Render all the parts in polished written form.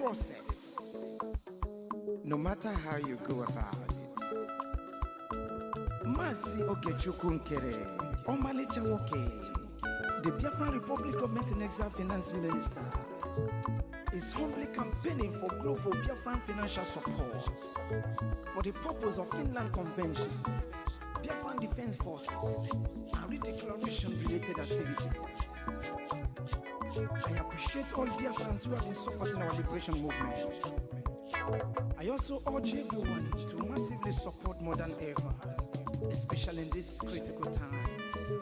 process, no matter how you go about it. Mazi Ogechukwu Nkere, Omalicha Nwoke, the Biafran Republic Government and Exile Finance Minister, is humbly campaigning for global Biafran financial support for the purpose of Finland Convention, Biafran Defense Forces, and Declaration-related activities. I appreciate all Biafrans who have been supporting our liberation movement. I also urge everyone to massively support more than ever, especially in these critical times.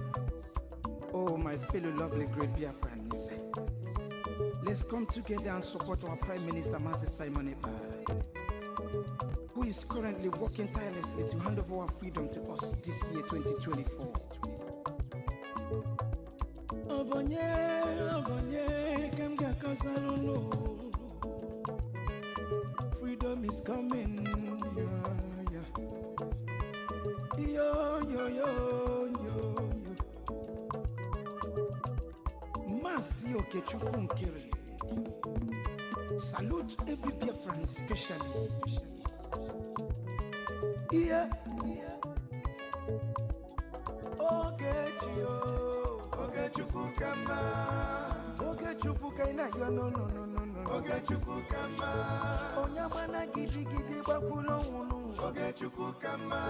Oh, my fellow lovely great Biafrans, let's come together and support our Prime Minister, Mazi Simon Ekpa, who is currently working tirelessly to hand over our freedom to us this year, 2024. Freedom is coming, yeah. Mazi Ogechukwu Nkere, salute every Biafran especially. Ogechukwu kama, Ogechukwu kaina yo no. Ogechukwu kama, onyamana gidi bakulo wunu. Ogechukwu kama,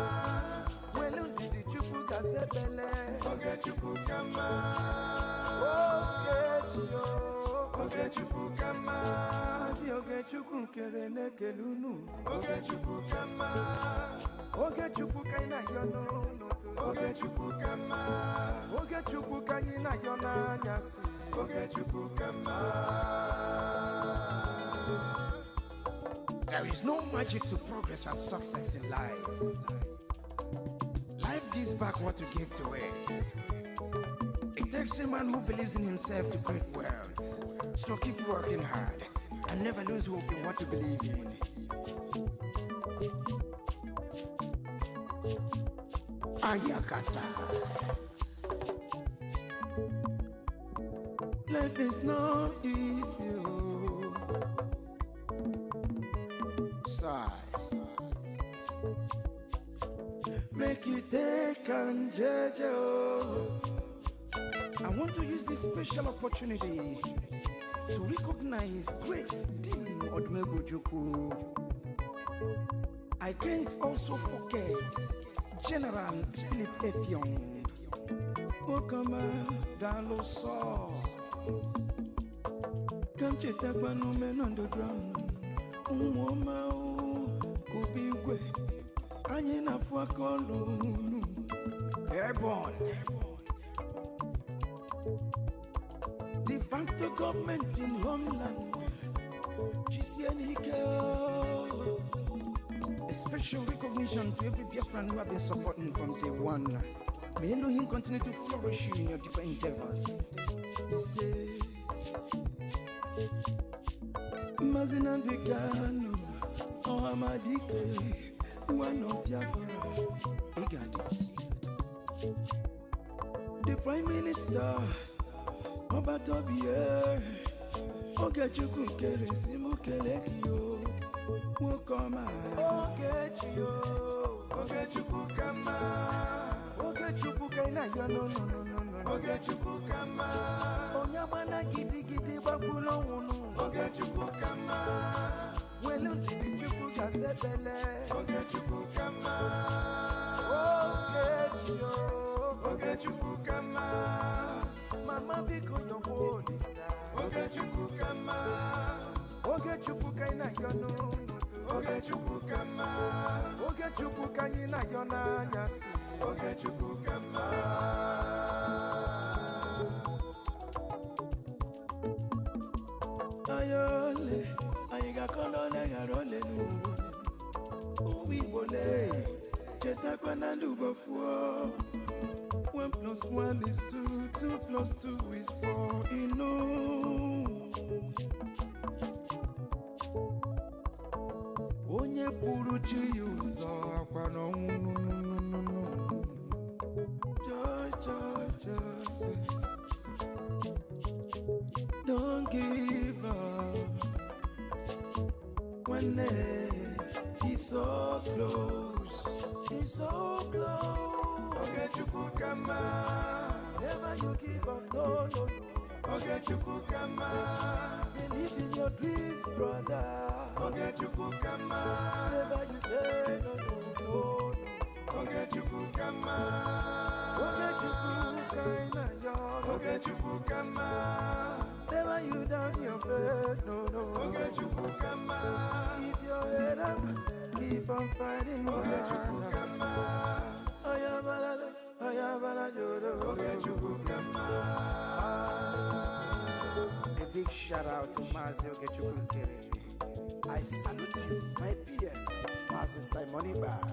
welu didi chukwu kasebele. Ogechukwu kama, Ogechukwu kama, si Ogechukwu Nkere nekelunu. Ogechukwu kama, Ogechukwu kaina yo no. Ogechukwu kama, Ogechukwu kaina yo na nyasi. Ogechukwu kama. There is no magic to progress and success in life. Life gives back what you give to it. It takes a man who believes in himself to create wealth. So keep working hard and never lose hope in what you believe in. Ayakata. Life is not easy. Make it take and judge. I want to use this special opportunity to recognize great Dim Odumegwu. I can't also forget General Philip Effiong, Okama Daloso, Kamchetakwa men on the ground, Umwoma Kubigwe, Anyina Fuakolunu, Airborne, de facto government in homeland, a special recognition to every Biafran who have been supporting from day one. May Elohim continue to flourish in your different endeavors. He says, Mazina Degano, Ohamadike, one of Biafra, EKID. The Prime Minister, Obatobie, Ogechukwu Nkere Simukelekio, Mukoma, Ogechukwu kama, Ogechukwu kaina yo no. Ogechukwu kama, onyamana gidi bakulo wunu. Ogechukwu kama, welu didi chukwu kasebele. Ogechukwu kama, Ogechukwu kama, mama biko yo bolisa. Ogechukwu kama, Ogechukwu kaina yo no. Ogechukwu kama, Ogechukwu kaina yo na nyasi. Ogechukwu kama. Ayole, ayiga kolole garole nu. Uwi bole, chetakwa na ndubofuo. 1 + 1 is 2, 2 + 2 is 4. Onye puru chi uzo akwa no. Don't give up. When he's so close, he's so close. Okay, Chukukama. Never you give up, no, no, no. Okay, Chukukama. Believe in your dreams, brother. Okay, Chukukama. Never you say no, no, no, no. Okay, Chukukama. Okay, Chukukama. Okay, Chukukama. Never you down your faith, no, no. Okay, Chukukama. Keep your head up, keep on fighting. Okay, Chukukama. A big shout out to Mazi Ogechukukere. I salute you, my PM, Mazi Simoni Bar.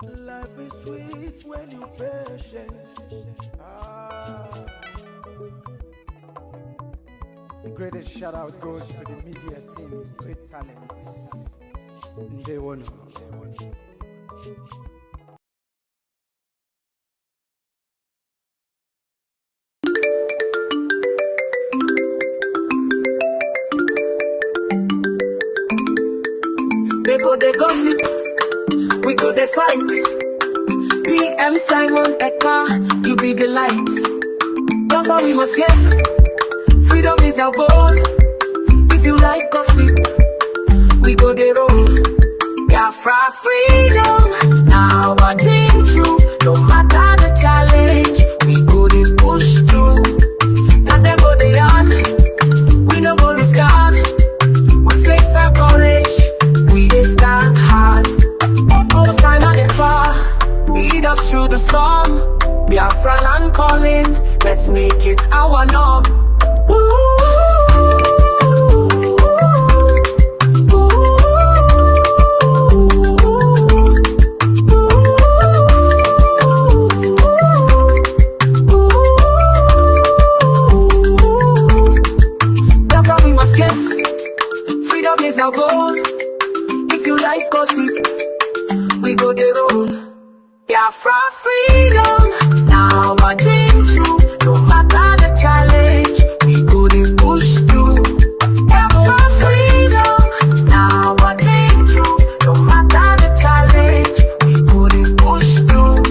Life is sweet when you're patient. The greatest shout out goes to the media team, great talents. They won. They go they gossip, we go they fight. PM Simon Eka, you be the light. That's how we must get. Freedom is our goal. If you like gossip, we go they roll. Biafra freedom, now our dream true. No matter the challenge, we go they push through. Now them go they on, we no go lose God. With faith and courage, we they stand hard. Cause I'm not that far, lead us through the storm. Biafra land calling, let's make it our norm. That's how we must get. Freedom is our goal. If you like gossip, we go the roll. Biafra freedom, now our dream true. No matter the challenge, we go to push through. Biafra freedom, now our dream true. No matter the challenge, we go to push through.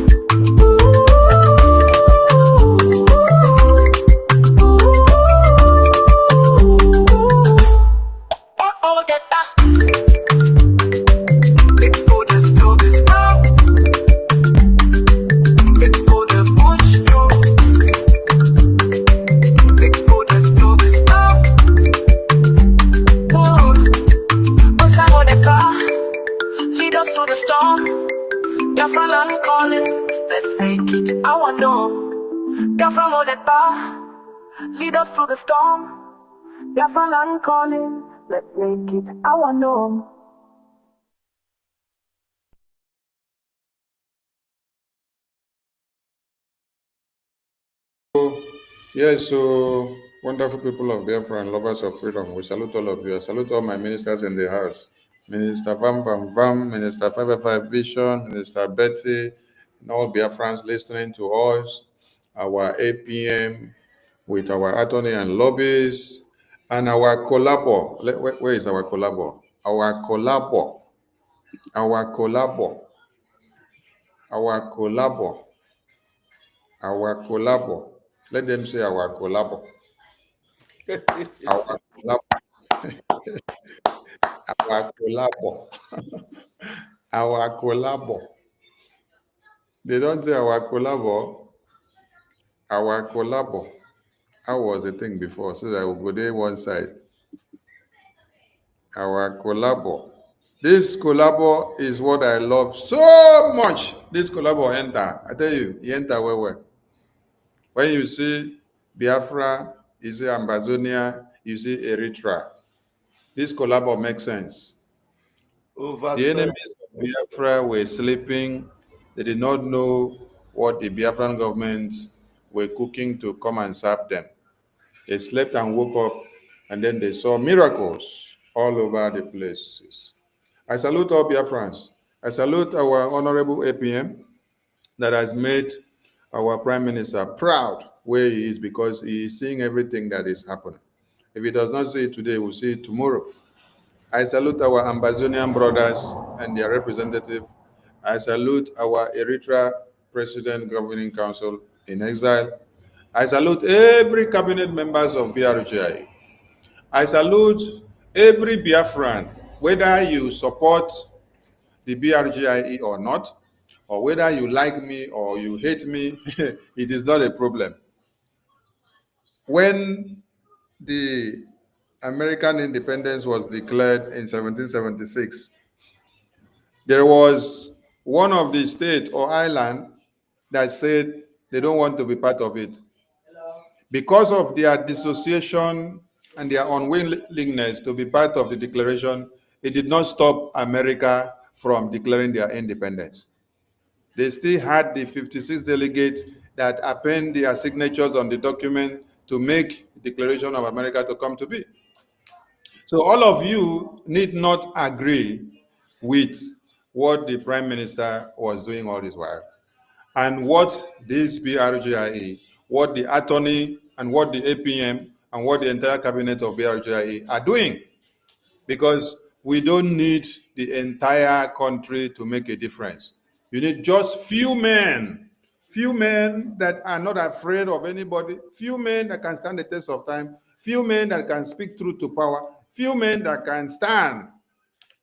Oh, get that. Let's go to this now. Let's go to push through. Let's go to this now. On the car, lead us through the storm. Biafra land calling, let's make it our norm. Biafra on the car, lead us through the storm. Biafra land calling, let's make it our norm. Yes, so wonderful people of Biafra and lovers of freedom, we salute all of you. I salute all my ministers in the house. Minister Vam, Minister 555 Vision, Minister Betty, and all Biafrans listening to us, our APM, with our attorney and lobbyists, and our collabo. Where is our collabo? Our collabo. Our collabo. Our collabo. Our collabo. Let them say our collabo. Our collabo. Our collabo. Our collabo. They don't say our collabo. Our collabo. How was the thing before? So that I will go there one side. Our collabo. This collabo is what I love so much. This collabo enter. I tell you, he enter well. When you see Biafra, you see Ambazonia, you see Eritrea. This collabo makes sense. The enemies of Biafra were sleeping. They did not know what the Biafran government were cooking to come and serve them. They slept and woke up, and then they saw miracles all over the places. I salute all Biafrans. I salute our honorable APM that has made our Prime Minister proud where he is, because he is seeing everything that is happening. If he does not see it today, he will see it tomorrow. I salute our Ambazonian brothers and their representative. I salute our Eritrea President Governing Council in exile. I salute every cabinet members of BRGIE. I salute every Biafran, whether you support the BRGIE or not, or whether you like me or you hate me, it is not a problem. When the American independence was declared in 1776, there was one of the states or island that said they don't want to be part of it. Because of their dissociation and their unwillingness to be part of the declaration, it did not stop America from declaring their independence. They still had the 56 delegates that append their signatures on the document to make the Declaration of America to come to be. So all of you need not agree with what the Prime Minister was doing all this while, and what this BRGIE, what the attorney, and what the APM, and what the entire cabinet of BRGIE are doing, because we don't need the entire country to make a difference. You need just few men that are not afraid of anybody, few men that can stand the test of time, few men that can speak truth to power, few men that can stand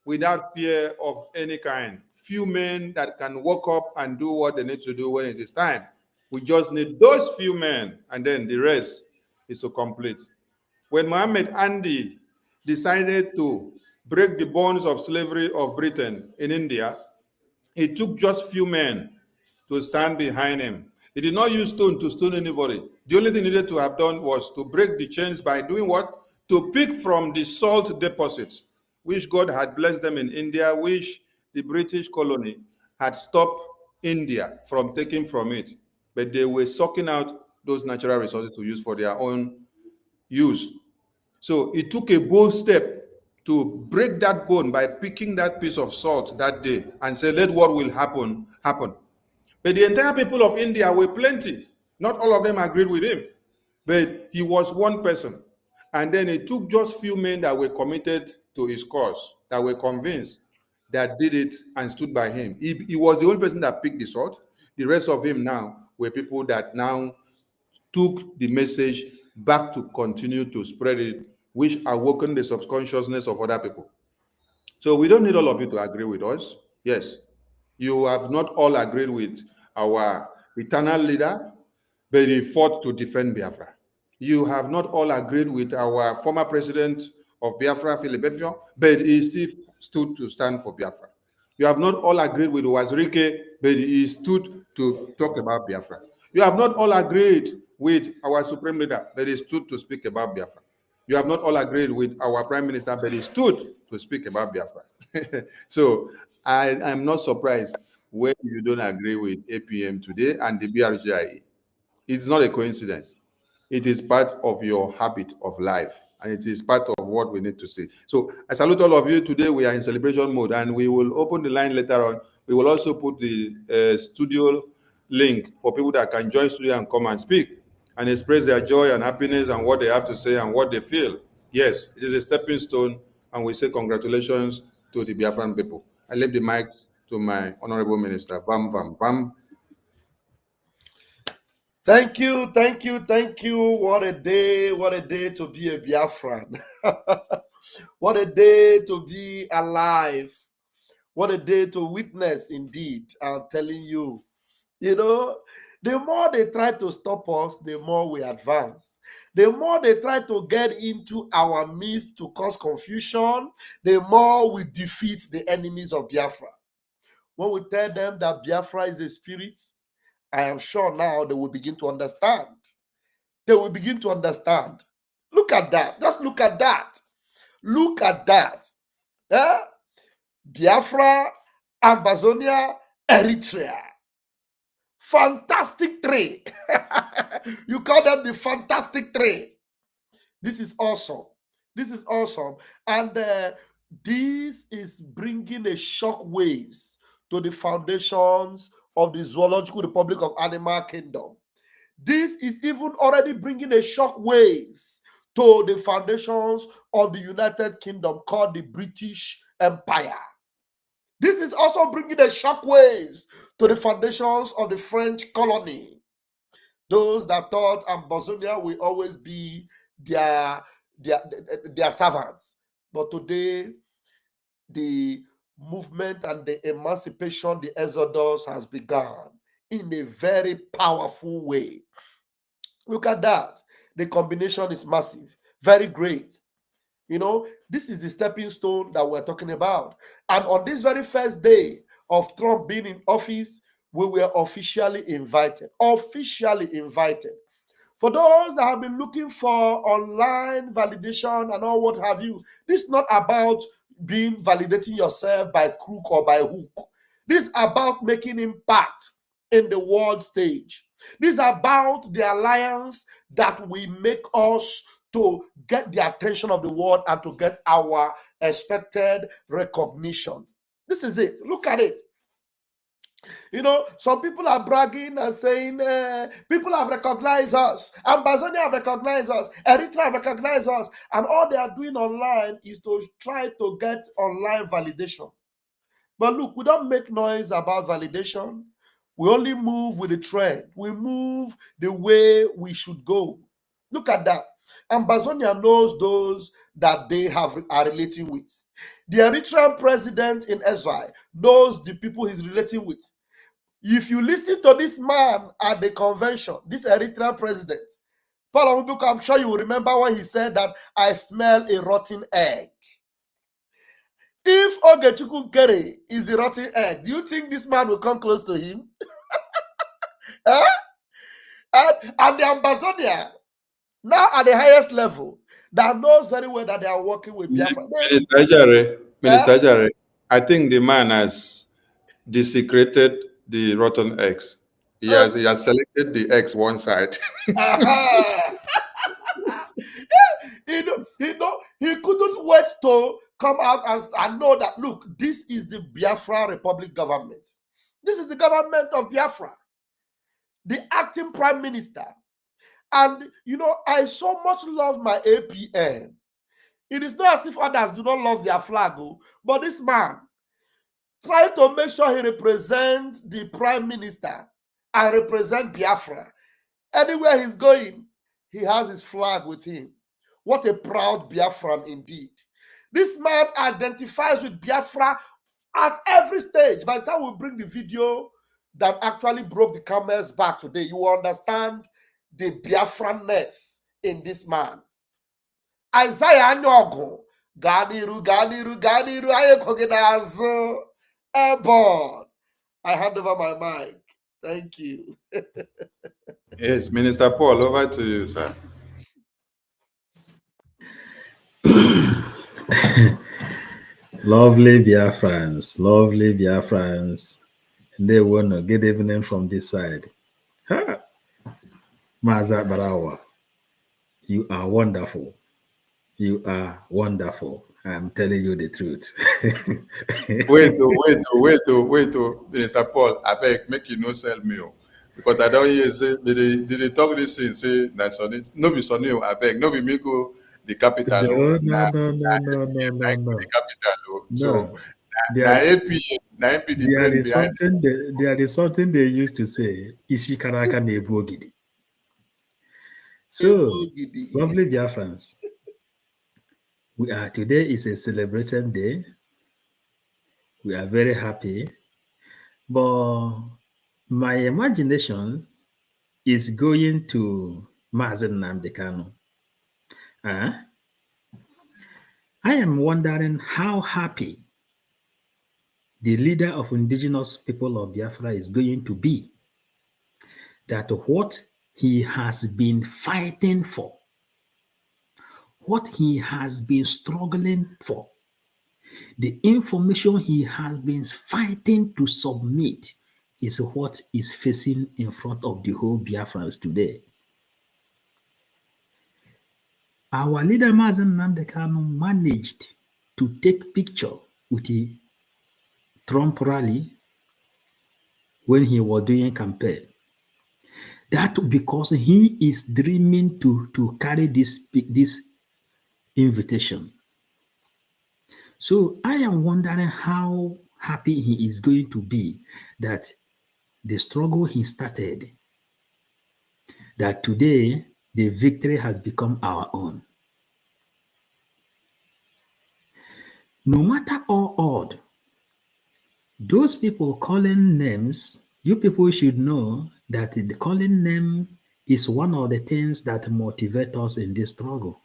without fear of any kind, few men that can walk up and do what they need to do when it is time. We just need those few men, and then the rest is to complete. When Muhammad Andy decided to break the bonds of slavery of Britain in India, it took just few men to stand behind him. He did not use stone to stone anybody. The only thing he needed to have done was to break the chains by doing what? To pick from the salt deposits, which God had blessed them in India, which the British colony had stopped India from taking from it. But they were sucking out those natural resources to use for their own use. So it took a bold step to break that bone by picking that piece of salt that day and say, let what will happen, happen. But the entire people of India were plenty. Not all of them agreed with him, but he was one person. And then it took just few men that were committed to his cause, that were convinced, that did it and stood by him. He was the only person that picked the salt. The rest of him now were people that now took the message back to continue to spread it, which awoken the subconsciousness of other people. So we don't need all of you to agree with us. Yes, you have not all agreed with our eternal leader, but he fought to defend Biafra. You have not all agreed with our former president of Biafra, Philip, but he still stood to stand for Biafra. You have not all agreed with Wazirike, but he stood to talk about Biafra. You have not all agreed with our supreme leader, but he stood to speak about Biafra. You have not all agreed with our prime minister, but he stood to speak about Biafra. So I am not surprised when you don't agree with APM today and the BRGIE. It's not a coincidence. It is part of your habit of life, and it is part of what we need to see. So I salute all of you. Today we are in celebration mode, and we will open the line later on. We will also put the studio link for people that can join studio and come and speak and express their joy and happiness and what they have to say and what they feel. Yes, it is a stepping stone, and we say congratulations to the Biafran people. I leave the mic to my honorable minister. Bam, bam, bam. Thank you, thank you, thank you. What a day to be a Biafran. What a day to be alive. What a day to witness indeed. I'm telling you, the more they try to stop us, the more we advance. The more they try to get into our midst to cause confusion, the more we defeat the enemies of Biafra. When we tell them that Biafra is a spirit, I am sure now they will begin to understand. They will begin to understand. Look at that. Just look at that. Look at that. Biafra, Amazonia, Eritrea. Fantastic three. You call them the fantastic three. This is awesome. This is awesome. And this is bringing a shock waves to the foundations of the Zoological Republic of Animal Kingdom. This is even already bringing a shock waves to the foundations of the United Kingdom called the British Empire. This is also bringing the shockwaves to the foundations of the French colony. Those that thought Ambazonia will always be their servants. But today, the movement and the emancipation, the exodus has begun in a very powerful way. Look at that. The combination is massive, very great. You know, this is the stepping stone that we're talking about. And on this very first day of Trump being in office, we were officially invited. Officially invited. For those that have been looking for online validation and all what have you, this is not about being validating yourself by crook or by hook. This is about making impact in the world stage. This is about the alliance that will make us to get the attention of the world and to get our expected recognition. This is it. Look at it. You know, some people are bragging and saying, people have recognized us. Ambazonia have recognized us. Eritrea have recognized us. And all they are doing online is to try to get online validation. But look, we don't make noise about validation. We only move with the trend. We move the way we should go. Look at that. Ambazonia knows those that they are relating with. The Eritrean president in exile knows the people he's relating with. If you listen to this man at the convention, this Eritrean president, Paul Omubuka, I'm sure you will remember when he said that I smell a rotten egg. If Ogechukwu Kere is a rotten egg, do you think this man will come close to him? Eh? And the Ambazonia, now at the highest level, that knows very well that they are working with Biafra. Minister Ajare, I think the man has desecrated the rotten eggs. He has selected the eggs one side. He couldn't wait to come out and know that, look, this is the Biafra Republic government. This is the government of Biafra. The acting prime minister. And, you know, I so much love my APM. It is not as if others do not love their flag, but this man, trying to make sure he represents the prime minister and represent Biafra. Anywhere he's going, he has his flag with him. What a proud Biafran indeed. This man identifies with Biafra at every stage. By the time we bring the video that actually broke the camel's back today, you will understand the Biafranness in this man. Isaiah Nyogo, Ganiru, Ayekogenazo, airborne. I hand over my mic. Thank you. Yes, Minister Paul, over to you, sir. Lovely Biafrans, lovely Biafrans. They want to good evening from this side. Ha! Maza Barawa, you are wonderful. You are wonderful. I'm telling you the truth. wait, Minister Paul, I beg, make you no sell me. Because I don't hear say, did they talk this thing, say, that's on it. No be Sonny, I beg, no be me go the capital. No. The capital. So, There the is something they used to say, Ishikaraka Nebogidi. So, lovely Biafrans, today is a celebration day. We are very happy. But my imagination is going to Mazen Nnamdi Kanu. I am wondering how happy the leader of indigenous people of Biafra is going to be that what he has been fighting for, what he has been struggling for, the information he has been fighting to submit is what is facing in front of the whole Biafrans today. Our leader Mazen Nnamdi Kanu managed to take picture with the Trump rally when he was doing campaign. That because he is dreaming to carry this invitation. So I am wondering how happy he is going to be that the struggle he started, that today the victory has become our own. No matter how odd, those people calling names, you people should know that the calling name is one of the things that motivate us in this struggle.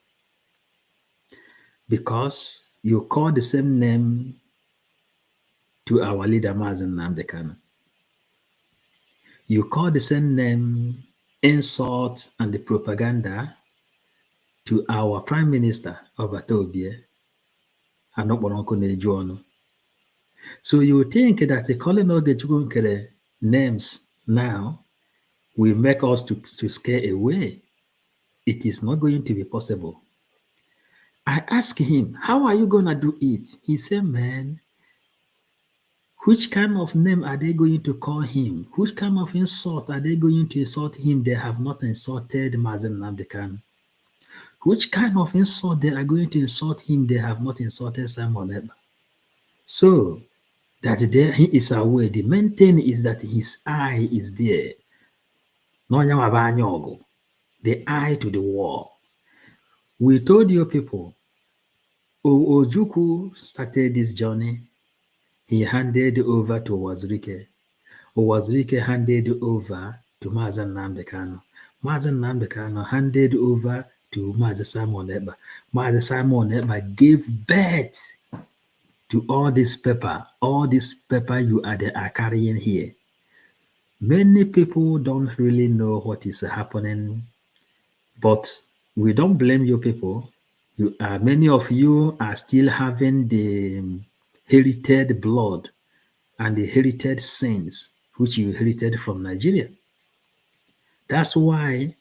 Because you call the same name to our leader Mazen Nnamdi Kanu. You call the same name, insult and the propaganda to our Prime Minister Obatobie and Okporonko Nejuonu. So you think that the calling of the names now will make us to scare away. It is not going to be possible. I asked him, how are you going to do it? He said, man, which kind of name are they going to call him? Which kind of insult are they going to insult him? They have not insulted Mazen Nnamdi Kanu. Which kind of insult they are going to insult him? They have not insulted Simon Ekpa. So that there he is aware. The main thing is that his eye is there. The eye to the wall. We told you people, Ojukwu started this journey. He handed over to Wazirike. Wazirike handed over to Mazen Nnamdi Kanu. Mazen Nnamdi Kanu handed over to Mazen Simon Ekpa. Mazen Simon Ekpa gave birth to all this paper you are carrying here. Many people don't really know what is happening, but we don't blame you people. Many of you are still having the heritage blood and the heritage sins which you inherited from Nigeria. That's why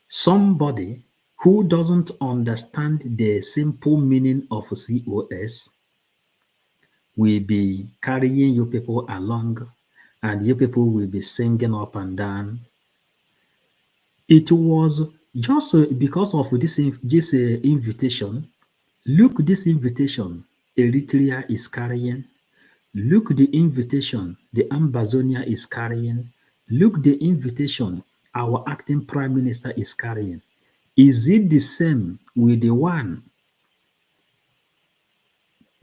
somebody who doesn't understand the simple meaning of COS will be carrying you people along, and you people will be singing up and down. It was just because of this invitation. Look, this invitation Eritrea is carrying. Look, the invitation the Ambazonia is carrying. Look, the invitation our acting prime minister is carrying. Is it the same with the one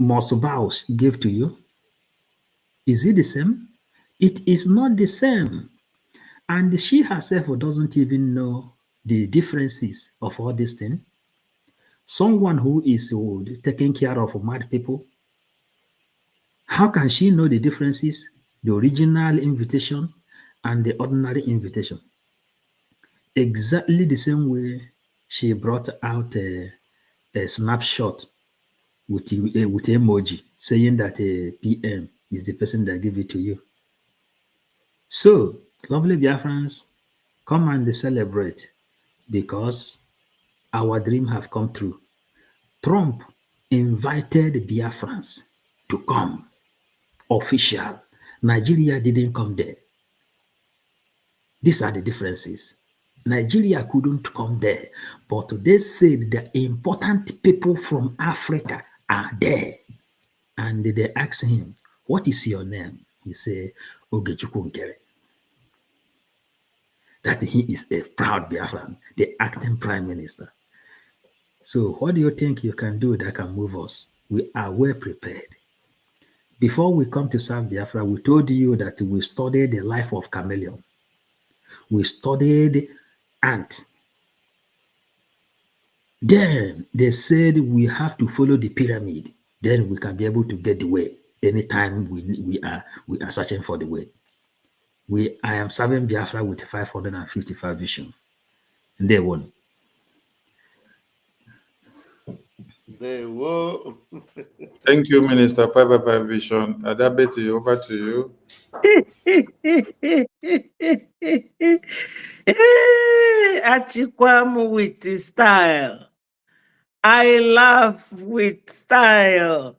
Mosubaus gave to you? Is it the same? It is not the same. And she herself doesn't even know the differences of all these things. Someone who is taking care of mad people, how can she know the differences, the original invitation and the ordinary invitation? Exactly the same way she brought out a snapshot with emoji saying that a PM is the person that gave it to you. So, lovely Biafrans, come and celebrate because our dream have come true. Trump invited Biafrans to come. Official. Nigeria didn't come there. These are the differences. Nigeria couldn't come there, but they said the important people from Africa are there. And they asked him, what is your name? He said, Ogechukwu Nkere. That he is a proud Biafran, the acting prime minister. So what do you think you can do that can move us? We are well prepared. Before we come to serve Biafra, we told you that we studied the life of chameleon. We studied ant. Then they said we have to follow the pyramid. Then we can be able to get the way anytime we are searching for the way. I am serving Biafra with 555 vision. And they won. They were. Thank you, Minister 555 Vision. Adabeti, over to you. Achikwam with style. I laugh with style.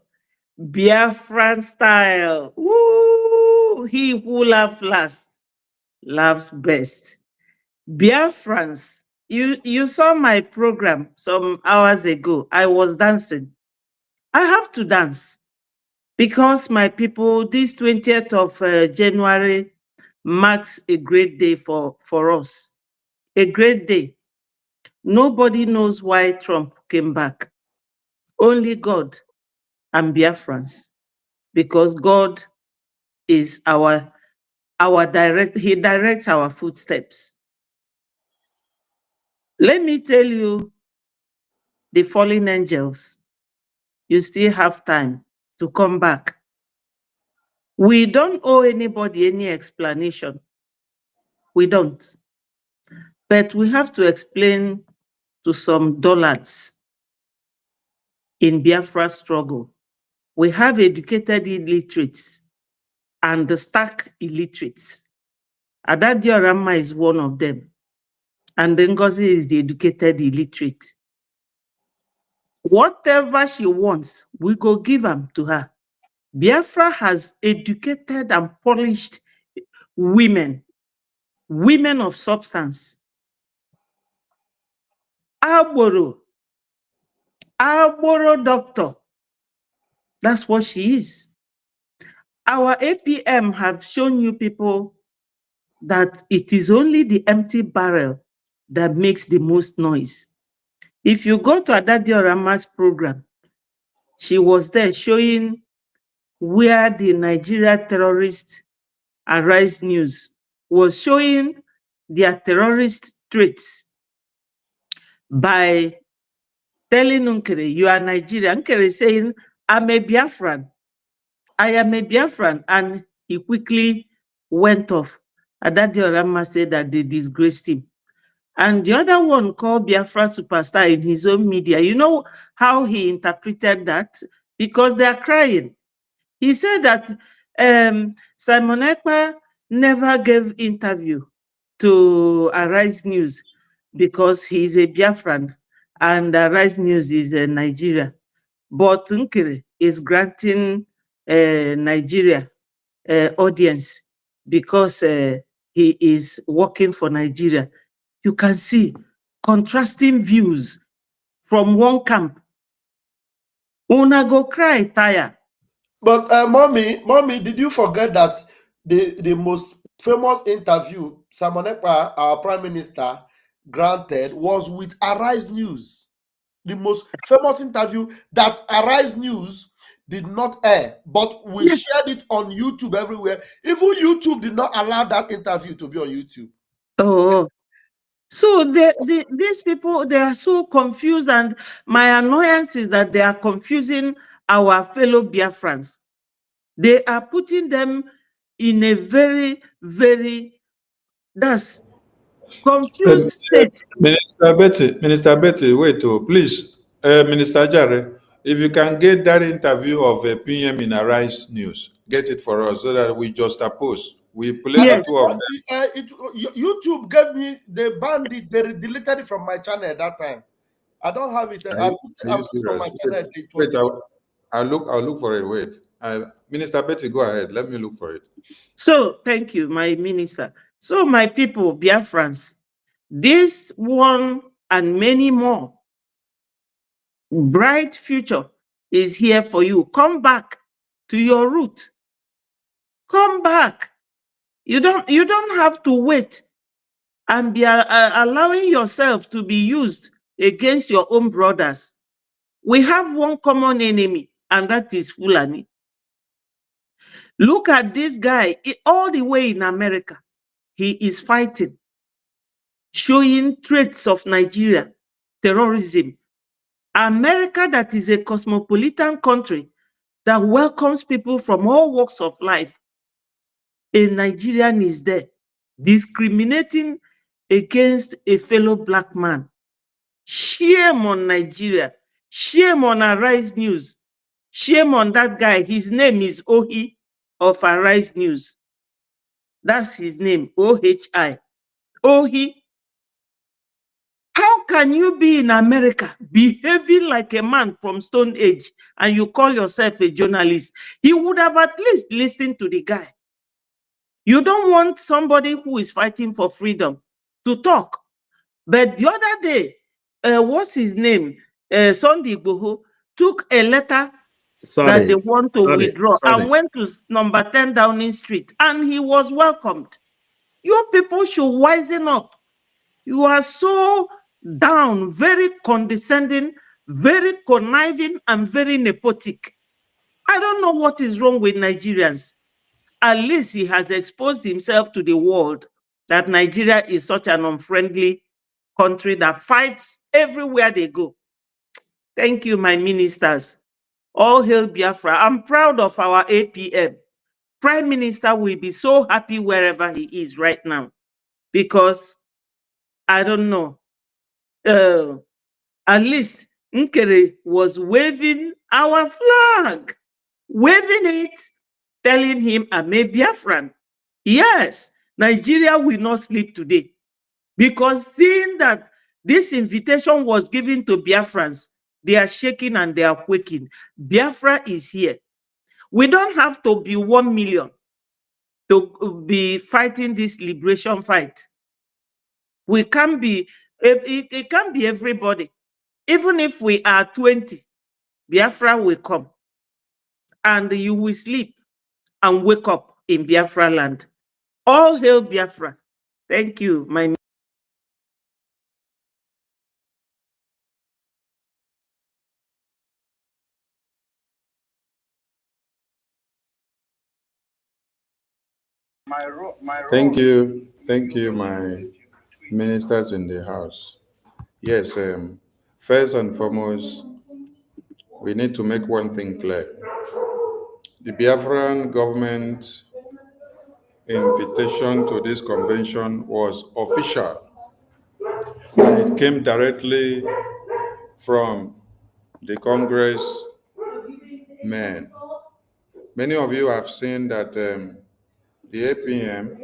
Biafran style. Woo! He who laughs last laughs best. Biafrans, you saw my program some hours ago. I was dancing. I have to dance because my people, this 20th of January marks a great day for us. A great day. Nobody knows why Trump came back. Only God and Biafrans. Because God is our direct, he directs our footsteps. Let me tell you, the fallen angels, you still have time to come back. We don't owe anybody any explanation. We don't. But we have to explain to some dullards in Biafra struggle. We have educated illiterates and the stark illiterates. Adadiorama is one of them. And NGOZI is the educated illiterate. Whatever she wants, we go give them to her. Biafra has educated and polished women of substance. Agboro doctor. That's what she is. Our APM have shown you people that it is only the empty barrel that makes the most noise. If you go to Adadiorama's program, she was there showing where the Nigeria terrorist Arise News was showing their terrorist traits by telling Nkere, you are Nigerian. Nkere saying, I'm a Biafran. I am a Biafran. And he quickly went off. Adadiorama said that they disgraced him. And the other one called Biafra Superstar in his own media. You know how he interpreted that? Because they are crying. He said that Simon Ekpa never gave interview to Arise News because he's a Biafran and Arise News is Nigeria. But Nkere is granting Nigeria audience because he is working for Nigeria. You can see contrasting views from one camp. Una go cry, tire. But mommy, did you forget that the most famous interview Simon Ekpa, our prime minister, granted was with Arise News? The most famous interview that Arise News did not air, but we shared it on YouTube everywhere. Even YouTube did not allow that interview to be on YouTube. Oh, so these people, they are so confused, and my annoyance is that they are confusing our fellow Biafrans. They are putting them in a very, very, that's confused state. Minister Betty, wait, please, Minister Jare, if you can get that interview of PM in Arise News, get it for us so that we just oppose. We play the two of them. YouTube gave me, they banned it, they deleted it from my channel at that time. I don't have it. I put it on my channel. Wait, I'll look for it. Wait, Minister Betty, go ahead. Let me look for it. So thank you, my minister. So my people, Biafrans, this one and many more bright future is here for you. Come back to your root. Come back. You don't have to wait and be allowing yourself to be used against your own brothers. We have one common enemy, and that is Fulani. Look at this guy all the way in America. He is fighting, showing traits of Nigeria, terrorism. America, that is a cosmopolitan country that welcomes people from all walks of life. A Nigerian is there discriminating against a fellow black man. Shame on Nigeria. Shame on Arise News. Shame on that guy. His name is Ohi of Arise News. That's his name, O-H-I. Ohi. How can you be in America behaving like a man from Stone Age and you call yourself a journalist? He would have at least listened to the guy. You don't want somebody who is fighting for freedom to talk. But the other day, what's his name? Sunday Igboho took a letter that they want to withdraw and went to number 10 Downing Street, and he was welcomed. You people should wisen up. You are so down, very condescending, very conniving, and very nepotic. I don't know what is wrong with Nigerians. At least he has exposed himself to the world that Nigeria is such an unfriendly country that fights everywhere they go. Thank you, my ministers. All hail Biafra. I'm proud of our APM. Prime Minister will be so happy wherever he is right now because, I don't know, at least Nkere was waving our flag, waving it, telling him, I'm a Biafran. Yes, Nigeria will not sleep today because seeing that this invitation was given to Biafrans, they are shaking and they are quaking. Biafra is here. We don't have to be 1 million to be fighting this liberation fight. We can be, it can be everybody. Even if we are 20, Biafra will come. And you will sleep and wake up in Biafra land. All hail Biafra. Thank you, my Thank you, my ministers in the house. Yes, first and foremost, we need to make one thing clear. The Biafran government invitation to this convention was official, and it came directly from the Congress men. Many of you have seen that the APM,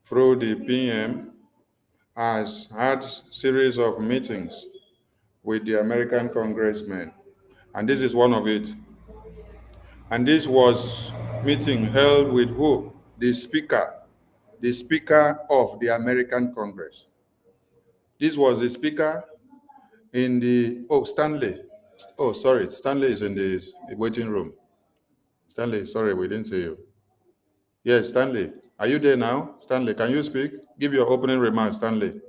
through the PM, has had series of meetings with the American congressmen, and this is one of it. And this was meeting held with who? The Speaker of the American Congress. This was the Speaker in the, Stanley. Oh, sorry, Stanley is in the waiting room. Stanley, sorry, we didn't see you. Yes, Stanley, are you there now? Stanley, can you speak? Give your opening remarks, Stanley.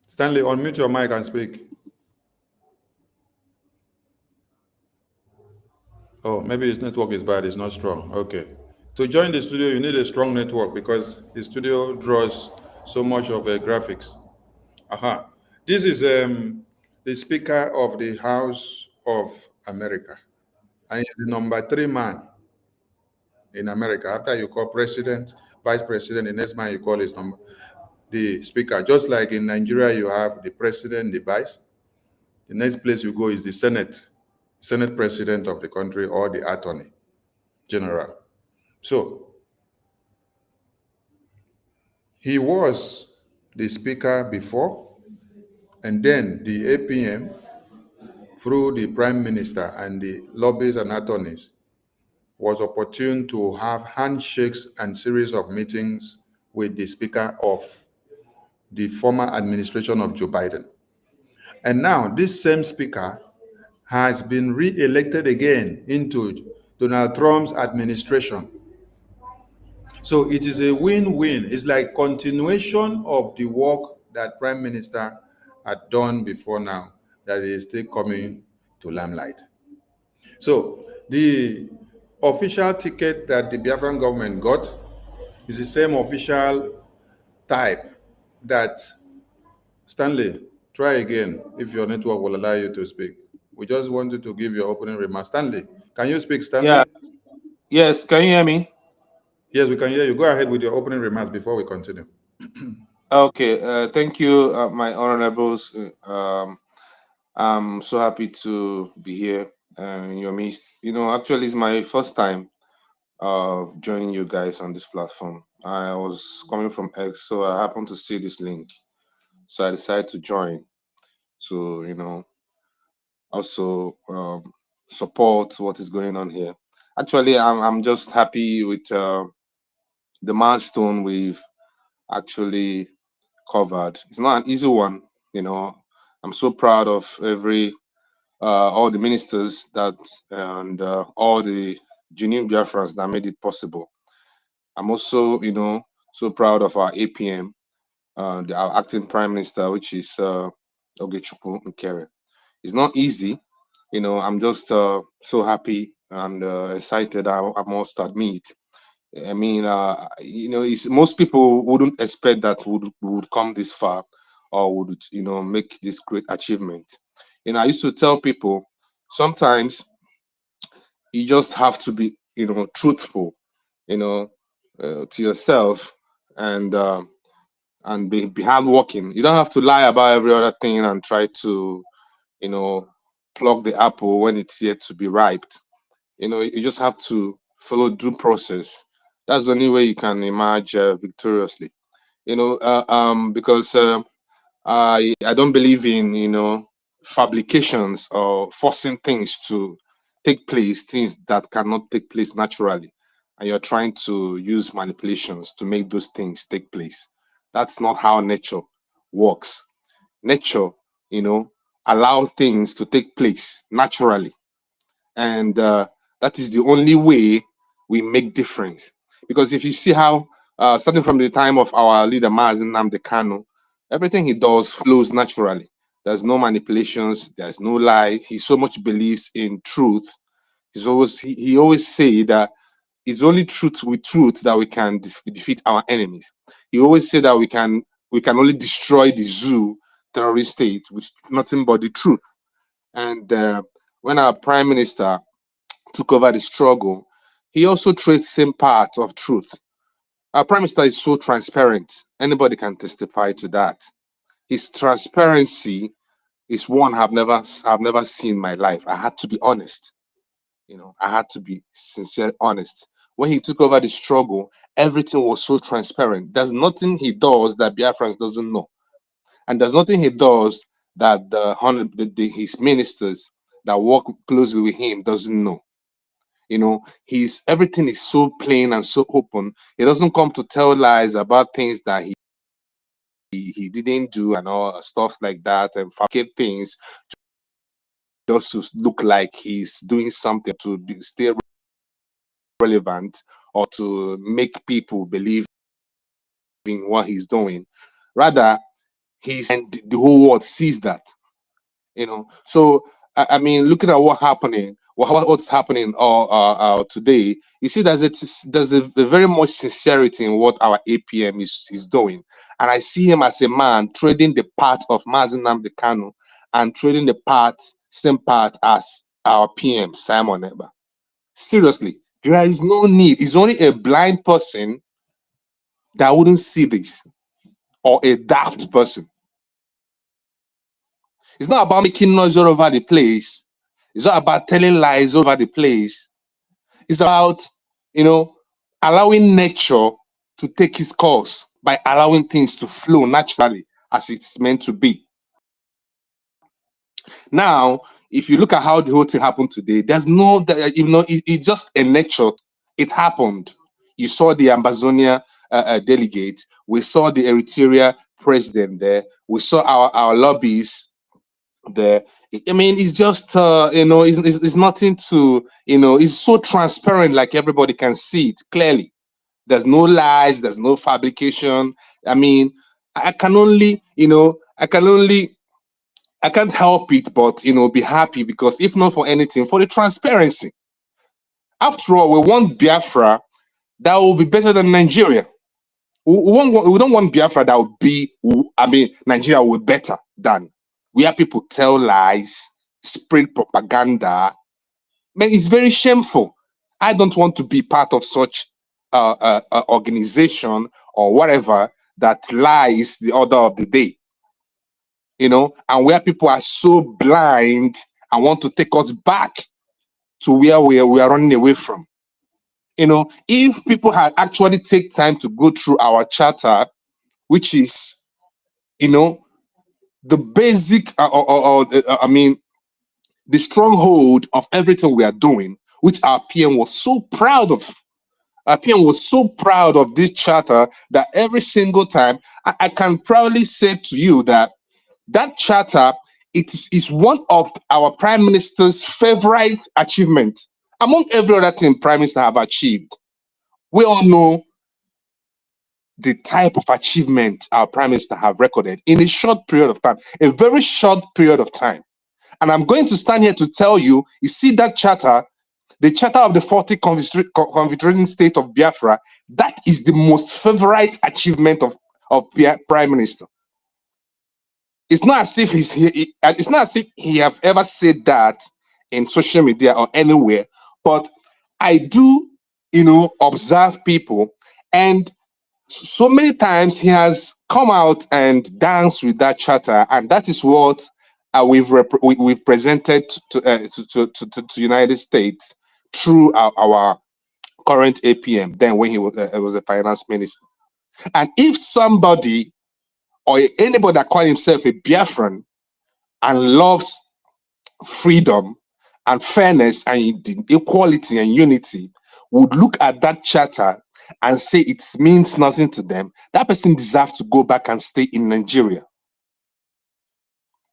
Stanley, unmute your mic and speak. Oh, maybe his network is bad, it's not strong. Okay. To join the studio, you need a strong network because the studio draws so much of graphics. Aha. This is the Speaker of the House of America. And he's the number 3 man in America. After you call president, vice president, the next man you call is the Speaker. Just like in Nigeria, you have the president, the vice. The next place you go is the Senate president of the country, or the attorney general. So he was the Speaker before, and then the APM, through the Prime Minister and the lobbyists and attorneys, was opportune to have handshakes and series of meetings with the Speaker of the former administration of Joe Biden. And now this same Speaker has been re-elected again into Donald Trump's administration. So it is a win-win. It's like continuation of the work that Prime Minister had done before now, that is still coming to limelight. So the official ticket that the Biafran government got is the same official type that, Stanley, try again if your network will allow you to speak. We just wanted to give your opening remarks. Stanley, can you speak, Stanley? Yeah. Yes, can you hear me? Yes, we can hear you. Go ahead with your opening remarks before we continue. Okay, thank you, my honorables. I'm so happy to be here in your midst. You know, actually, it's my first time of joining you guys on this platform. I was coming from X, so I happened to see this link. So I decided to join to, also support what is going on here. Actually, I'm just happy with the milestone we've actually covered. It's not an easy one, you know. I'm so proud of all the ministers that and all the genuine Biafrans that made it possible. I'm also, so proud of our APM, our acting prime minister, which is Ogechukwu Nkere. It's not easy, I'm just so happy and excited. I must admit. I mean, most people wouldn't expect that would come this far or would, make this great achievement. I used to tell people sometimes you just have to be, truthful, you know, to yourself and be hardworking. You don't have to lie about every other thing and try to, you know, pluck the apple when it's yet to be ripe. You just have to follow due process. That's the only way you can emerge victoriously. Because I don't believe in fabrications or forcing things to take place, things that cannot take place naturally, and you're trying to use manipulations to make those things take place. That's not how nature works. Nature, you know, allows things to take place naturally, and that is the only way we make difference. Because if you see how starting from the time of our leader Mazen Nnamdi Kanu, everything he does flows naturally. There's no manipulations, there's no lie. He so much believes in truth. He always say that it's only truth with truth that we can defeat our enemies. He always say that we can only destroy the zoo terrorist state with nothing but the truth. And when our prime minister took over the struggle, he also trades same part of truth. Our prime minister is so transparent. Anybody can testify to that. His transparency is one I've never seen in my life. I had to be honest. I had to be sincere, honest. When he took over the struggle, everything was so transparent. There's nothing he does that Biafrans doesn't know, and there's nothing he does that his ministers that work closely with him doesn't know. He's everything is so plain and so open. He doesn't come to tell lies about things that he didn't do and all stuff like that, and fabricate things just to look like he's doing something to stay relevant or to make people believe in what he's doing. Rather, and the whole world sees that. So I mean, looking at what's happening today, you see there's a very much sincerity in what our APM is doing, and I see him as a man trading the part of Mazen Nnamdi Kanu and trading the same part as our PM Simon Ekpa. Seriously, there is no need. It's only a blind person that wouldn't see this, or a daft person. It's not about making noise all over the place. It's not about telling lies all over the place. It's about, allowing nature to take its course by allowing things to flow naturally as it's meant to be. Now, if you look at how the whole thing happened today, there's it's just a nature. It happened. You saw the Ambazonia delegate. We saw the Eritrea president there. We saw our lobbies there. I mean, it's just it's nothing to it's so transparent, like everybody can see it clearly. There's no lies, there's no fabrication. I mean, I can only I can't help it but be happy, because if not for anything, for the transparency. After all, we want Biafra that will be better than Nigeria. We don't want Biafra that will be, Nigeria will be better than. Where people tell lies, spread propaganda. Man, it's very shameful. I don't want to be part of such organization or whatever that lies the order of the day. And where people are so blind and want to take us back to where we are running away from. If people had actually take time to go through our charter, which is, the basic, the stronghold of everything we are doing, which our PM was so proud of. Our PM was so proud of this charter that every single time, I can proudly say to you that that charter is one of our Prime Minister's favorite achievements among every other thing Prime Minister have achieved. We all know the type of achievement our Prime Minister have recorded in a short period of time, a very short period of time. And I'm going to stand here to tell you, you see that charter, the charter of the 40 confederating state of Biafra, that is the most favorite achievement of Prime Minister. It's not as if it's not as if he have ever said that in social media or anywhere, but I do, observe people, and so many times he has come out and danced with that charter, and that is what we've presented to United States through our current APM. Then when he was a finance minister, and if somebody or anybody that call himself a Biafran and loves freedom and fairness and equality and unity would look at that charter and say it means nothing to them, that person deserves to go back and stay in Nigeria,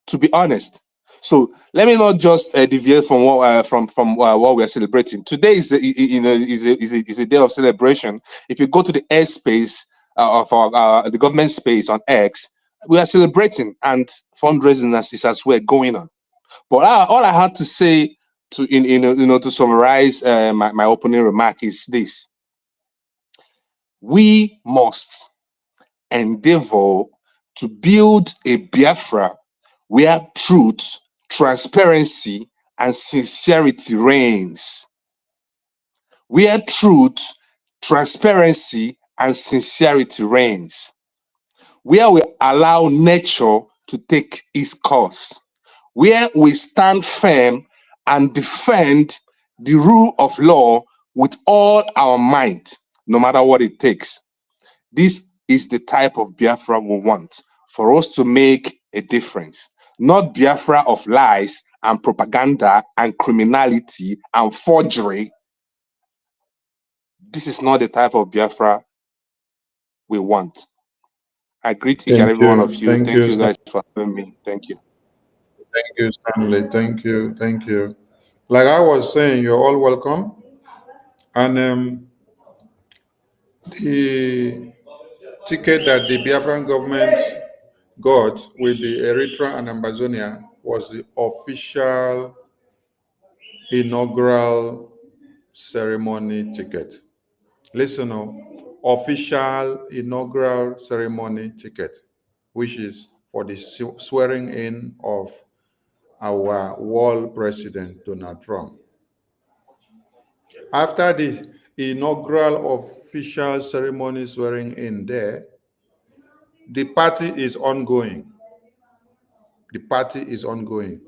to be honest. So let me not just deviate from what we are celebrating. Today is a day of celebration. If you go to the airspace of the government space on X, we are celebrating, and fundraising is as well going on. But all I had to say to summarize my opening remark is this: we must endeavor to build a Biafra where truth, transparency, and sincerity reigns. Where truth, transparency, and sincerity reigns. Where we allow nature to take its course. Where we stand firm and defend the rule of law with all our might, no matter what it takes. This is the type of Biafra we want for us to make a difference. Not Biafra of lies and propaganda and criminality and forgery. This is not the type of Biafra we want. I greet each and Thank every one you. of you. Thank Thank you, you guys for having me. Thank you. Thank you, Stanley. Thank you. Thank you. Like I was saying, you're all welcome. And the ticket that the Biafran government got with the Eritrea and Ambazonia was the official inaugural ceremony ticket. Listen up, official inaugural ceremony ticket, which is for the swearing in of our world president, Donald Trump. After the inaugural official ceremony swearing in there, the party is ongoing. The party is ongoing.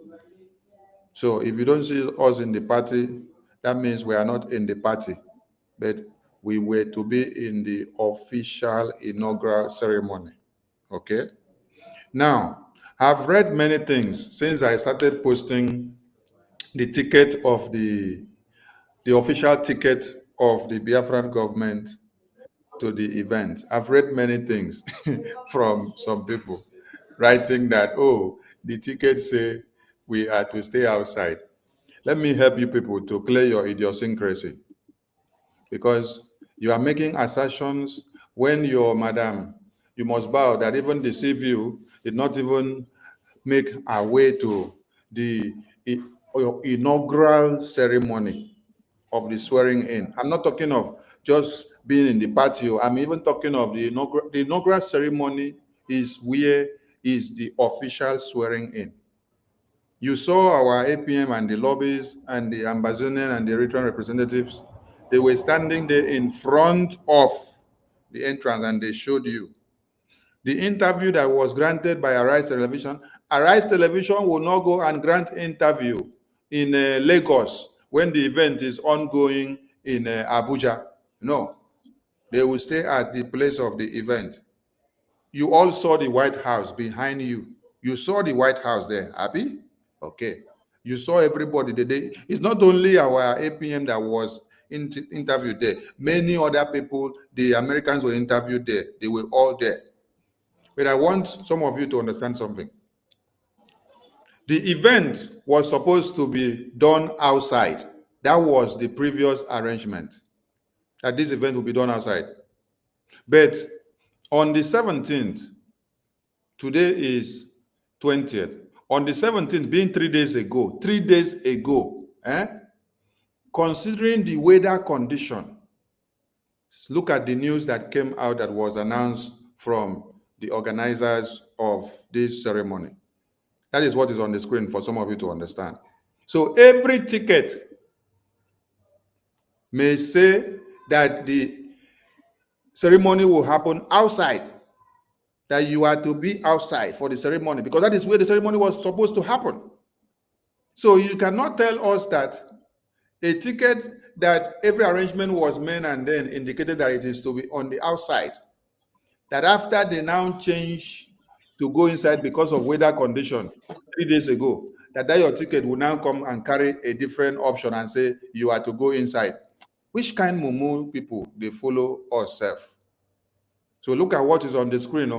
So if you don't see us in the party, that means we are not in the party, but we were to be in the official inaugural ceremony. Okay? Now, I've read many things since I started posting the ticket of the official ticket of the Biafran government to the event. I've read many things from some people writing that, oh, the ticket say we are to stay outside. Let me help you people to clear your idiosyncrasy, because you are making assertions when your madam, you must bow, that even the civil did not even make our way to the inaugural ceremony of the swearing in. I'm not talking of just being in the patio. I'm even talking of the inaugural ceremony is where is the official swearing in. You saw our APM and the lobbies and the Ambazonian and the Eritrean representatives. They were standing there in front of the entrance and they showed you. The interview that was granted by Arise Television will not go and grant interview in Lagos when the event is ongoing in Abuja. No, they will stay at the place of the event. You all saw the White House behind you. You saw the White House there, Abby? Okay. You saw everybody the day. It's not only our APM that was interviewed there. Many other people, the Americans were interviewed there. They were all there. But I want some of you to understand something. The event was supposed to be done outside. That was the previous arrangement, that this event will be done outside. But on the 17th, today is 20th. On the 17th, being 3 days ago, considering the weather condition, look at the news that came out that was announced from the organizers of this ceremony. That is what is on the screen for some of you to understand. So every ticket may say that the ceremony will happen outside, that you are to be outside for the ceremony, because that is where the ceremony was supposed to happen. So you cannot tell us that a ticket that every arrangement was made and then indicated that it is to be on the outside, that after they now change to go inside because of weather condition 3 days ago, that your ticket will now come and carry a different option and say you are to go inside. Which kind mumu people they follow us self? So look at what is on the screen.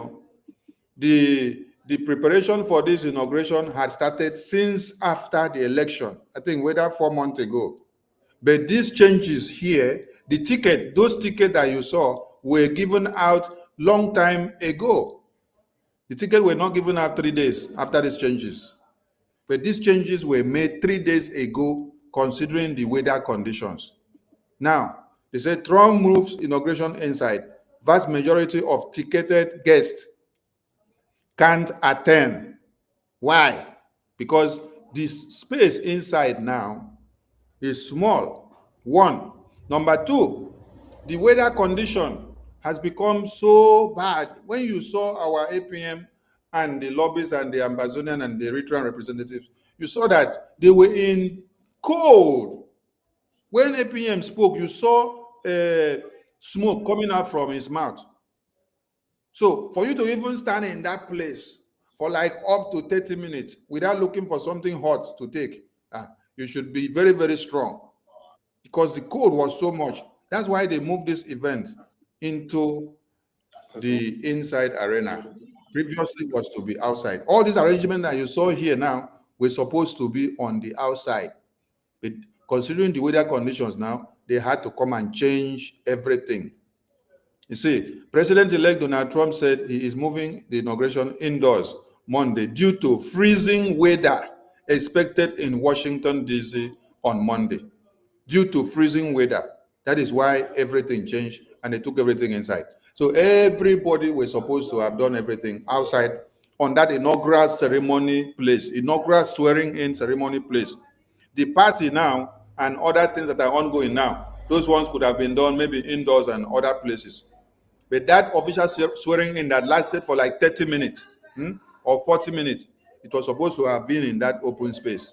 The preparation for this inauguration had started since after the election, I think whether 4 months ago. But these changes here, those tickets that you saw were given out long time ago. The tickets were not given out 3 days after these changes. But these changes were made 3 days ago, considering the weather conditions. Now, they said Trump moves inauguration inside. Vast majority of ticketed guests can't attend. Why? Because this space inside now is small. One. Number two, the weather condition has become so bad. When you saw our APM and the lobbies and the Amazonian and the Eritrean representatives, you saw that they were in cold. When APM spoke, you saw smoke coming out from his mouth. So for you to even stand in that place for like up to 30 minutes without looking for something hot to take, you should be very, very strong, because the cold was so much. That's why they moved this event into the inside arena. Previously was to be outside. All these arrangements that you saw here now were supposed to be on the outside. But considering the weather conditions now, they had to come and change everything. You see, President-elect Donald Trump said he is moving the inauguration indoors Monday due to freezing weather expected in Washington, D.C. on Monday. Due to freezing weather. That is why everything changed and they took everything inside. So everybody was supposed to have done everything outside on that inaugural ceremony place, inaugural swearing-in ceremony place. The party now and other things that are ongoing now, those ones could have been done maybe indoors and other places. But that official swearing in that lasted for like 30 minutes or 40 minutes, it was supposed to have been in that open space.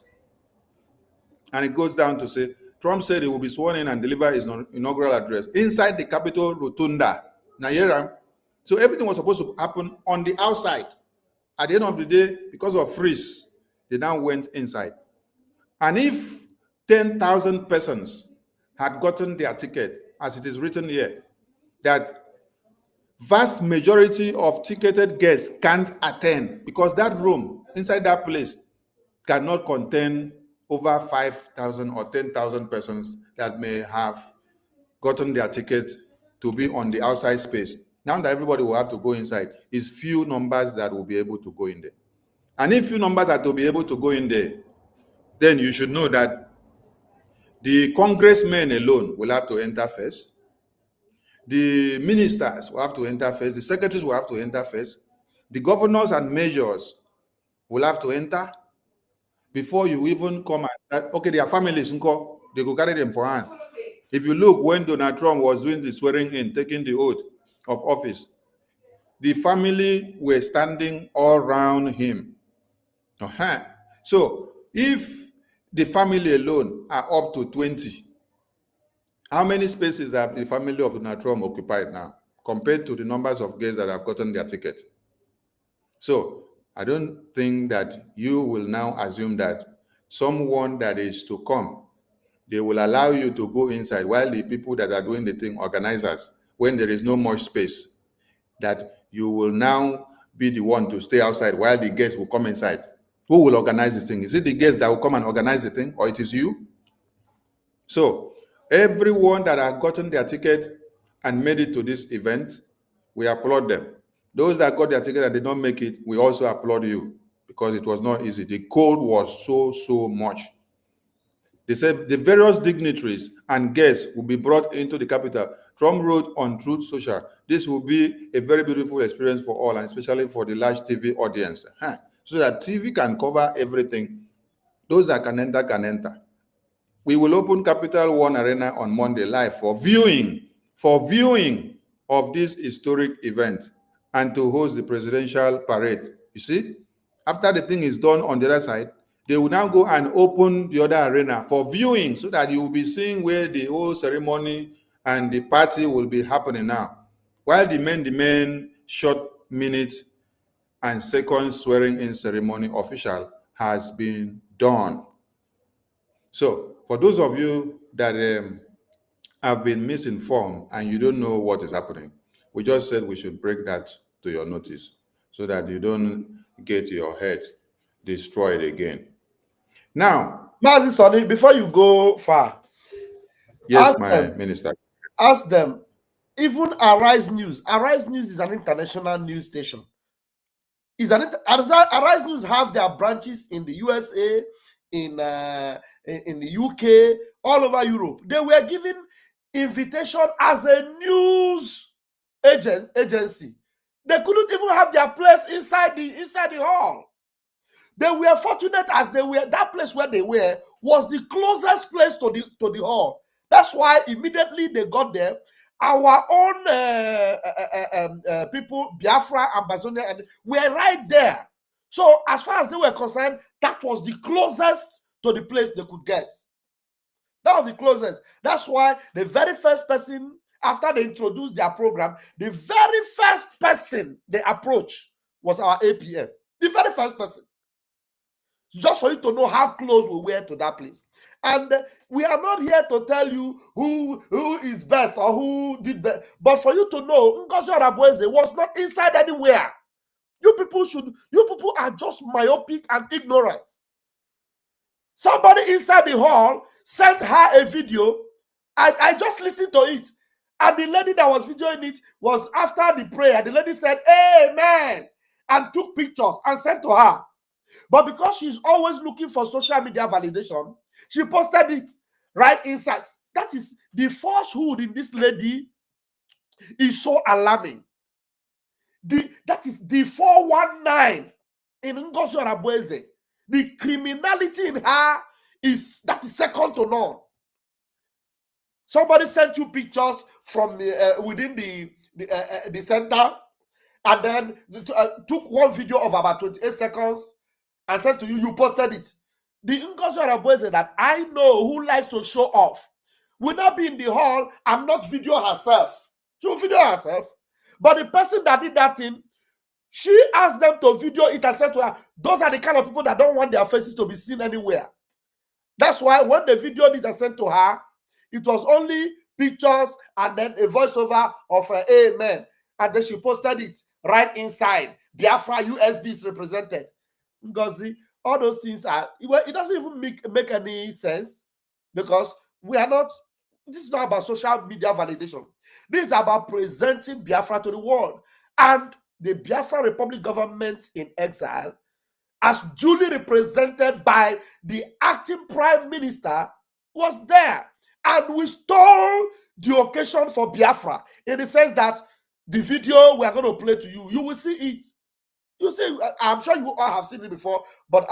And it goes down to say, Trump said he will be sworn in and deliver his inaugural address inside the Capitol Rotunda, Nigeria. So everything was supposed to happen on the outside. At the end of the day, because of freeze, they now went inside. And if 10,000 persons had gotten their ticket, as it is written here, that vast majority of ticketed guests can't attend because that room inside that place cannot contain over 5,000 or 10,000 persons that may have gotten their ticket to be on the outside space. Now that everybody will have to go inside, it's few numbers that will be able to go in there. And if few numbers are to be able to go in there, then you should know that the congressmen alone will have to enter first. The ministers will have to enter first. The secretaries will have to enter first. The governors and mayors will have to enter before you even come and start. Okay, their families, they go carry them for hand. If you look, when Donald Trump was doing the swearing in, taking the oath of office, the family were standing all around him. So if the family alone are up to 20, how many spaces have the family of Donald Trump occupied now compared to the numbers of guests that have gotten their ticket? So I don't think that you will now assume that someone that is to come, they will allow you to go inside while the people that are doing the thing, organizers, when there is no much space, that you will now be the one to stay outside while the guests will come inside. Who will organize the thing? Is it the guests that will come and organize the thing, or it is you? So everyone that have gotten their ticket and made it to this event, we applaud them. Those that got their ticket and did not make it, we also applaud you, because it was not easy. The cold was so much. They said the various dignitaries and guests will be brought into the capital. Trump wrote on Truth Social, this will be a very beautiful experience for all, and especially for the large TV audience. So that TV can cover everything. Those that can enter can enter. We will open Capital One Arena on Monday live for viewing of this historic event and to host the presidential parade. You see, after the thing is done on the other side, they will now go and open the other arena for viewing, so that you will be seeing where the whole ceremony and the party will be happening now. While the main short minutes and seconds swearing in ceremony official has been done. So for those of you that have been misinformed and you don't know what is happening, we just said we should break that to your notice so that you don't get your head destroyed again. Now, Mazi Sonny, before you go far, yes, minister. Ask them, even Arise News is an international news station. Arise News have their branches in the USA, in the UK, all over Europe. They were given invitation as a news agency. They couldn't even have their place inside the hall. They were fortunate as they were. That place where they were was the closest place to the hall. That's why immediately they got there. Our own people, Biafra, Ambazonia, and were right there. So as far as they were concerned, that was the closest to the place they could get. That was the closest. That's why the very first person, after they introduced their program, the very first person they approached was our APM. The very first person. Just for you to know how close we were to that place. And we are not here to tell you who is best or who did best, but for you to know, Ngozi Arabueze was not inside anywhere. You people are just myopic and ignorant. Somebody inside the hall sent her a video. I just listened to it. And the lady that was videoing it was after the prayer. The lady said, "Amen," and took pictures and sent to her. But because she's always looking for social media validation, she posted it right inside. That is the falsehood in this lady is so alarming. That is the 419 in Ngozi Arabueze. The criminality in her is second to none. Somebody sent you pictures from within the center, and then took one video of about 28 seconds and said to you, you posted it. The Ngozi Arabueze that I know who likes to show off will not be in the hall and not video herself. She will video herself. But the person that did that thing, she asked them to video it and said to her, those are the kind of people that don't want their faces to be seen anywhere. That's why when they videoed it and sent to her, it was only pictures and then a voiceover of amen. And then she posted it right inside. Biafra USB is represented. Ngozi, all those things are, well, it doesn't even make any sense, because we are not, this is not about social media validation. This is about presenting Biafra to the world. And the Biafra Republic government in exile, as duly represented by the acting prime minister, was there. And we stole the occasion for Biafra in the sense that the video we are going to play to you, you will see it. You see, I'm sure you all have seen it before, but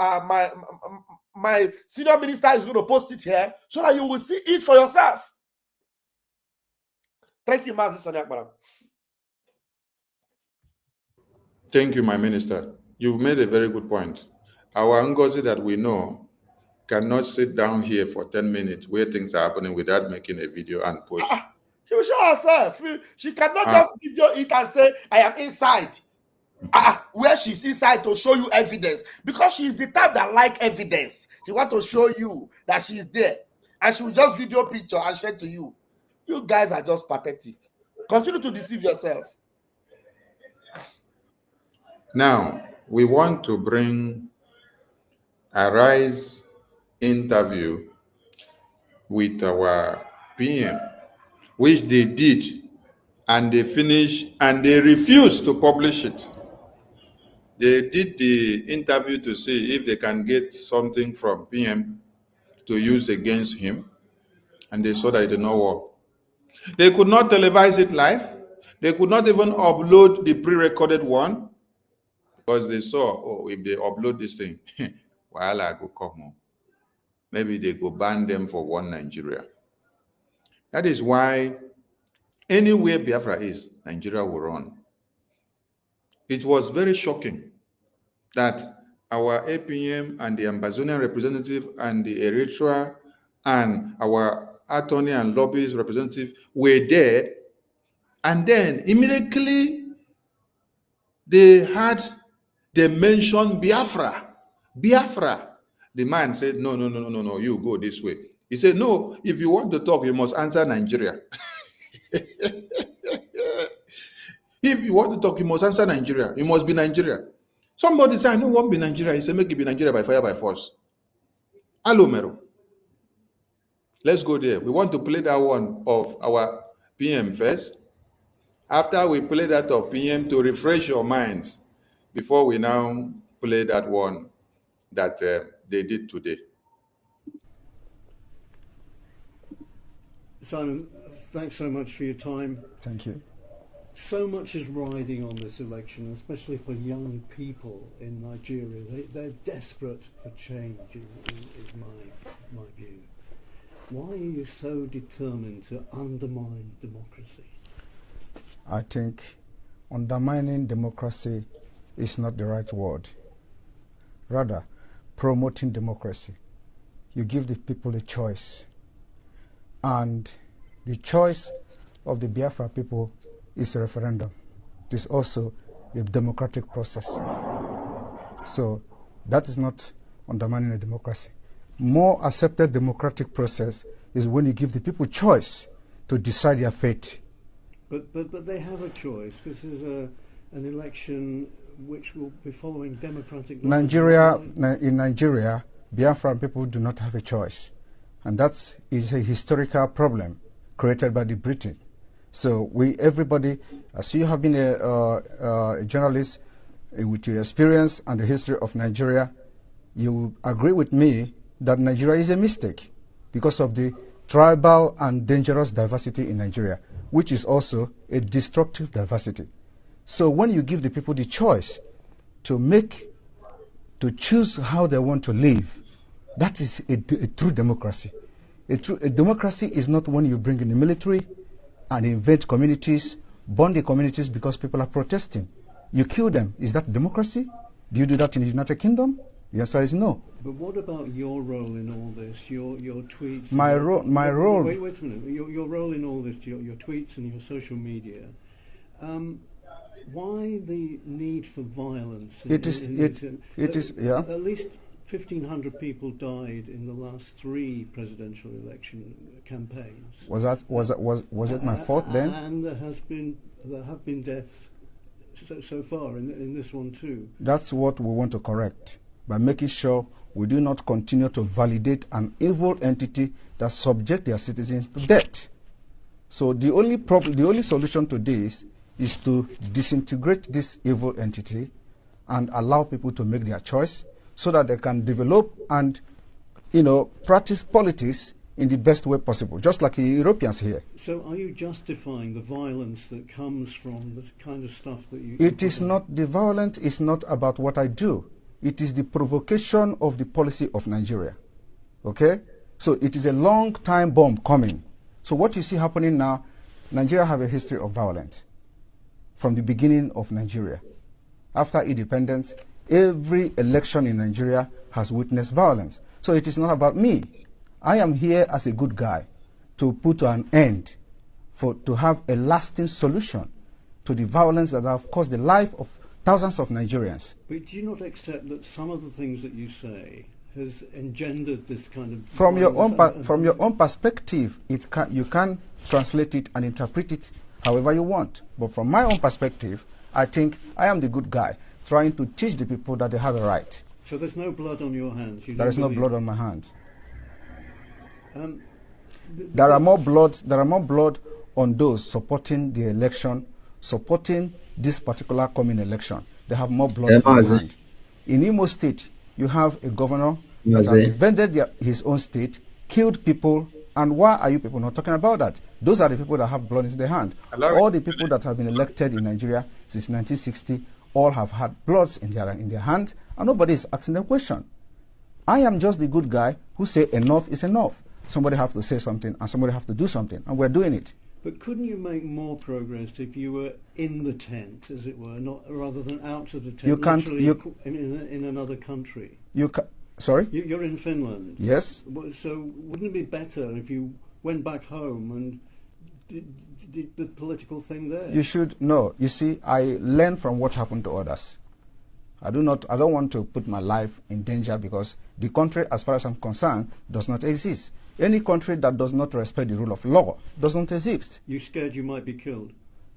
my senior minister is going to post it here so that you will see it for yourself. Thank you, Mazi Sonny Akbaram. Thank you, my minister. You made a very good point. Our Ngozi that we know cannot sit down here for 10 minutes where things are happening without making a video and post. She will show herself. She cannot just video it and say, I am inside. Where she's inside to show you evidence, because she's the type that like evidence. She want to show you that she's there. And she will just video picture and share to you. You guys are just pathetic. Continue to deceive yourself. Now, we want to bring a RISE interview with our PM, which they did, and they finished, and they refused to publish it. They did the interview to see if they can get something from PM to use against him, and they saw that it did not work. They could not televise it live. They could not even upload the pre-recorded one, because they saw, oh, if they upload this thing, while I go come home, maybe they go ban them for one Nigeria. That is why anywhere Biafra is, Nigeria will run. It was very shocking that our APM and the Ambazonian representative and the Electoral and our attorney and lobbyist representative were there, and then immediately they mentioned Biafra. Biafra. The man said, no, you go this way. He said, no, if you want to talk, you must answer Nigeria. If you want to talk, you must answer Nigeria. You must be Nigeria. Somebody said, I don't want to be Nigeria. He said, make it be Nigeria by fire, by force. Hello, Mero. Let's go there. We want to play that one of our PM first. After we play that of PM, to refresh your minds, before we now play that one that they did today. Simon, thanks so much for your time. Thank you. So much is riding on this election, especially for young people in Nigeria. They're desperate for change, is my view. Why are you so determined to undermine democracy? I think undermining democracy is not the right word. Rather, promoting democracy. You give the people a choice. And the choice of the Biafra people is a referendum. It is also a democratic process. So that is not undermining a democracy. More accepted democratic process is when you give the people choice to decide their fate. But they have a choice. This is an election which will be following democratic laws. In Nigeria, Biafran people do not have a choice. And that is a historical problem created by the Britain. So everybody, as you have been a journalist with your experience and the history of Nigeria, you agree with me that Nigeria is a mistake because of the tribal and dangerous diversity in Nigeria, which is also a destructive diversity. So when you give the people the choice to choose how they want to live, that is a true democracy. A democracy is not when you bring in the military and invade communities, burn the communities because people are protesting. You kill them. Is that democracy? Do you do that in the United Kingdom? The answer is no. But what about your role in all this? Your tweets. My role. Wait a minute. Your role in all this. Your tweets and your social media. Why the need for violence? It is. Yeah. At least 1,500 people died in the last 3 presidential election campaigns. Was it my fault then? And there have been deaths so far in this one too. That's what we want to correct by making sure we do not continue to validate an evil entity that subject their citizens to death. So the only solution to this is to disintegrate this evil entity and allow people to make their choice, so that they can develop and, practice politics in the best way possible, just like the Europeans here. So are you justifying the violence that comes from the kind of stuff that you... It is not, the violence is not about what I do. It is the provocation of the policy of Nigeria. Okay? So it is a long time bomb coming. So what you see happening now, Nigeria have a history of violence from the beginning of Nigeria. After independence, every election in Nigeria has witnessed violence. So it is not about me. I am here as a good guy to put an end, to have a lasting solution to the violence that have caused the life of thousands of Nigerians. But do you not accept that some of the things that you say has engendered this kind of From your own violence from your own perspective, you can translate it and interpret it however you want. But from my own perspective, I think I am the good guy trying to teach the people that they have a right. So there's no blood on your hands. There is no blood on my hands. There are more blood on those supporting the election, supporting this particular coming election. They have more blood on their hand. In Imo State, you have a governor that has defended his own state, killed people, and why are you people not talking about that? Those are the people that have blood in their hand. All the people that have been elected in Nigeria since 1960 all have had bloods in their hand, and nobody is asking the question. I am just the good guy who say enough is enough. Somebody have to say something, and somebody have to do something, and we're doing it. But couldn't you make more progress if you were in the tent, as it were, not rather than out of the tent? You can't. In another country. Sorry. You're in Finland. Yes. So wouldn't it be better if you went back home and did the political thing there? You should know. You see, I learn from what happened to others. I don't want to put my life in danger because the country, as far as I'm concerned, does not exist. Any country that does not respect the rule of law doesn't exist. You're scared you might be killed?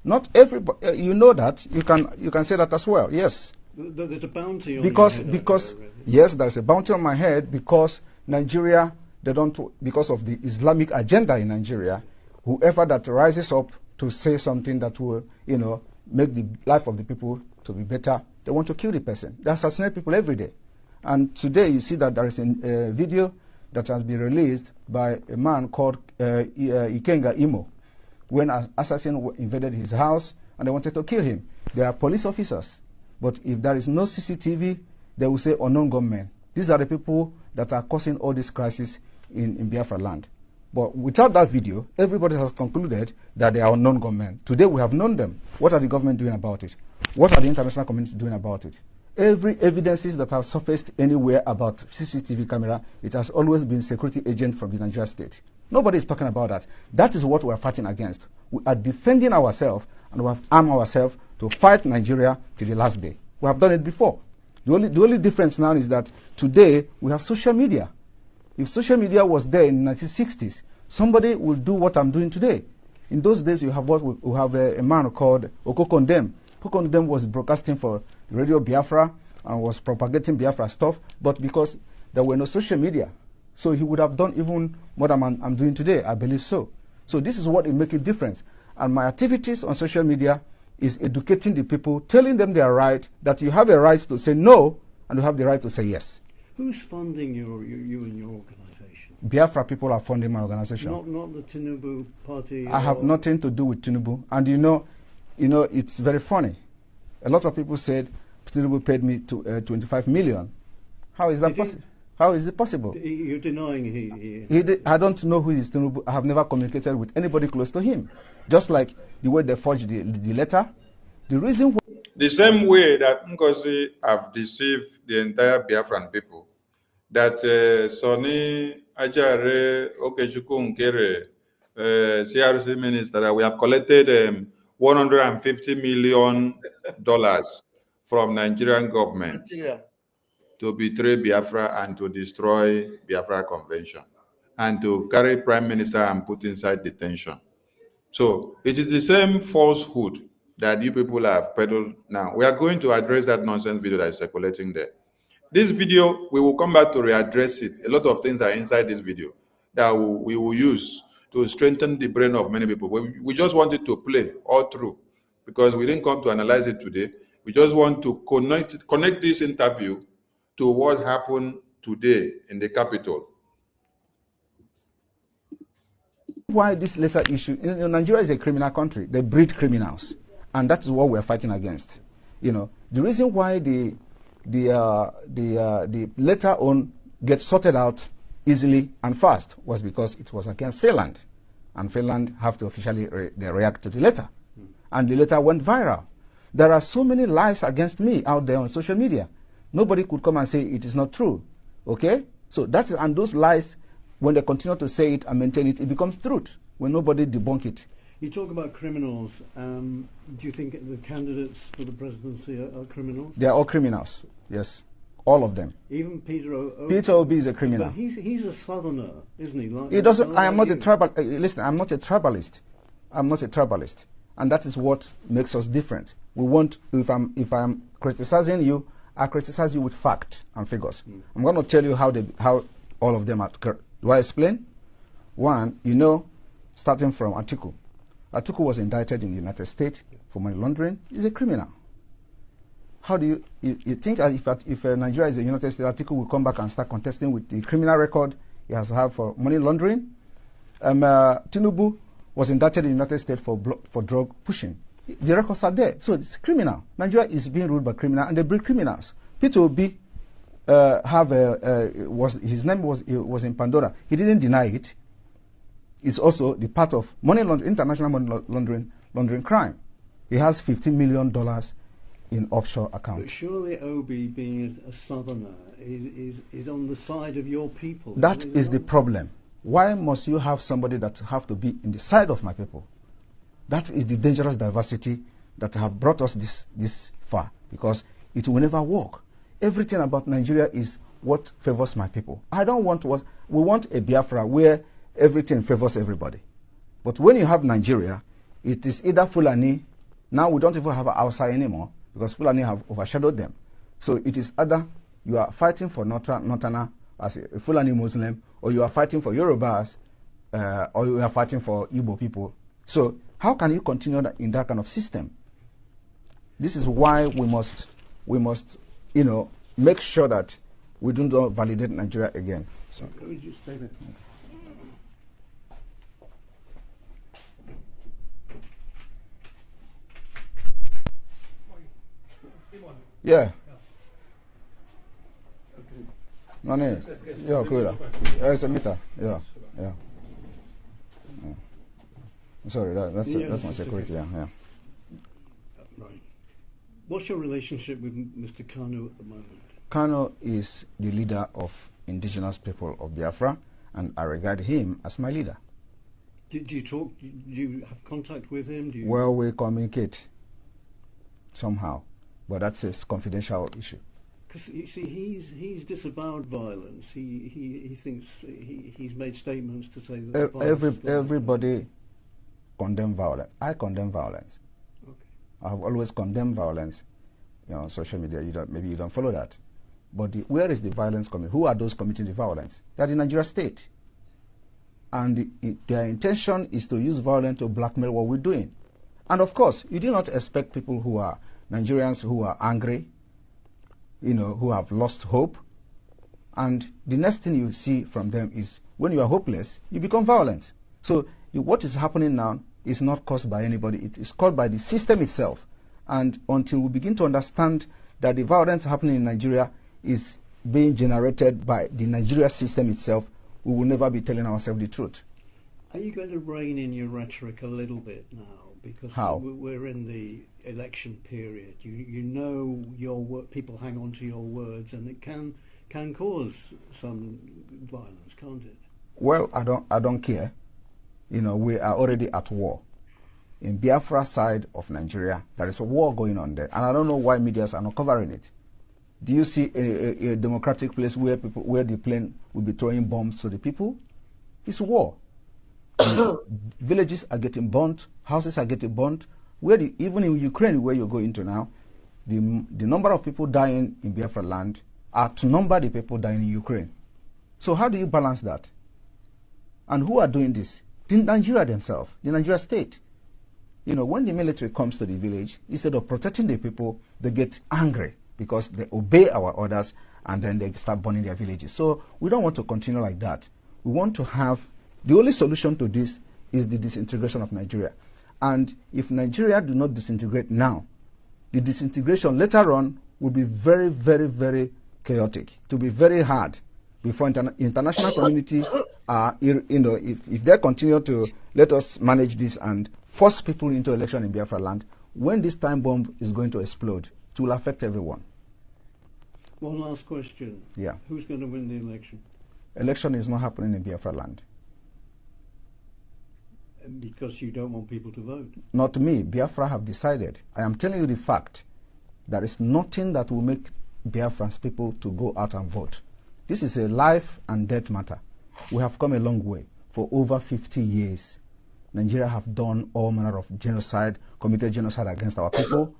Not everybody. You know that. You can say that as well. Yes. There's a bounty on because your head yes, there's a bounty on my head because Nigeria, because of the Islamic agenda in Nigeria, whoever that rises up to say something that will, make the life of the people to be better, they want to kill the person. They assassinate people every day. And today you see that there is a video that has been released by a man called Ikenga Imo, when an assassin invaded his house and they wanted to kill him. They are police officers. But if there is no CCTV, they will say unknown gunmen. These are the people that are causing all this crisis in Biafra land. But without that video, everybody has concluded that they are unknown gunmen. Today we have known them. What are the government doing about it? What are the international community doing about it? Every evidences that have surfaced anywhere about CCTV camera, it has always been security agent from the Nigeria state. Nobody is talking about that. That is what we are fighting against. We are defending ourselves and we have armed ourselves to fight Nigeria till the last day. We have done it before. The only difference now is that today we have social media. If social media was there in the 1960s, somebody will do what I'm doing today. In those days, you have a man called Okokondem. Okokondem was broadcasting for Radio Biafra and was propagating Biafra stuff, but because there were no social media, so he would have done even more than I'm doing today, I believe so. So this is what will make a difference. And my activities on social media is educating the people, telling them they are right, that you have a right to say no, and you have the right to say yes. Who's funding you and your organization? Biafra people are funding my organization. Not the Tinubu party? I have nothing to do with Tinubu. And it's very funny. A lot of people said Tinubu paid me 25 million. How is that possible? How is it possible? You're denying I don't know who is Tinubu. I have never communicated with anybody close to him. Just like the way they forged the letter. The reason the same way that NGOZI have deceived the entire Biafran people, that Sonny Ajare Okechukwu Nkere, CRC minister, that we have collected $150 million from Nigerian government to betray Biafra and to destroy Biafra Convention and to carry Prime Minister and put inside detention. So it is the same falsehood that you people have peddled now. We are going to address that nonsense video that is circulating there. This video, we will come back to readdress it. A lot of things are inside this video that we will use to strengthen the brain of many people. We just wanted to play all through because we didn't come to analyze it today. We just want to connect this interview to what happened today in the Capitol. Why this letter issue? Nigeria is a criminal country. They breed criminals. And that is what we are fighting against. The reason why the letter on gets sorted out easily and fast was because it was against Finland, and Finland have to officially react to the letter, and the letter went viral. There are so many lies against me out there on social media. Nobody could come and say it is not true. Okay, so and those lies, when they continue to say it and maintain it, it becomes truth when nobody debunk it. You talk about criminals. Do you think the candidates for the presidency are criminals? They are all criminals, yes. All of them. Even Peter Obi. Peter Obi is a criminal. But he's a southerner, isn't he? He doesn't. I am not a tribal. Listen, I'm not a tribalist. I'm not a tribalist, and that is what makes us different. We want. If I'm criticizing you, I criticize you with fact and figures. I'm going to tell you how all of them are. Do I explain? One, starting from Atiku. Atiku was indicted in the United States for money laundering. He's a criminal. How do you think if Nigeria is a United States, Atiku will come back and start contesting with the criminal record he has had for money laundering? Tinubu was indicted in the United States for drug pushing. The records are there, so it's criminal. Nigeria is being ruled by criminals, and they bring criminals. Peter Obi his name was in Pandora. He didn't deny it. It's also the part of international money laundering crime. He has $15 million in offshore accounts. But surely Obi, being a southerner, is on the side of your people. That is the problem. Why must you have somebody that have to be in the side of my people? That is the dangerous diversity that have brought us this far, because it will never work. Everything about Nigeria is what favors my people. I don't want we want a Biafra where everything favors everybody. But when you have Nigeria, it is either Fulani. Now we don't even have Hausa anymore, because Fulani have overshadowed them. So it is either you are fighting for Northerner as a Fulani Muslim, or you are fighting for Yorubas, or you are fighting for Igbo people. So how can you continue in that kind of system? This is why we must make sure that we do not validate Nigeria again. So. Can we just stay there? Yeah. Money. Yeah, cool. It's a meter. Yeah. Sorry, that's my security. Yeah. Right. What's your relationship with Mr. Kanu at the moment? Kanu is the leader of indigenous people of Biafra, and I regard him as my leader. Do you talk? Do you have contact with him? Well, we communicate somehow, but that's a confidential issue. Because you see, he's disavowed violence. He thinks he's made statements to say that everybody condemn violence. I condemn violence. Okay. I have always condemned violence. On social media, maybe you don't follow that. But where is the violence coming? Who are those committing the violence? They are the Nigeria state. And their intention is to use violence to blackmail what we're doing. And of course, you do not expect people who are Nigerians who are angry, who have lost hope. And the next thing you see from them is when you are hopeless, you become violent. So what is happening now is not caused by anybody. It is caused by the system itself. And until we begin to understand that the violence happening in Nigeria is being generated by the Nigeria system itself, we will never be telling ourselves the truth. Are you going to rein in your rhetoric a little bit now? Because we're in the election period. Your people hang on to your words, and it can cause some violence, can't it? Well, I don't care. We are already at war. In Biafra side of Nigeria, there is a war going on there, and I don't know why medias are not covering it. Do you see a democratic place where the plane will be throwing bombs to the people? It's war. Villages are getting burnt, houses are getting burnt. Even in Ukraine, where you go into now, the number of people dying in Biafra land outnumber the people dying in Ukraine. So how do you balance that? And who are doing this? The Nigeria themselves, the Nigeria state. When the military comes to the village, instead of protecting the people, they get angry because they obey our orders, and then they start burning their villages. So we don't want to continue like that. We want to have, the only solution to this is the disintegration of Nigeria. And if Nigeria do not disintegrate now, the disintegration later on will be very, very, very chaotic. It will be very hard before international community if they continue to let us manage this and force people into election in Biafra land, when this time bomb is going to explode, it will affect everyone. One last question. Yeah. Who's going to win the election? Election is not happening in Biafra land. Because you don't want people to vote? Not me. Biafra have decided. I am telling you the fact. There is nothing that will make Biafran's people to go out and vote. This is a life and death matter. We have come a long way. For over 50 years, Nigeria have done all manner of genocide, committed genocide against our people,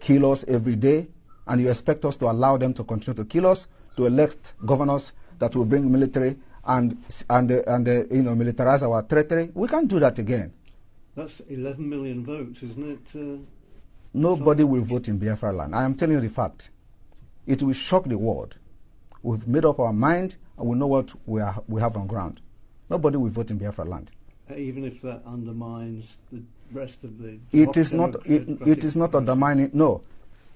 kill us every day, and you expect us to allow them to continue to kill us, to elect governors that will bring military and militarize our territory? We can't do that again. That's 11 million votes, isn't it? Nobody will vote in Biafra land. I am telling you the fact. It will shock the world. We've made up our mind and we know what we have on ground. Nobody will vote in Biafra land. Even if that undermines the rest of the... It is not undermining, no.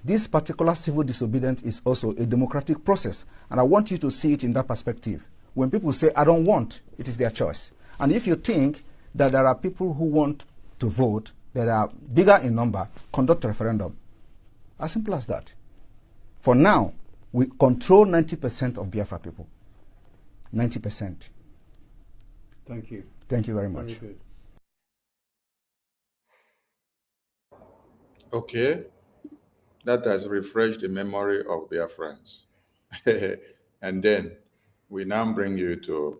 This particular civil disobedience is also a democratic process. And I want you to see it in that perspective. When people say, I don't want, it is their choice. And if you think that there are people who want to vote, that are bigger in number, conduct a referendum. As simple as that. For now, we control 90% of Biafra people. 90%. Thank you. Thank you very much. Very good. Okay, that has refreshed the memory of Biafrans. And then we now bring you to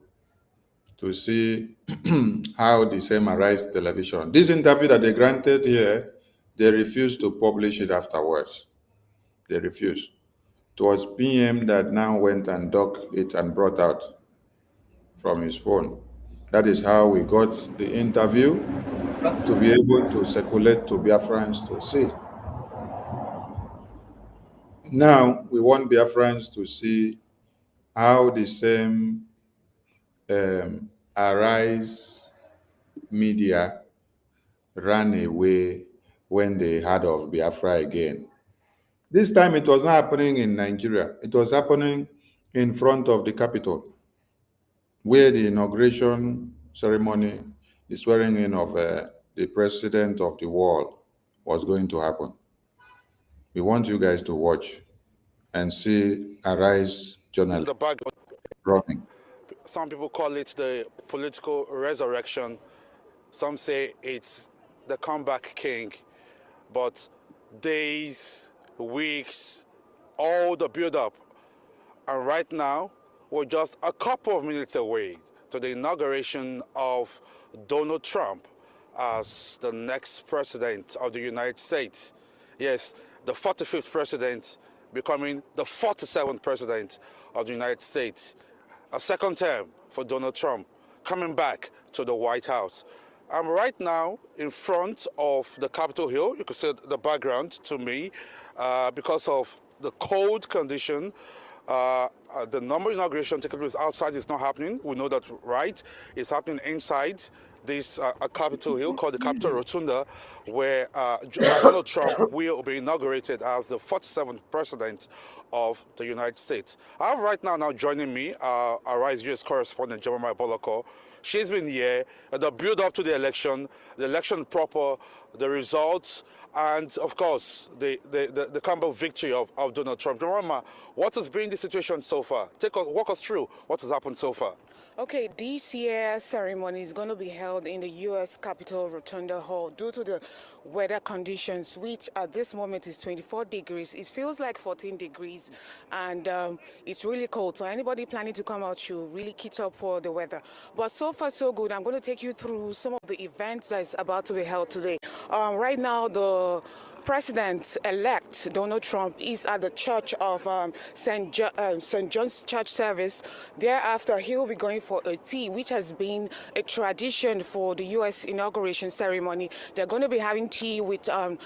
see how the same Arise television. This interview that they granted here, they refused to publish it afterwards. They refused. It was PM that now went and dug it and brought out from his phone. That is how we got the interview to be able to circulate to Biafrans to see. Now we want Biafrans to see how the same Arise media ran away when they heard of Biafra again. This time it was not happening in Nigeria. It was happening in front of the Capitol, where the inauguration ceremony, the swearing in of the president of the world was going to happen. We want you guys to watch and see Arise journalist running. Some people call it the political resurrection. Some say it's the comeback king. But days, weeks, all the build-up. And right now, we're just a couple of minutes away to the inauguration of Donald Trump as the next president of the United States. Yes, the 45th president becoming the 47th president of the United States. A second term for Donald Trump coming back to the White House. I'm right now in front of the Capitol Hill. You can see the background to me because of the cold condition. The normal inauguration taking place outside is not happening. We know that, right? It's happening inside this Capitol Hill called the Capitol Rotunda, where Donald Trump will be inaugurated as the 47th president of the United States. I have right now joining me our Rise US correspondent, Jemima Boloko. She's been here at the build up to the election proper, the results, and of course the comeback victory of Donald Trump. Jemima, what has been the situation so far? Walk us through what has happened so far. Okay, this year's ceremony is going to be held in the U.S. Capitol Rotunda Hall due to the weather conditions, which at this moment is 24 degrees. It feels like 14 degrees, and it's really cold. So anybody planning to come out should really kit up for the weather. But so far, so good. I'm going to take you through some of the events that's about to be held today. Right now, the President-elect Donald Trump is at the church of St. John's Church service. Thereafter, he will be going for a tea, which has been a tradition for the U.S. inauguration ceremony. They're going to be having tea with the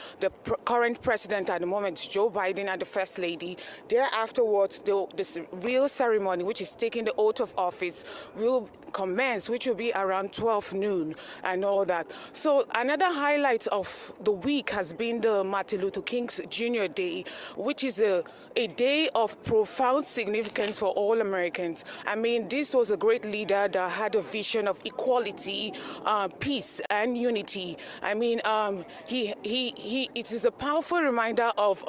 current president at the moment, Joe Biden, and the First Lady. Thereafterwards, this real ceremony, which is taking the oath of office, will commence, which will be around 12 noon and all that. So another highlight of the week has been the Martin Luther King Jr. Day, which is a day of profound significance for all Americans. I mean, this was a great leader that had a vision of equality, peace, and unity. I mean, it is a powerful reminder of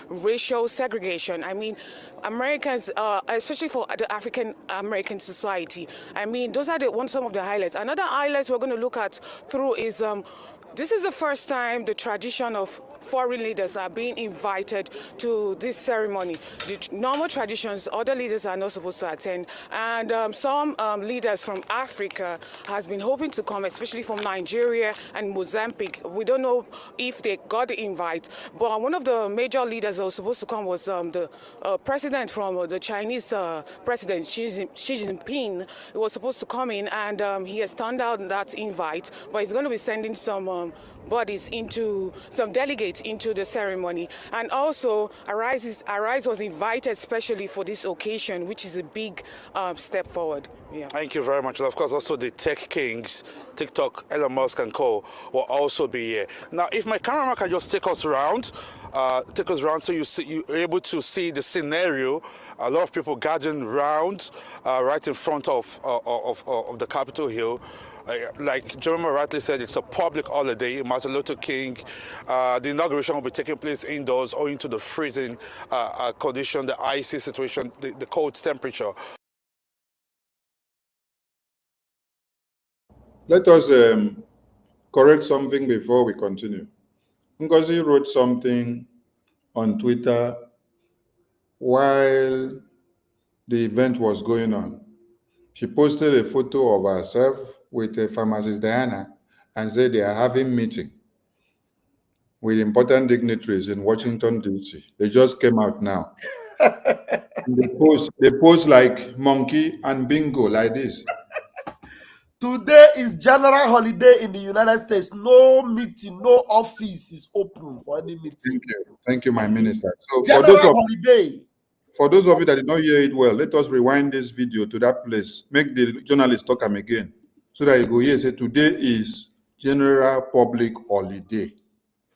racial segregation. I mean, Americans, especially for the African American society. I mean, those are some of the highlights. Another highlight we're going to look at through is This is the first time the tradition of foreign leaders are being invited to this ceremony. The normal traditions, other leaders are not supposed to attend, and some leaders from Africa has been hoping to come, especially from Nigeria and Mozambique. We don't know if they got the invite, but one of the major leaders that was supposed to come was the president from the Chinese president, Xi Jinping. He was supposed to come in, and he has turned down that invite, but he's going to be sending some bodies into some delegates into the ceremony. And also Arise was invited specially for this occasion, which is a big step forward. Yeah. Thank you very much. And of course, also the tech kings, TikTok, Elon Musk and co will also be here. Now, if my cameraman can just take us around so you're able to see the scenario. A lot of people gathering round right in front of the Capitol Hill. Like Jeremy rightly said, it's a public holiday. Martin Luther King, the inauguration will be taking place indoors owing to the freezing condition, the icy situation, the cold temperature. Let us correct something before we continue. NGOZI wrote something on Twitter while the event was going on. She posted a photo of herself with a pharmacist Diana and said they are having meeting with important dignitaries in Washington, D.C. They just came out now. They post like monkey and bingo like this. Today is general holiday in the United States. No meeting, no office is open for any meeting. Thank you. Thank you, my minister. So general holiday. For those of you that did not hear it well, let us rewind this video to that place. Make the journalist talk them again. So that you go here and say, today is general public holiday.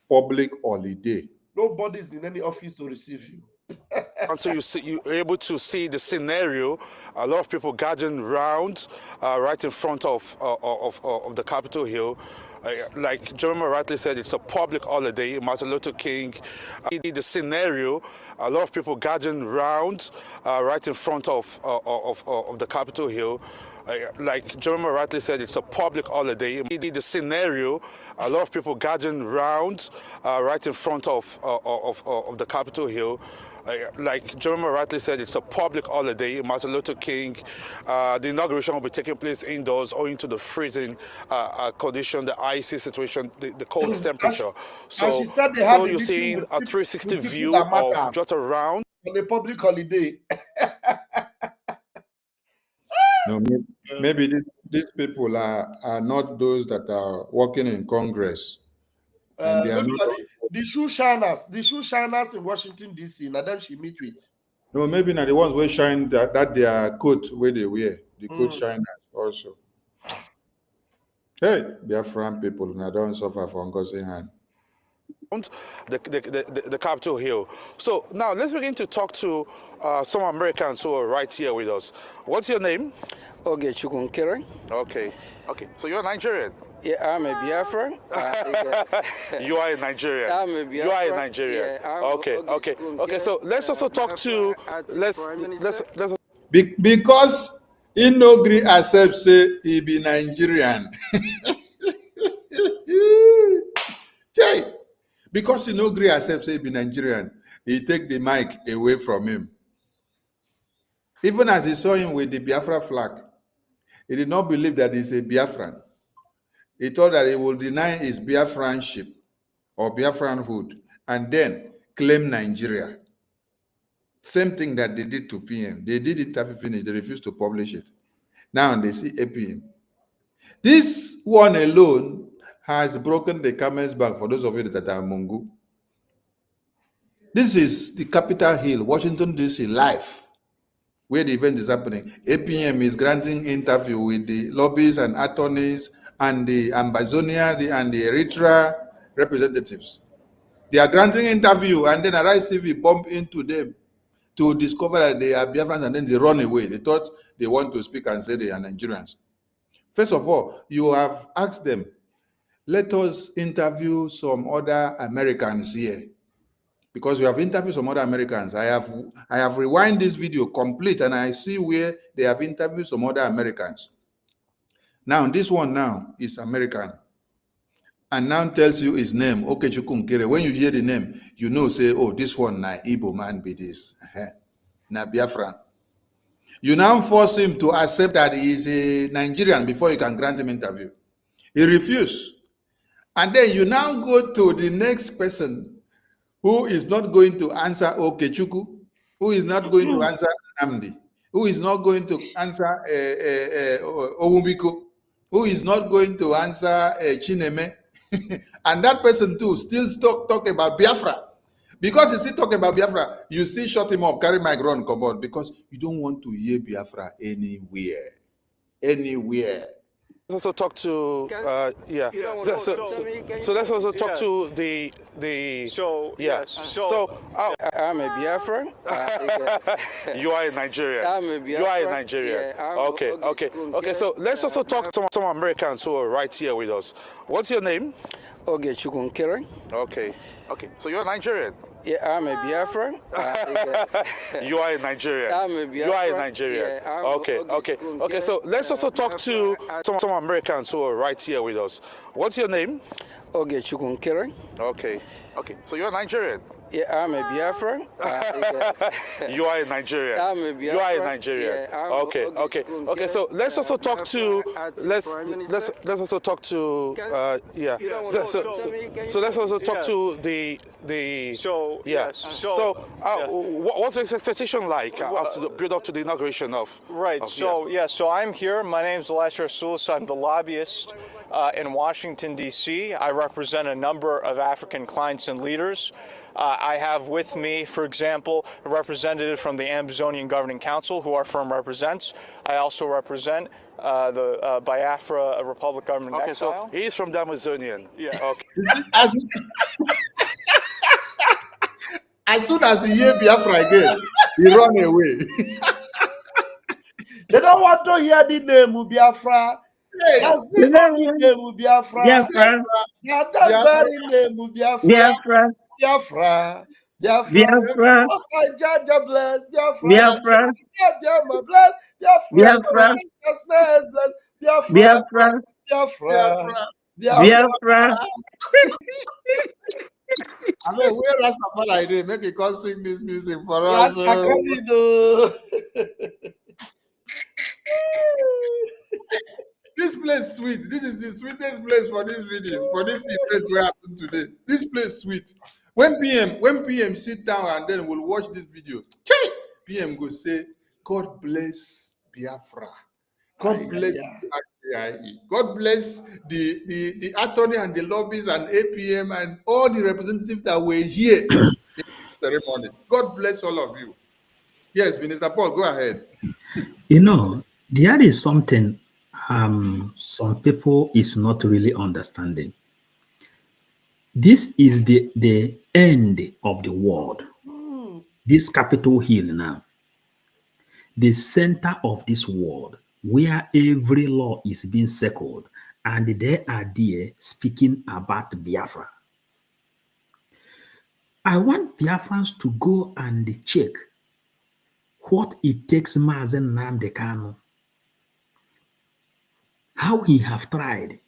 Public holiday. Nobody's in any office to receive you. And so you're able to see the scenario. A lot of people gathering round right in front of the Capitol Hill. Like Jeremy rightly said, it's a public holiday. Martin Luther King, the scenario. A lot of people gathering round right in front of the Capitol Hill. Like Jeremy rightly said, it's a public holiday. The scenario. A lot of people gathering round right in front of the Capitol Hill. Like Jeremy rightly said, it's a public holiday. Martin Luther King, the inauguration will be taking place indoors owing to the freezing condition, the icy situation, the cold temperature. So you're seeing a 360 view of just around. On a public holiday. No, maybe these people are not those that are working in Congress. And they are not the shoe shiners in Washington, D.C. Now them she meet with. No, maybe not the ones who shine that their coat where they wear. The coat shiners also. Hey, Biafran people, now don't suffer from NGOZI hand. The Capitol Hill. So now let's begin to talk to some Americans who are right here with us. What's your name? Okay. Okay. So you're Nigerian? Yeah, I'm a Biafran. You are a Nigerian. I'm a Biafran. You are a Nigerian. Yeah, okay. So let's also talk to let's because he no agree accept say he be Nigerian. Because he no agree accept say he be Nigerian, he take the mic away from him. Even as he saw him with the Biafra flag, he did not believe that he's a Biafran. He thought that he will deny his Biafranship or Biafranhood and then claim Nigeria. Same thing that they did to PM. They did it after finish. They refused to publish it. Now they see APM. This one alone has broken the camel's back for those of you that are Mungu. This is the Capitol Hill, Washington, D.C. live, where the event is happening. APM is granting interview with the lobbyists and attorneys and the Ambazonia and the Eritrea representatives. They are granting interview and then Arise TV bump into them to discover that they are Biafrans and then they run away. They thought they want to speak and say they are Nigerians. First of all, you have asked them, let us interview some other Americans here. Because you have interviewed some other Americans. I have rewind this video complete and I see where they have interviewed some other Americans. Now, this one now is American. and now tells you his name, Okechukwu Nkere, when you hear the name, you know, say, oh, this one, na Igbo man be this. Na Biafran. You now force him to accept that he is a Nigerian before you can grant him interview. He refused. And then you now go to the next person who is not going to answer Okechukwu, who is not going to answer Namdi, who is not going to answer Owumiko, who is not going to answer Chineme. And that person too still talk about Biafra. Because you still talk about Biafra, you still shut him up, carry my ground, come on, because you don't want to hear Biafra anywhere. Anywhere. Let's also talk to so let's also talk to the I'm a Biafran. You are a Nigerian. I'm a Biafran. You are a Nigerian. Yeah, Okay. So let's also talk to some Americans who are right here with us. What's your name? OGOJA. Okay. So you're a Nigerian. Yeah, I'm a Biafran. You are a Nigerian. I'm a Biafran. You are a Nigerian. Yeah, Okay. So let's also talk to some Americans who are right here with us. What's your name? OGOJA. Okay. So you're a Nigerian. Yeah, I'm a Biafran. You are a Nigerian. I'm a Biafran. You are a Nigerian. Yeah, Okay. So let's also talk to let's also talk to So let's also talk to the what's the expectation like as the build up to the inauguration of So I'm here. My name is Electoral. I'm the lobbyist in Washington D.C. I represent a number of African clients and leaders. I have with me, for example, a representative from the Amazonian Governing Council, who our firm represents. I also represent the Biafra Republic government exile. So he's from the Amazonian. Yeah. Okay. As soon as he hear Biafra again, he run away. They don't want to hear the name Biafra. That's the name Biafra. Biafra. Not the very name Biafra. Biafra. Biafra. Biafra. Jaja bless. Biafra. Biafra. Biafra bless. Biafra. Biafra. Biafra. Biafra. Biafra. I mean, where Rastafari dey make he come sing this music for us. This place sweet. This is the sweetest place for this video, for this event we happen today. This place sweet. When PM sit down and then we'll watch this video, PM go say, God bless Biafra. God bless BRGIE. God bless the attorney and the lobbies and APM and all the representatives that were here in the ceremony. God bless all of you. Yes, Minister Paul, go ahead. You know, there is something some people is not really understanding. This is the end of the world. This Capitol Hill now, the center of this world, where every law is being circled, and they are there speaking about Biafra. I want Biafrans to go and check what it takes Mazen Nnamdi Kanu, how he have tried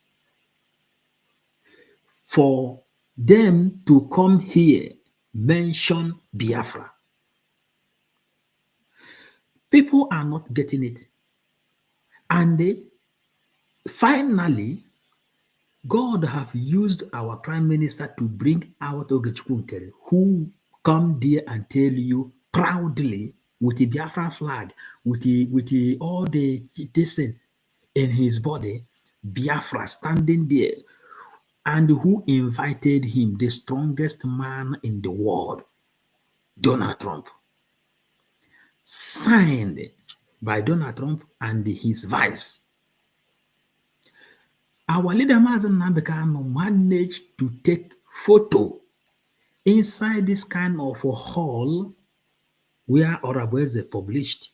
for them to come here, mention Biafra. People are not getting it. And finally, God have used our Prime Minister to bring out Okechukwu Nkere, who come there and tell you proudly with the Biafra flag, with all the this thing in his body, Biafra standing there, and who invited him, the strongest man in the world, Donald Trump, signed by Donald Trump and his vice. Our leader Mazen Nnamdi Kanu managed to take photo inside this kind of a hall where Orabweze published,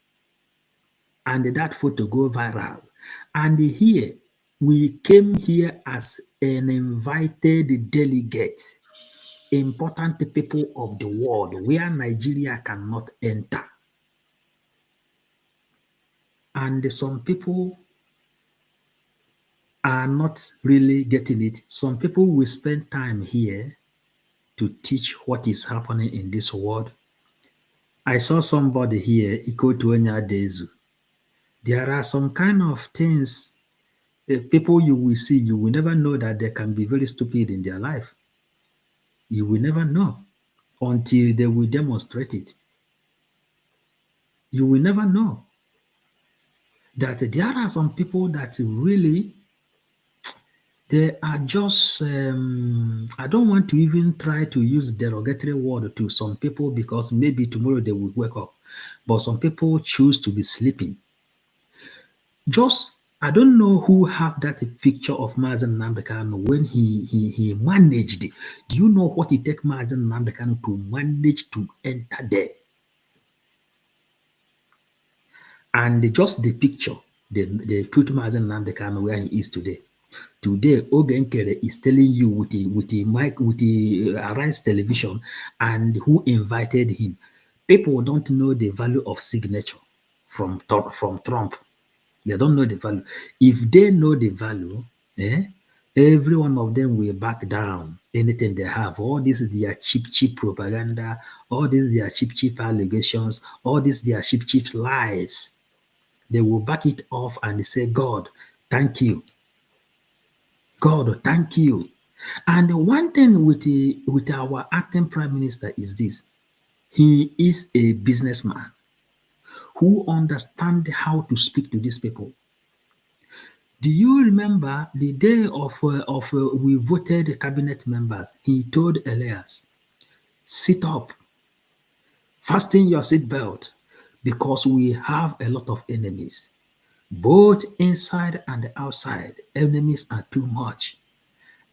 and that photo go viral. And here, we came here as an invited delegate, important people of the world, where Nigeria cannot enter. And some people are not really getting it. Some people will spend time here to teach what is happening in this world. I saw somebody here, Iko Dezu. There are some kind of things, people you will see, you will never know that they can be very stupid in their life. You will never know until they will demonstrate it. You will never know that there are some people that really, they are just, I don't want to even try to use derogatory word to some people because maybe tomorrow they will wake up. But some people choose to be sleeping. Just, I don't know who have that picture of Mazen Nambekano when he managed. Do you know what it takes Mazen Nambekano to manage to enter there? And just the picture, they put Mazen Nambekano where he is today. Today, Ogenkere is telling you with a mic, with a Arise television, and who invited him. People don't know the value of signature from Trump. They don't know the value. If they know the value, every one of them will back down anything they have. All this is their cheap propaganda. All this is their cheap allegations. All this their cheap lies. They will back it off and say, God, thank you. God, thank you. And one thing with our acting prime minister is this. He is a businessman who understands how to speak to these people. Do you remember the day of we voted cabinet members? He told Elias, sit up, fasten your seatbelt, because we have a lot of enemies, both inside and outside. Enemies are too much.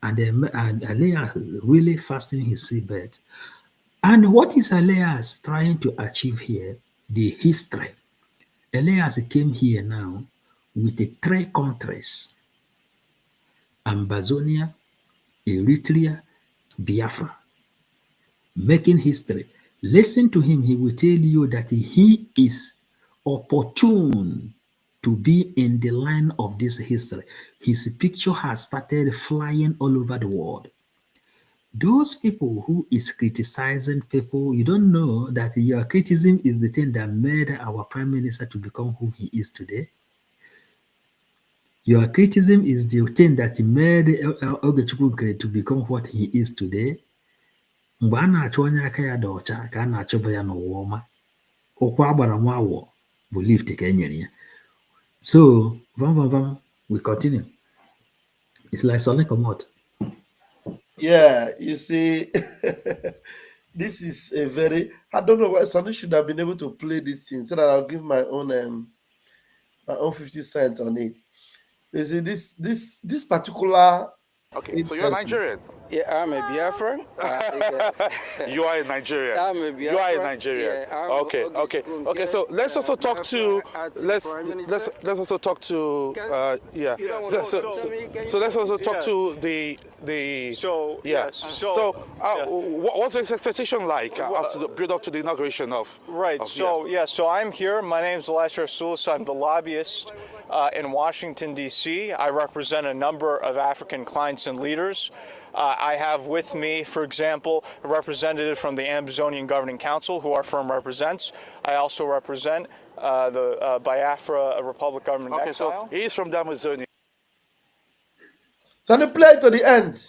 And Elias really fastened his seatbelt. And what is Elias trying to achieve here? The history. Elias came here now with the 3 countries: Amazonia, Eritrea, Biafra, making history. Listen to him, he will tell you that he is opportune to be in the line of this history. His picture has started flying all over the world. Those people who is criticizing people, you don't know that your criticism is the thing that made our prime minister to become who he is today. Your criticism is the thing that made Ogechukwu to become what he is today. Mgbe a na-achụ onye aka ya dị ọcha ka a na-achụba ya n'ụwa ọma. Ụkwụ agbara nwa awọ bụ lift ka e nyere ya. So, we continue. It's like Sonny Komot. Yeah, you see, this is a very, I don't know why Sonny should have been able to play this thing so that I'll give my own 50 cents on it. You see, this particular. Okay, so you're Nigerian. Yeah, I'm a Biafran. You are a Nigerian. I'm a Biafran. You are a Nigerian. Yeah, Okay. So let's also talk to let's also talk to yeah. So let's also talk to the So yeah. yes. So what's the expectation like as to the build up to the inauguration of Right. So I'm here. My name is Electoral. I'm the lobbyist in Washington, D.C. I represent a number of African clients and leaders. I have with me, for example, a representative from the Amazonian Governing Council, who our firm represents. I also represent the Biafra Republic Government Okay, Exile. so he's from the Amazonian. So they play to the end.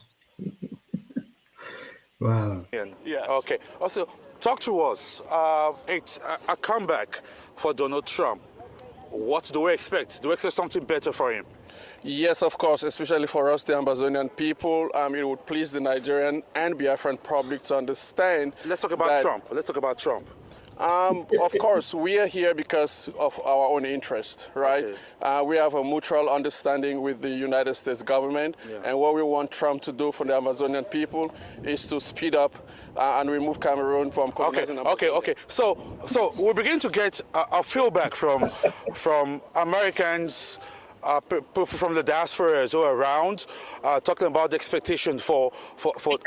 Wow. Yes. Okay. Also, talk to us. It's a comeback for Donald Trump. What do we expect? Do we expect something better for him? Yes, of course, especially for us, the Amazonian people. It would please the Nigerian and Biafran public to understand. Let's talk about Trump. Let's talk about Trump. Of course, we are here because of our own interest, right? Okay. We have a mutual understanding with the United States government, and what we want Trump to do for the Amazonian people is to speed up and remove Cameroon from colonizing Amazonia. Okay. So we begin to get a feedback from Americans, from the diaspora who are around, talking about the expectation for Donald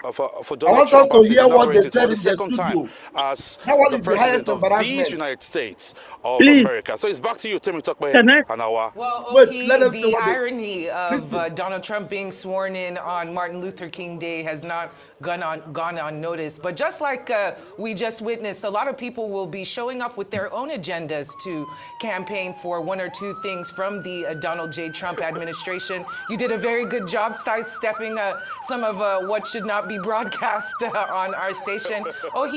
want us Trump to as he's hear what they inaugurated said for the in the second time studio. as That one the is the highest president of these embarrassment. United States of Please. America. So it's back to you, Timmy Tuckman Can I? and our. Well, Wait, let them say the what they- irony of Listen. Donald Trump being sworn in on Martin Luther King Day has not gone unnoticed. But just like we just witnessed, a lot of people will be showing up with their own agendas to campaign for one or two things from the Donald J. Trump administration. You did a very good job sidestepping some of what should not be broadcast on our station. Oh,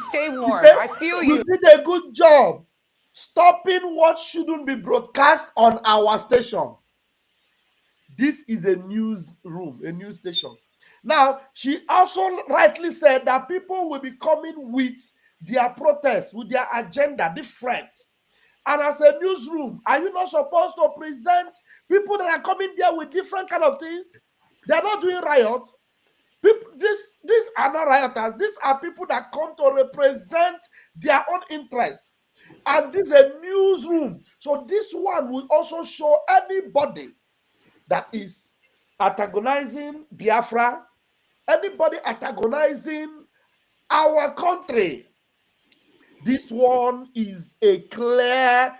stay warm. Said, I feel you. You did a good job stopping what shouldn't be broadcast on our station. This is a newsroom, a news station. Now, she also rightly said that people will be coming with their protests, with their agenda, different. And as a newsroom, are you not supposed to present people that are coming there with different kind of things? They're not doing riot. People, these are not rioters. These are people that come to represent their own interests. And this is a newsroom. So this one will also show anybody that is antagonizing Biafra, anybody antagonizing our country. This one is a clear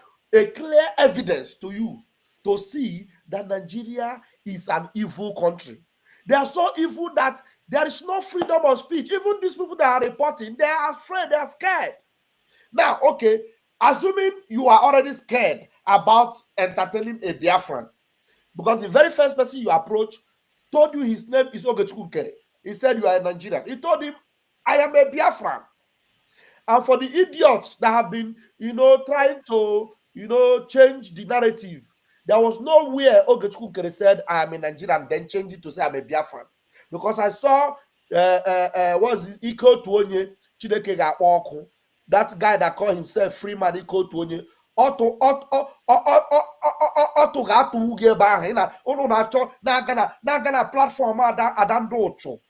evidence to you to see that Nigeria is an evil country. They are so evil that there is no freedom of speech. Even these people that are reporting, they are afraid, they are scared. Now, okay, assuming you are already scared about entertaining a Biafran, because the very first person you approach told you his name is Ogechukwu. He said you are a Nigerian. He told him, I am a Biafran. And for the idiots that have been, trying to, change the narrative, there was nowhere Ogechukwu said, I am a Nigerian, then change it to say I'm a Biafran. Because I saw, what's his IKOM, Chineke ga-akpọ that guy that called himself Freeman IKOM, Otto ga-atụ ugwu ebe ahụ na ụnụ na-achọ na-aga platform adandụ.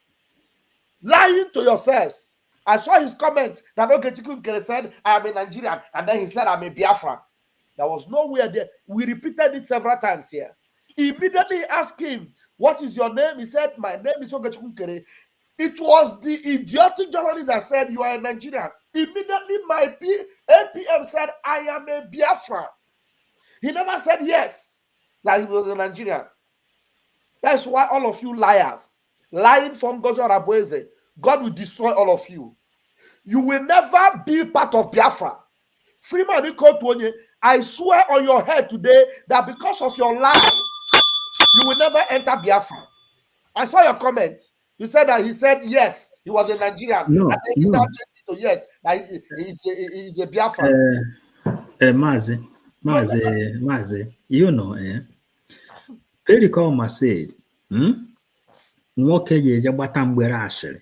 Lying to yourselves. I saw his comment that Ogechukwu said, I am a Nigerian, and then he said, I'm a Biafran. There was nowhere there. We repeated it several times here. Immediately asked him, what is your name? He said, my name is Ogechukwu. It was the idiotic journalist that said, you are a Nigerian. Immediately, my APM said, I am a Biafran. He never said yes, that he was a Nigerian. That's why all of you liars, lying from Ngozi Arabueze, God will destroy all of you. You will never be part of Biafra. Freeman IKOM, I swear on your head today that because of your lie, you will never enter Biafra. I saw your comment. You said that he said yes, he was a Nigerian. No, and then he now changed it to yes, that he's a Biafra. Mazi, Pericoma said, nwoke ga-eje gbata mgbere asịrị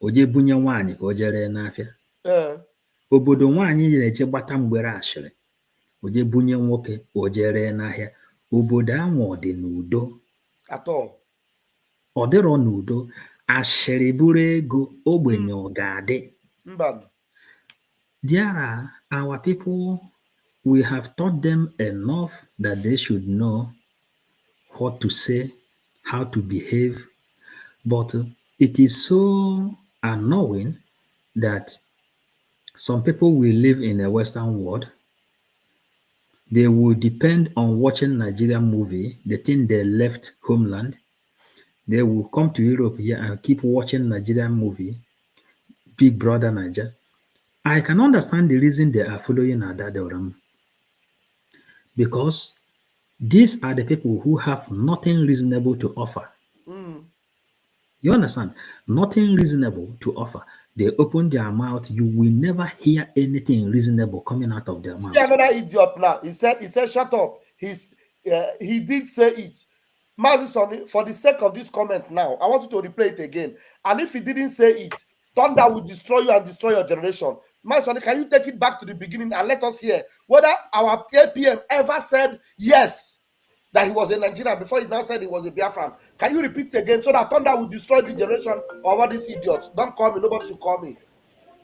o je bunye nwaanyị ka o jere n'afịa. Obodo nwaanyị na-eje gbata mgbere asịrị o je bunye nwoke ka o jere n'ahịa. Obodo ahụ dị n'udo. Ọ dịrọ n'udo. Asịrị buru ego ogbenye ọ ga-adị. There are our people, we have taught them enough that they should know what to say, how to behave. But it is so annoying that some people will live in a Western world. They will depend on watching Nigerian movie. They think they left homeland. They will come to Europe here and keep watching Nigerian movie, Big Brother Niger. I can understand the reason they are following Adadoram. Because these are the people who have nothing reasonable to offer. You understand? Nothing reasonable to offer. They open their mouth. You will never hear anything reasonable coming out of their mouth. See another idiot now. He said, shut up. He did say it. Mazi, for the sake of this comment now, I want you to replay it again. And if he didn't say it, thunder will destroy you and destroy your generation. Mazi, can you take it back to the beginning and let us hear whether our APM ever said yes, that he was a Nigerian before he now said he was a Biafran? Can you repeat it again so that thunder will destroy the generation of all these idiots? Don't call me. Nobody should call me.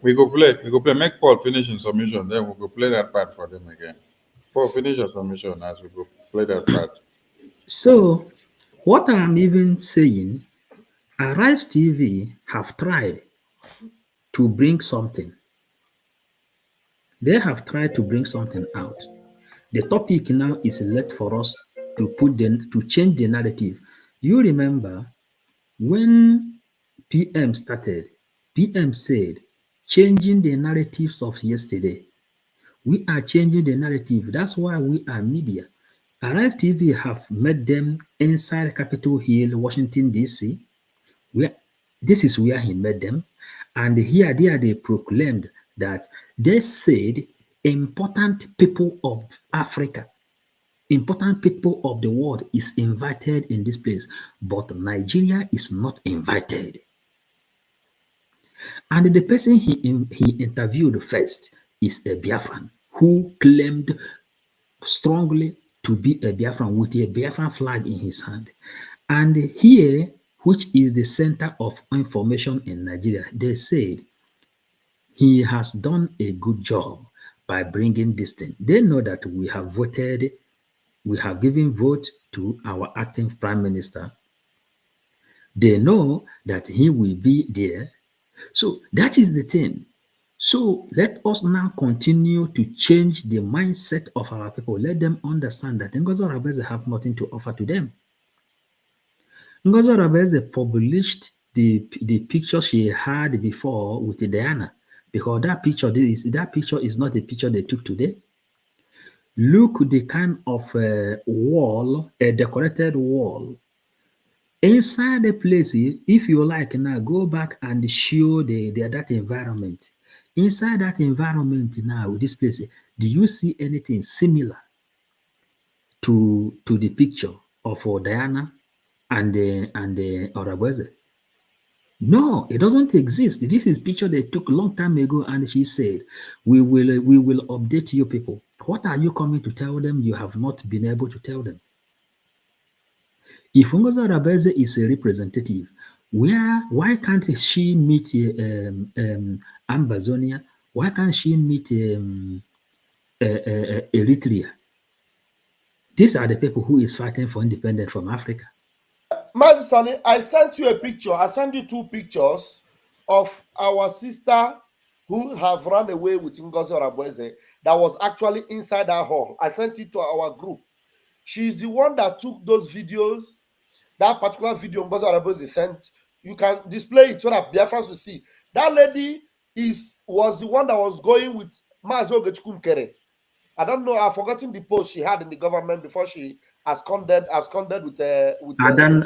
We go play. Make Paul finish in submission. Then we go play that part for them again. Paul, finish your submission as we go. Play that part. So, what I'm even saying, Arise TV have tried to bring something. They have tried to bring something out. The topic now is left for us to to change the narrative. You remember when PM started, PM said, changing the narratives of yesterday. We are changing the narrative. That's why we are media. Arise TV have met them inside Capitol Hill, Washington, D.C. Where this is where he met them. And here they proclaimed that they said important people of Africa, important people of the world is invited in this place, but Nigeria is not invited. And the person he interviewed first is a Biafran who claimed strongly to be a Biafran with a Biafran flag in his hand. And here, which is the center of information in Nigeria, they said he has done a good job by bringing this thing. They know that we have voted, we have given vote to our acting prime minister. They know that he will be there. So that is the thing. So let us now continue to change the mindset of our people. Let them understand that Ngozi Orebeze have nothing to offer to them. Ngozi Orebeze published the picture she had before with Diana, because that picture is not a picture they took today. Look the kind of wall, a decorated wall. Inside the place, if you like now, go back and show that environment. Inside that environment now, this place, do you see anything similar to the picture of Diana and Orebeze? No, it doesn't exist. This is picture they took a long time ago, and she said, we will update you people. What are you coming to tell them you have not been able to tell them? If Ngozi Orebeze is a representative, why can't she meet Ambazonia? Why can't she meet Eritrea? These are the people who is fighting for independence from Africa. Mazi Sani, I sent you a picture. I sent you 2 pictures of our sister who have run away with Ngozi Orebeze that was actually inside our hall. I sent it to our group. She's the one that took those videos. That particular video Ngozi Orebeze sent, you can display it so that Biafrans will see. That lady was the one that was going with Mazi Ogechukwu Nkere. I don't know. I've forgotten the post she had in the government before she absconded with Adan.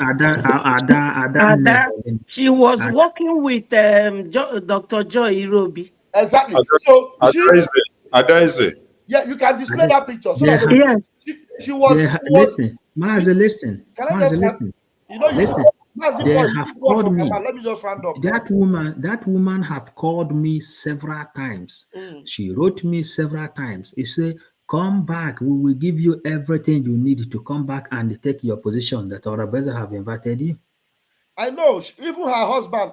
She was working with Dr. Joy Irobi. Exactly. So Adaise. yeah, you can display that picture. So that she was. Listen, Mazi, listen. Can I Mazi, just listen. you know, Listen. They have called me. Let me just round up. That woman have called me several times. She wrote me several times. She said, come back. We will give you everything you need to come back and take your position that Orebeze have invited you. I know. Even her husband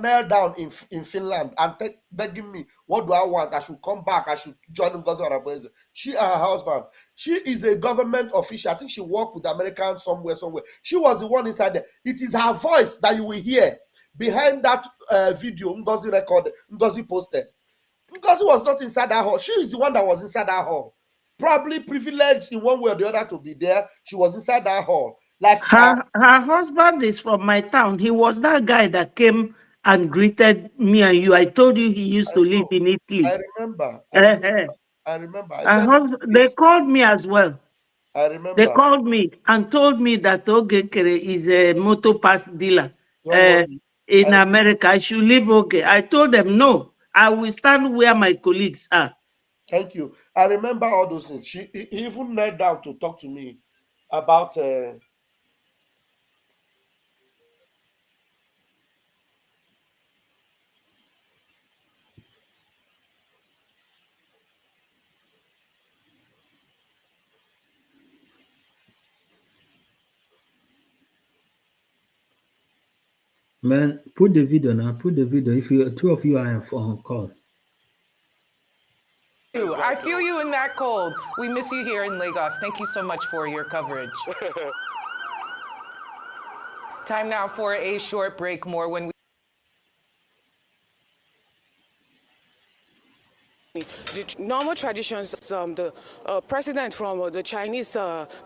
knelt down in Finland and begging me, what do I want? I should come back. I should join Ngozi Orebeze. She and her husband. She is a government official. I think she worked with Americans somewhere. She was the one inside there. It is her voice that you will hear behind that video Ngozi posted. Ngozi was not inside that hall. She is the one that was inside that hall. Probably privileged in one way or the other to be there. She was inside that hall. Like her husband is from my town. He was that guy that came and greeted me and you. I told you he used to live in Italy. I remember. Her husband, they called me as well. I remember. They called me and told me that Ogekere is a motor pass dealer in America. I should leave Oge. I told them, no, I will stand where my colleagues are. Thank you. I remember all those things. He even knelt down to talk to me about Man, put the video now. Put the video. If you 2 of you are on call. I feel you in that cold. We miss you here in Lagos. Thank you so much for your coverage. Time now for a short break. More when we. The normal traditions, the president from the Chinese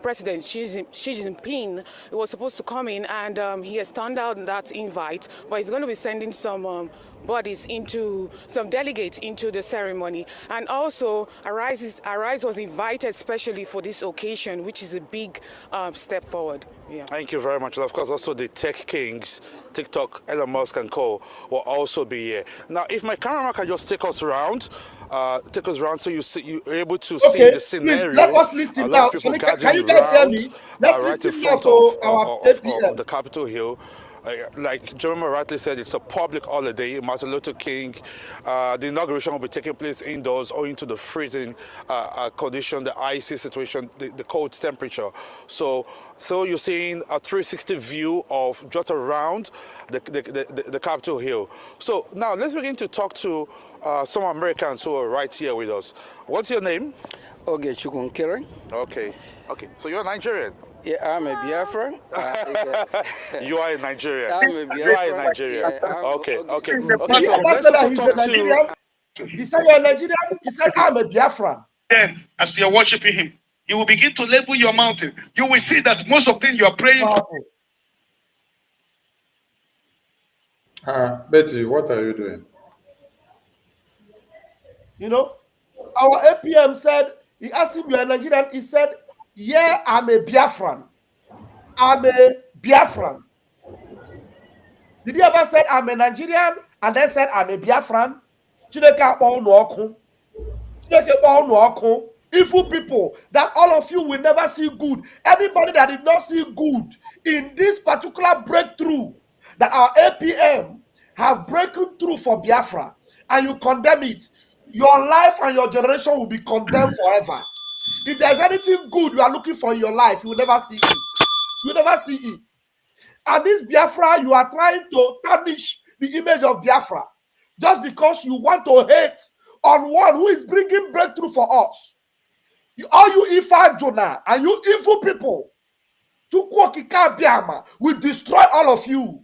president Xi Jinping was supposed to come in, and he has turned down that invite, but he's going to be sending some bodies into some delegates into the ceremony. And also Arise was invited especially for this occasion, which is a big step forward. Yeah. Thank you very much. And of course, also the tech kings, TikTok, Elon Musk and co will also be here. Now, if my cameraman can just take us around so you're able to see the scenario. Please, let us listen now. Can you guys hear me? Let's right in listen front now to our of the Capitol Hill. Like Jeremy rightly said, it's a public holiday. Martin Luther King. The inauguration will be taking place indoors owing to the freezing condition, the icy situation, the cold temperature. So you're seeing a 360 view of just around the Capitol Hill. So now let's begin to talk to some Americans who are right here with us. What's your name? OGOJA. Okay. So you're Nigerian? Yeah, I'm a Biafran. You are a Nigerian. I'm a Biafran. You are a Nigerian. Yeah, okay. So let's talk to. He said you're a Nigerian. He said I'm a Biafran. Then, as you are worshiping him, you will begin to label your mountain. You will see that most of them you are praying for. Betty, what are you doing? You know, our APM said, he asked him, you're a Nigerian. He said, yeah, I'm a Biafran. I'm a Biafran. Did he ever say I'm a Nigerian and then said I'm a Biafran? Evil people that all of you will never see good. Anybody that did not see good in this particular breakthrough that our APM have broken through for Biafra, and you condemn it, your life and your generation will be condemned forever. If there's anything good you are looking for in your life, you will never see it. You will never see it. And this Biafra, you are trying to tarnish the image of Biafra just because you want to hate on one who is bringing breakthrough for us. All you Ifa Jonah and you evil people, will destroy all of you.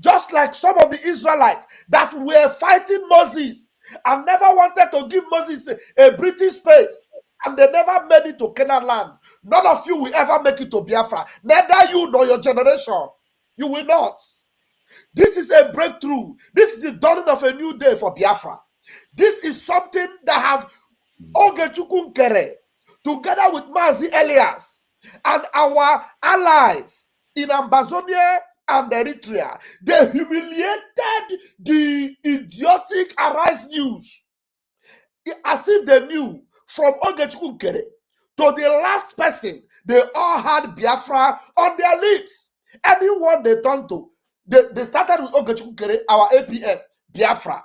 Just like some of the Israelites that were fighting Moses and never wanted to give Moses a breathing space, and they never made it to Canaan land. None of you will ever make it to Biafra. Neither you nor your generation. You will not. This is a breakthrough. This is the dawning of a new day for Biafra. This is something that has Ogechukunkere, together with Mazi Elias and our allies in Amazonia and Eritrea. They humiliated the idiotic Arise News as if they knew from Ogechukunkere to the last person. They all had Biafra on their lips. Anyone they turned to, they started with Ogechukunkere, our APM, Biafra.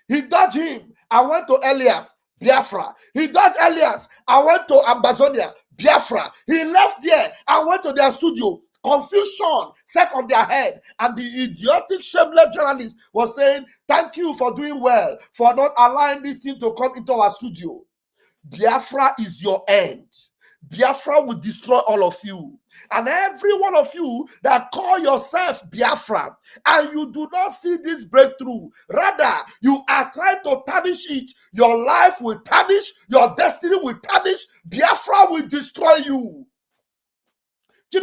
He dodged him. I went to Elias, Biafra. He dodged Elias. I went to Amazonia, Biafra. He left there and went to their studio. Confusion set on their head, and the idiotic, shameless journalist was saying, thank you for doing well, for not allowing this thing to come into our studio. Biafra is your end. Biafra will destroy all of you. And every one of you that call yourself Biafra and you do not see this breakthrough, rather you are trying to tarnish it. Your life will tarnish, your destiny will tarnish. Biafra will destroy you. You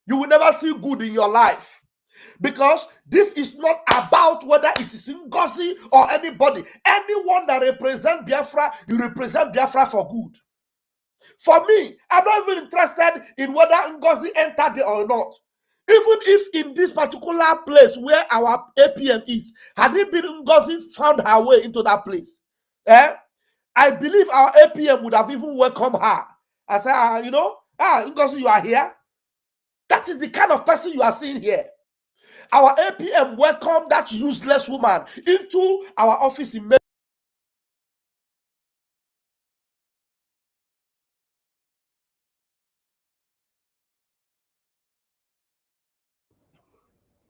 will never see good in your life, because this is not about whether it is NGOZI or anybody. Anyone that represents Biafra, you represent Biafra for good. For me, I'm not even interested in whether NGOZI entered there or not. Even if in this particular place where our APM is, had it been NGOZI found her way into that place, I believe our APM would have even welcomed her. I said, NGOZI, you are here. That is the kind of person you are seeing here. Our APM welcomed that useless woman into our office in May.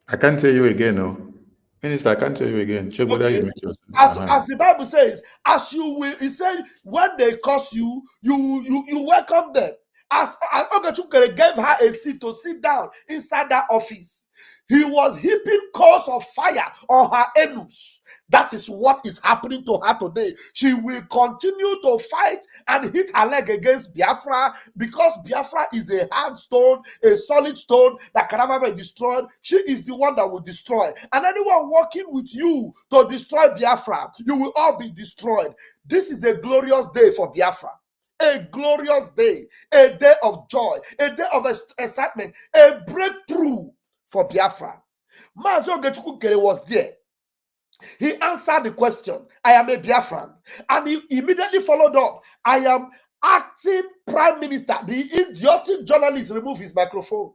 I can't hear you again, no. Minister, I can't tell you again. Check whether you Okay. mentioned. As the Bible says, as you will, he said, when they curse you, you welcome them. As Ogachukere gave her a seat to sit down inside that office, he was heaping coals of fire on her anus. That is what is happening to her today. She will continue to fight and hit her leg against Biafra because Biafra is a hard stone, a solid stone that can never be destroyed. She is the one that will destroy. And anyone working with you to destroy Biafra, you will all be destroyed. This is a glorious day for Biafra. A glorious day, a day of joy, a day of excitement, a breakthrough for Biafra. Mazi Ogechukwu was there. He answered the question, I am a Biafran. And he immediately followed up, I am acting prime minister. The idiotic journalist removed his microphone.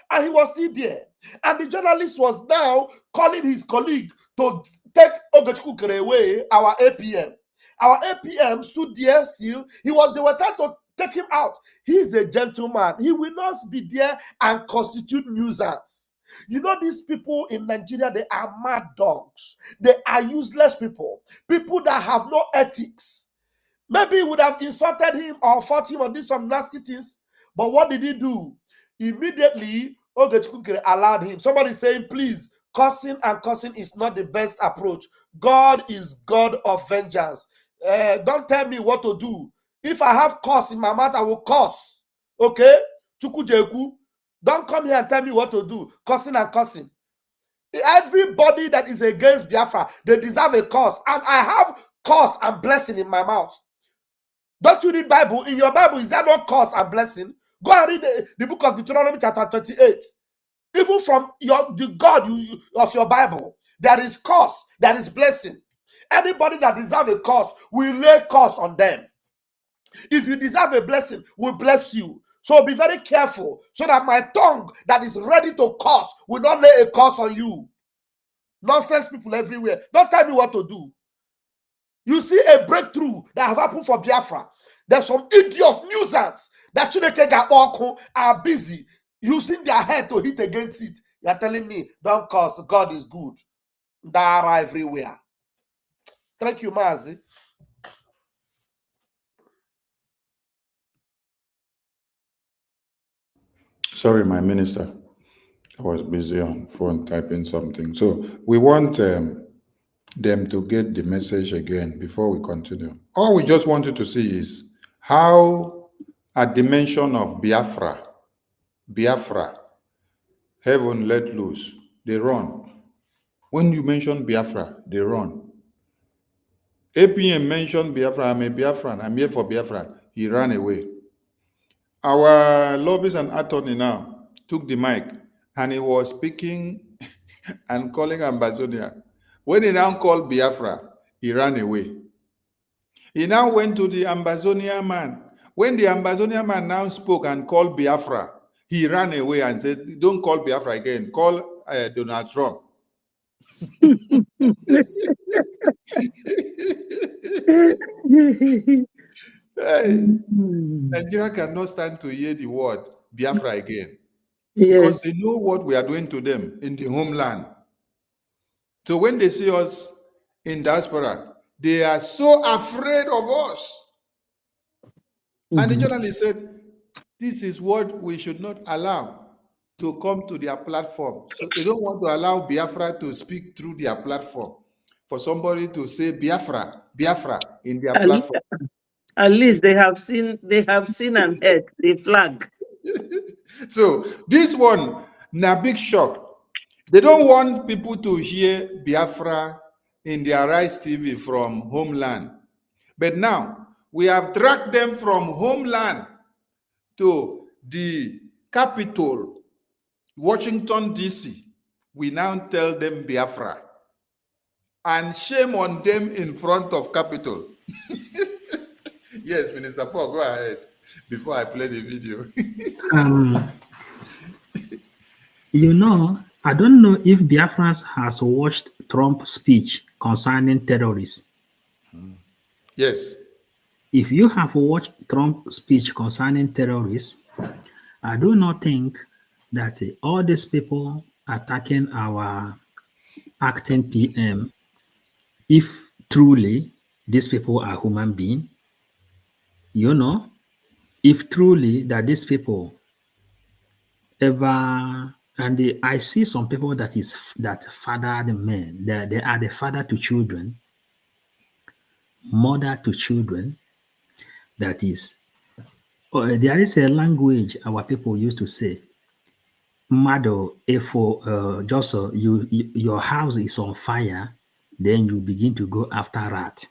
And he was still there. And the journalist was now calling his colleague to take Ogechukwu away, our APM. Our APM stood there still. They were trying to take him out. He is a gentleman. He will not be there and constitute nuisance. You know, these people in Nigeria, they are mad dogs. They are useless people. People that have no ethics. Maybe he would have insulted him or fought him or did some nasty things. But what did he do? Immediately, Ogechukwu allowed him. Somebody saying, please, cursing and cursing is not the best approach. God is God of vengeance. Don't tell me what to do. If I have curse in my mouth, I will curse. Okay? Chukujeku. Don't come here and tell me what to do. Cursing and cursing. Everybody that is against Biafra, they deserve a curse. And I have curse and blessing in my mouth. Don't you read Bible? In your Bible, is there no curse and blessing? Go and read the book of Deuteronomy chapter 38. Even from the God of your Bible, there is curse, there is blessing. Anybody that deserves a curse, we lay curse on them. If you deserve a blessing, we bless you. So be very careful so that my tongue that is ready to curse will not lay a curse on you. Nonsense people everywhere. Don't tell me what to do. You see a breakthrough that have happened for Biafra. There's some idiot nuisance that Chineke are busy using their head to hit against it. You're telling me, don't curse, God is good. Dara everywhere. Thank you, Mazi. Sorry, my minister. I was busy on phone typing something. So we want them to get the message again before we continue. All we just wanted to see is how at the mention of Biafra, heaven let loose, they run. When you mention Biafra, they run. APM mentioned Biafra, I'm a Biafran, I'm here for Biafra. He ran away. Our lobbyist and attorney now took the mic and he was speaking and calling Ambazonia. When he now called Biafra, he ran away. He now went to the Ambazonia man. When the Ambazonia man now spoke and called Biafra, he ran away and said, don't call Biafra again, call Donald Trump. Hey, Nigeria cannot stand to hear the word Biafra again. Because they know what we are doing to them in the homeland. So when they see us in diaspora, they are so afraid of us. And the journalist said, this is what we should not allow to come to their platform. So they don't want to allow Biafra to speak through their platform. For somebody to say Biafra in their platform. At least they have seen and heard the flag. So this one, na big shock. They don't want people to hear Biafra in their Rise TV from homeland. But now, we have dragged them from homeland to the capital, Washington, D.C. We now tell them Biafra. And shame on them in front of Capitol. Yes, Minister Paul, go ahead before I play the video. You know, I don't know if Biafrans has watched Trump's speech concerning terrorists. Yes. If you have watched Trump's speech concerning terrorists, I do not think that all these people attacking our acting PM, if truly these people are human beings, you know, if truly that these people ever, and I see some people that fathered men, they are the father to children, mother to children. That is, there is a language our people used to say, Mado, if just your house is on fire, then you begin to go after rat.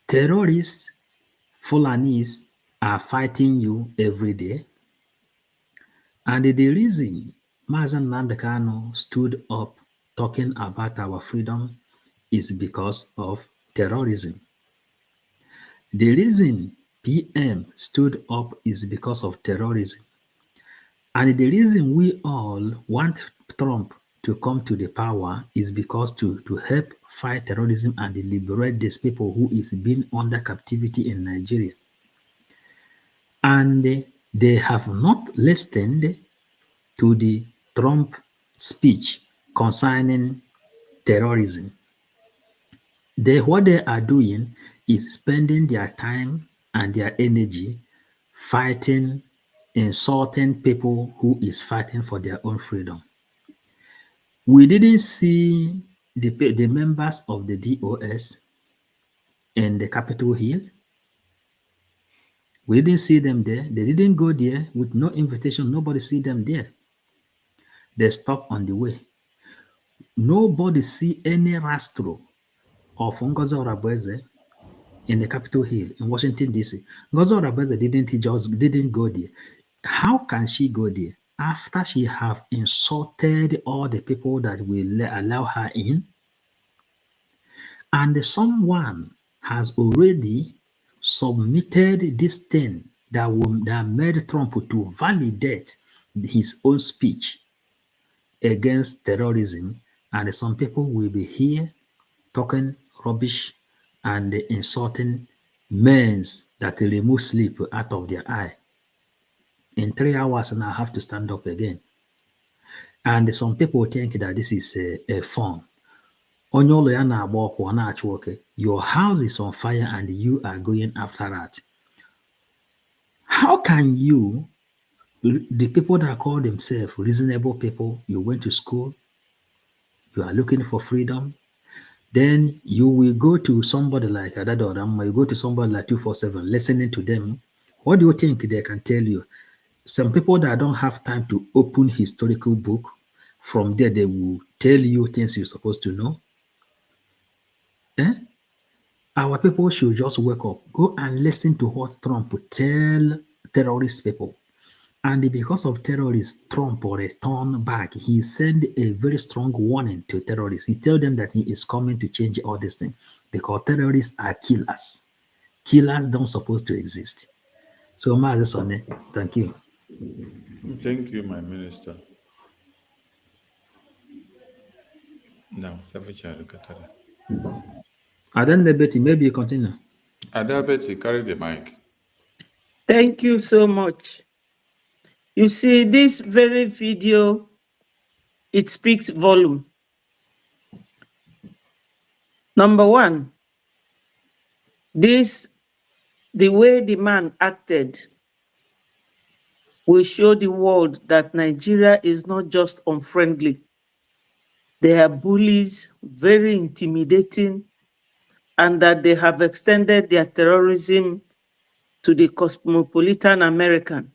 Terrorists, Fulanis are fighting you every day. And the reason Mazen Nambekano stood up talking about our freedom is because of terrorism. The reason PM stood up is because of terrorism. And the reason we all want Trump to come to the power is because to help fight terrorism and liberate these people who is being under captivity in Nigeria. And they have not listened to the Trump speech concerning terrorism. What they are doing is spending their time and their energy fighting, insulting people who is fighting for their own freedom. We didn't see the members of the DOS in the Capitol Hill. We didn't see them there. They didn't go there with no invitation. Nobody see them there. They stopped on the way. Nobody see any rastro of Ngozi Orabueze in the Capitol Hill in Washington, D.C. Ngozi Orabueze didn't go there. How can she go there after she have insulted all the people that will allow her in? And someone has already submitted this thing that made Trump to validate his own speech against terrorism, and some people will be here talking rubbish and insulting men that remove sleep out of their eye. In 3 hours, and I have to stand up again. And some people think that this is a fun. Your house is on fire and you are going after that. How can you, the people that call themselves reasonable people, you went to school, you are looking for freedom, then you will go to somebody like Adadoram, you go to somebody like 247, listening to them. What do you think they can tell you? Some people that don't have time to open historical book, from there they will tell you things you're supposed to know. Our people should just wake up, go and listen to what Trump tell terrorist people. And because of terrorists, Trump return back. He sent a very strong warning to terrorists. He told them that he is coming to change all these things because terrorists are killers. Killers don't supposed to exist. So, Maazesone, thank you. Thank you, my minister. Now, Betty, maybe you continue. Betty, carry the mic. Thank you so much. You see, this very video, it speaks volume. Number one, the way the man acted will show the world that Nigeria is not just unfriendly. They are bullies, very intimidating, and that they have extended their terrorism to the cosmopolitan American.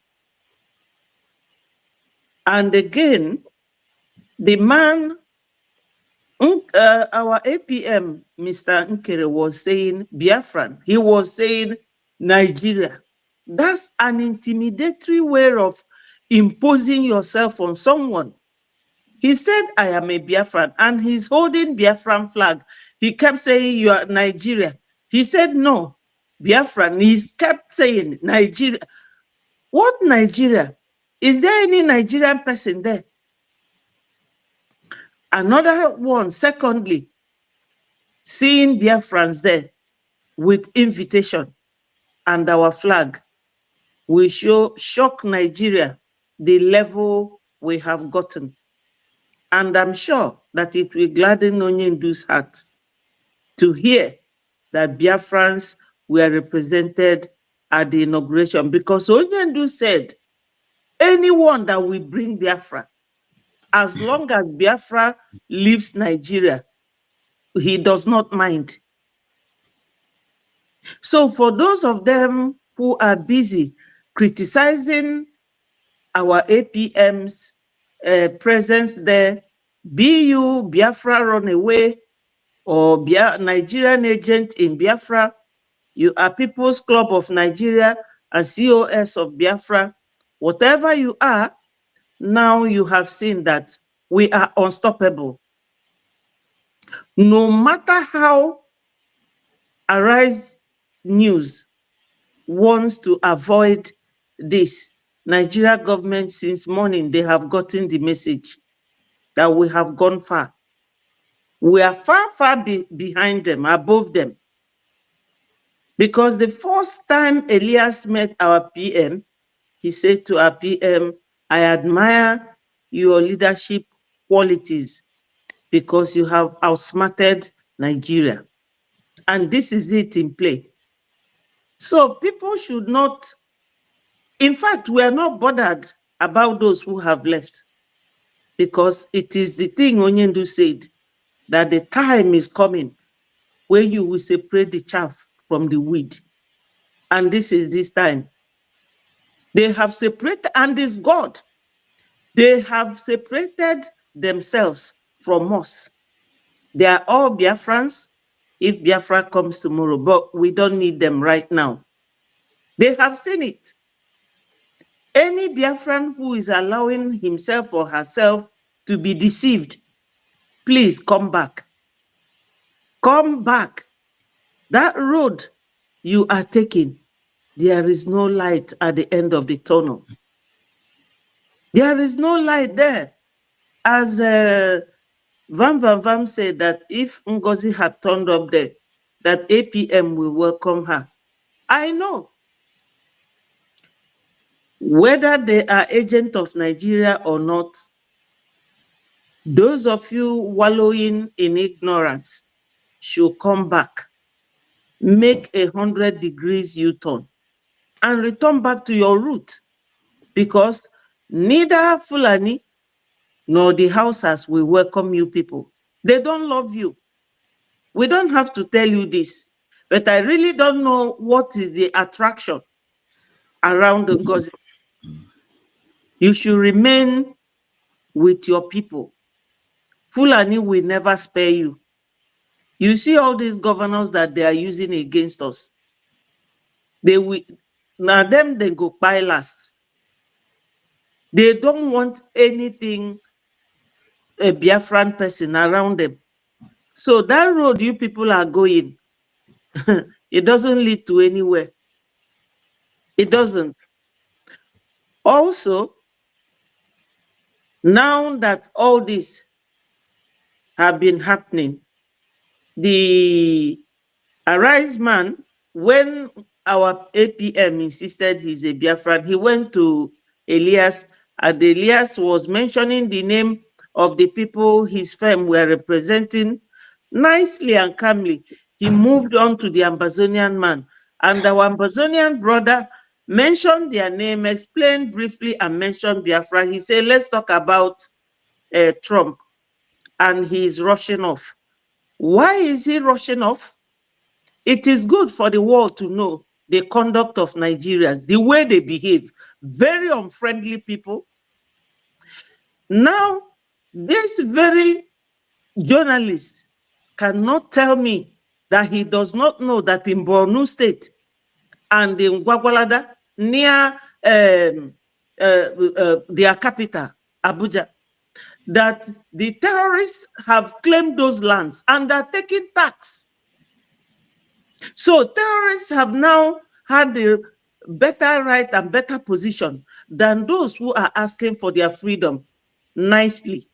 And again, the man, our APM, Mr. Nkere, was saying Biafran. He was saying Nigeria. That's an intimidatory way of imposing yourself on someone. He said, I am a Biafran, and he's holding Biafran flag. He kept saying, you are Nigeria. He said, no, Biafran. He kept saying Nigeria. What Nigeria? Is there any Nigerian person there? Another one, secondly, seeing Biafrans there with invitation and our flag will shock Nigeria the level we have gotten. And I'm sure that it will gladden Onyendu's heart to hear that Biafrans were represented at the inauguration, because Onyendu said, anyone that will bring Biafra, as long as Biafra leaves Nigeria, he does not mind. So for those of them who are busy criticizing our APM's presence there, be you Biafra run away or Nigerian agent in Biafra, you are People's Club of Nigeria and COS of Biafra, whatever you are, now you have seen that we are unstoppable. No matter how Arise News wants to avoid this, Nigeria government since morning, they have gotten the message that we have gone far. We are far, far behind them, above them. Because the first time Elias met our PM, he said to our PM, I admire your leadership qualities because you have outsmarted Nigeria. And this is it in play. So people should not, in fact, we are not bothered about those who have left, because it is the thing Onyendu said, that the time is coming where you will separate the chaff from the wheat. And this is this time. They have separated, and it's God. They have separated themselves from us. They are all Biafrans if Biafra comes tomorrow, but we don't need them right now. They have seen it. Any Biafran who is allowing himself or herself to be deceived, please come back. Come back. That road you are taking, there is no light at the end of the tunnel. There is no light there. As Van Van Vam said, that if NGOZI had turned up there, that APM will welcome her. I know. Whether they are agents of Nigeria or not, those of you wallowing in ignorance should come back, make 100 degrees U-turn, and return back to your root, because neither Fulani nor the Hausas will welcome you people. They don't love you. We don't have to tell you this, but I really don't know what is the attraction around NGOZI. You should remain with your people. Fulani will never spare you. You see all these governors that they are using against us. They will, now them they go by last. They don't want anything, a Biafran person around them. So that road you people are going, it doesn't lead to anywhere. It doesn't. Also, now that all this have been happening, the Arise man, when our APM insisted he's a Biafran, he went to Elias, and Elias was mentioning the name of the people his firm were representing. Nicely and calmly, he moved on to the Amazonian man, and our Amazonian brother mentioned their name, explained briefly, and mentioned Biafra. He said, let's talk about Trump, and he's rushing off. Why is he rushing off? It is good for the world to know the conduct of Nigerians, the way they behave. Very unfriendly people. Now, this very journalist cannot tell me that he does not know that in Borno State and in Gwagwalada, near their capital, Abuja, that the terrorists have claimed those lands and are taking tax. So terrorists have now had the better right and better position than those who are asking for their freedom nicely.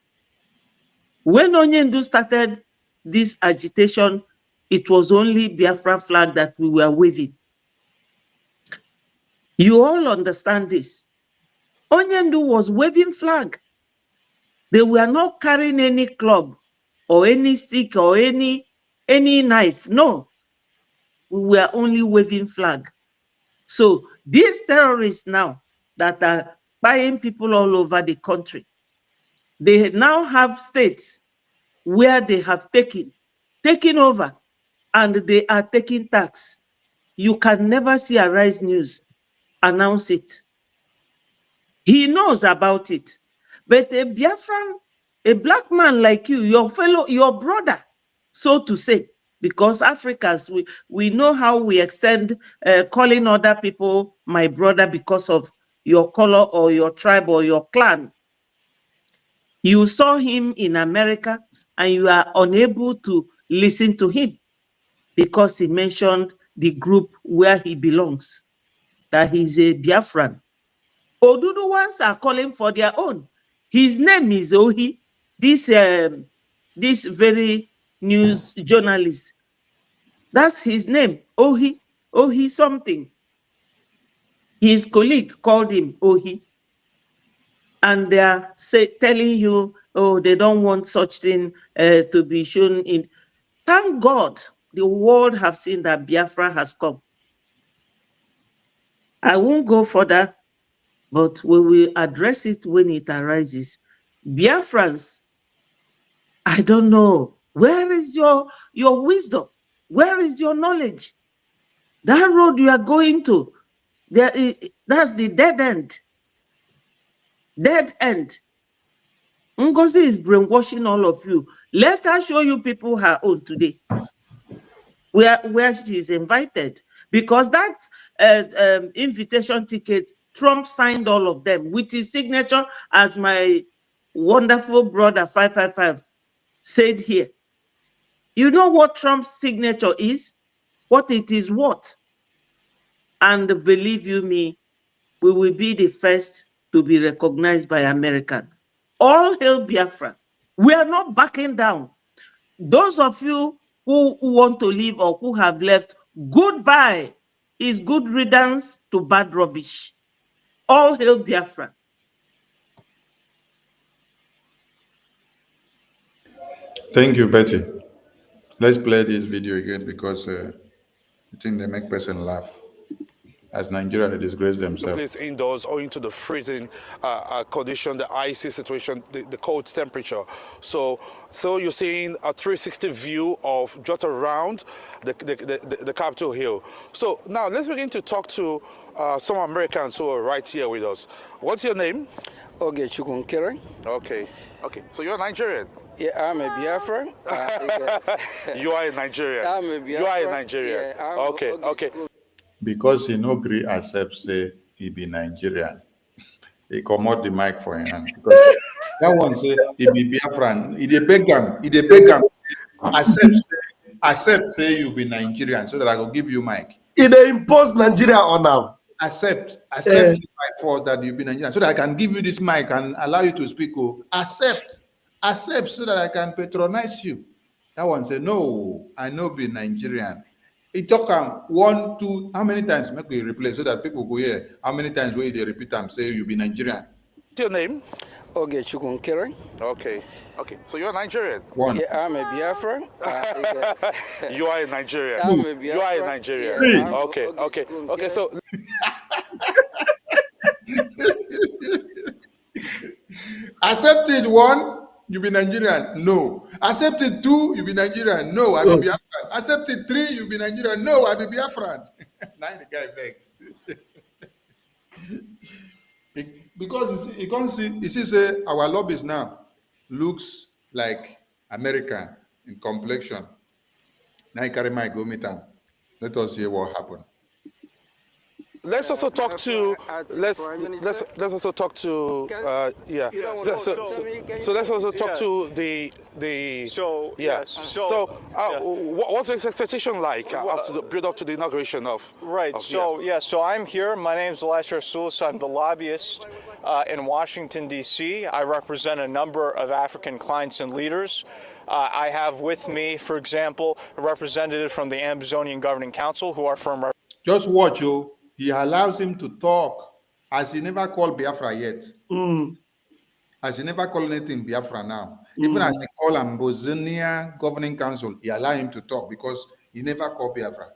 When Onyendu started this agitation, it was only Biafra flag that we were waving. You all understand this. Onyendu was waving flag. They were not carrying any club or any stick or any knife. No, we were only waving flag. So these terrorists now that are buying people all over the country, they now have states where they have taken over, and they are taking tax. You can never see Arise News announce it. He knows about it. But a Biafran, a black man like you, your brother, so to say, because Africans, we know how we extend calling other people my brother because of your color or your tribe or your clan. You saw him in America and you are unable to listen to him because he mentioned the group where he belongs, that he's a Biafran. Oduduwans are calling for their own. His name is Ohi, this very news journalist. That's his name, Ohi something. His colleague called him Ohi. And they are telling you, oh, they don't want such thing to be shown in. Thank God the world have seen that Biafra has come. I won't go further, but we will address it when it arises. Biafrans, I don't know. Where is your wisdom? Where is your knowledge? That road you are going to, that's the dead end. Dead end. NGOZI is brainwashing all of you. Let her show you people her own today, where she is invited. Because that invitation ticket, Trump signed all of them with his signature, as my wonderful brother 555 said here. You know what Trump's signature is? What it is what? And believe you me, we will be the first to be recognized by American. All hail Biafra. We are not backing down. Those of you who want to leave or who have left, goodbye is good riddance to bad rubbish. All hail Biafra. Thank you, Betty. Let's play this video again because I think they make person laugh. As Nigeria, they disgrace themselves. Place indoors owing to the freezing condition, the icy situation, the cold temperature. So you're seeing a 360 view of just around the Capitol Hill. So now let's begin to talk to some Americans who are right here with us. What's your name? OGOJA. Okay. So you're Nigerian? Yeah, I'm a Biafran. You are a Nigerian? I'm a Biafran. You are a Nigerian? Yeah, okay. Because he no agree accept say he be Nigerian. He come out the mic for him. Because that one say he be Biafran. He dey beg him. Accept say you be Nigerian so that I will give you mic. He dey impose Nigeria on now. Accept by force that you be Nigerian so that I can give you this mic and allow you to speak. Oh, accept so that I can patronize you. That one say no, I no be Nigerian. He talk 1, 2, how many times make we replay so that people go here? How many times will they repeat and say you be Nigerian? What's your name? OGOJA. Okay. So you're Nigerian? One. Yeah, I'm a Biafran. You are a Nigerian. I'm a Biafran. You are a Nigerian. Yeah, Okay. So Accepted 1, you be Nigerian. No. Accepted 2, you be Nigerian. No, I be Biafran. Accepted 3, you be Nigerian. No, I be Biafran. Now the guy begs. Because he can't see, he sees our lobbies now looks like American in complexion. Now he carry my go meet him. Let us hear what happened. let's also talk to let's also talk to So let's also talk to the what's the expectation like as the build up to the inauguration of So I'm here. My name is Electoral. I'm the lobbyist in Washington D.C. I represent a number of African clients and leaders. I have with me, for example, a representative from the Amazonian Governing Council who are from. Just watch, you. He allows him to talk as he never called Biafra yet. As he never called anything Biafra now. Even as he called Ambazonia Governing Council, he allowed him to talk because he never called Biafra.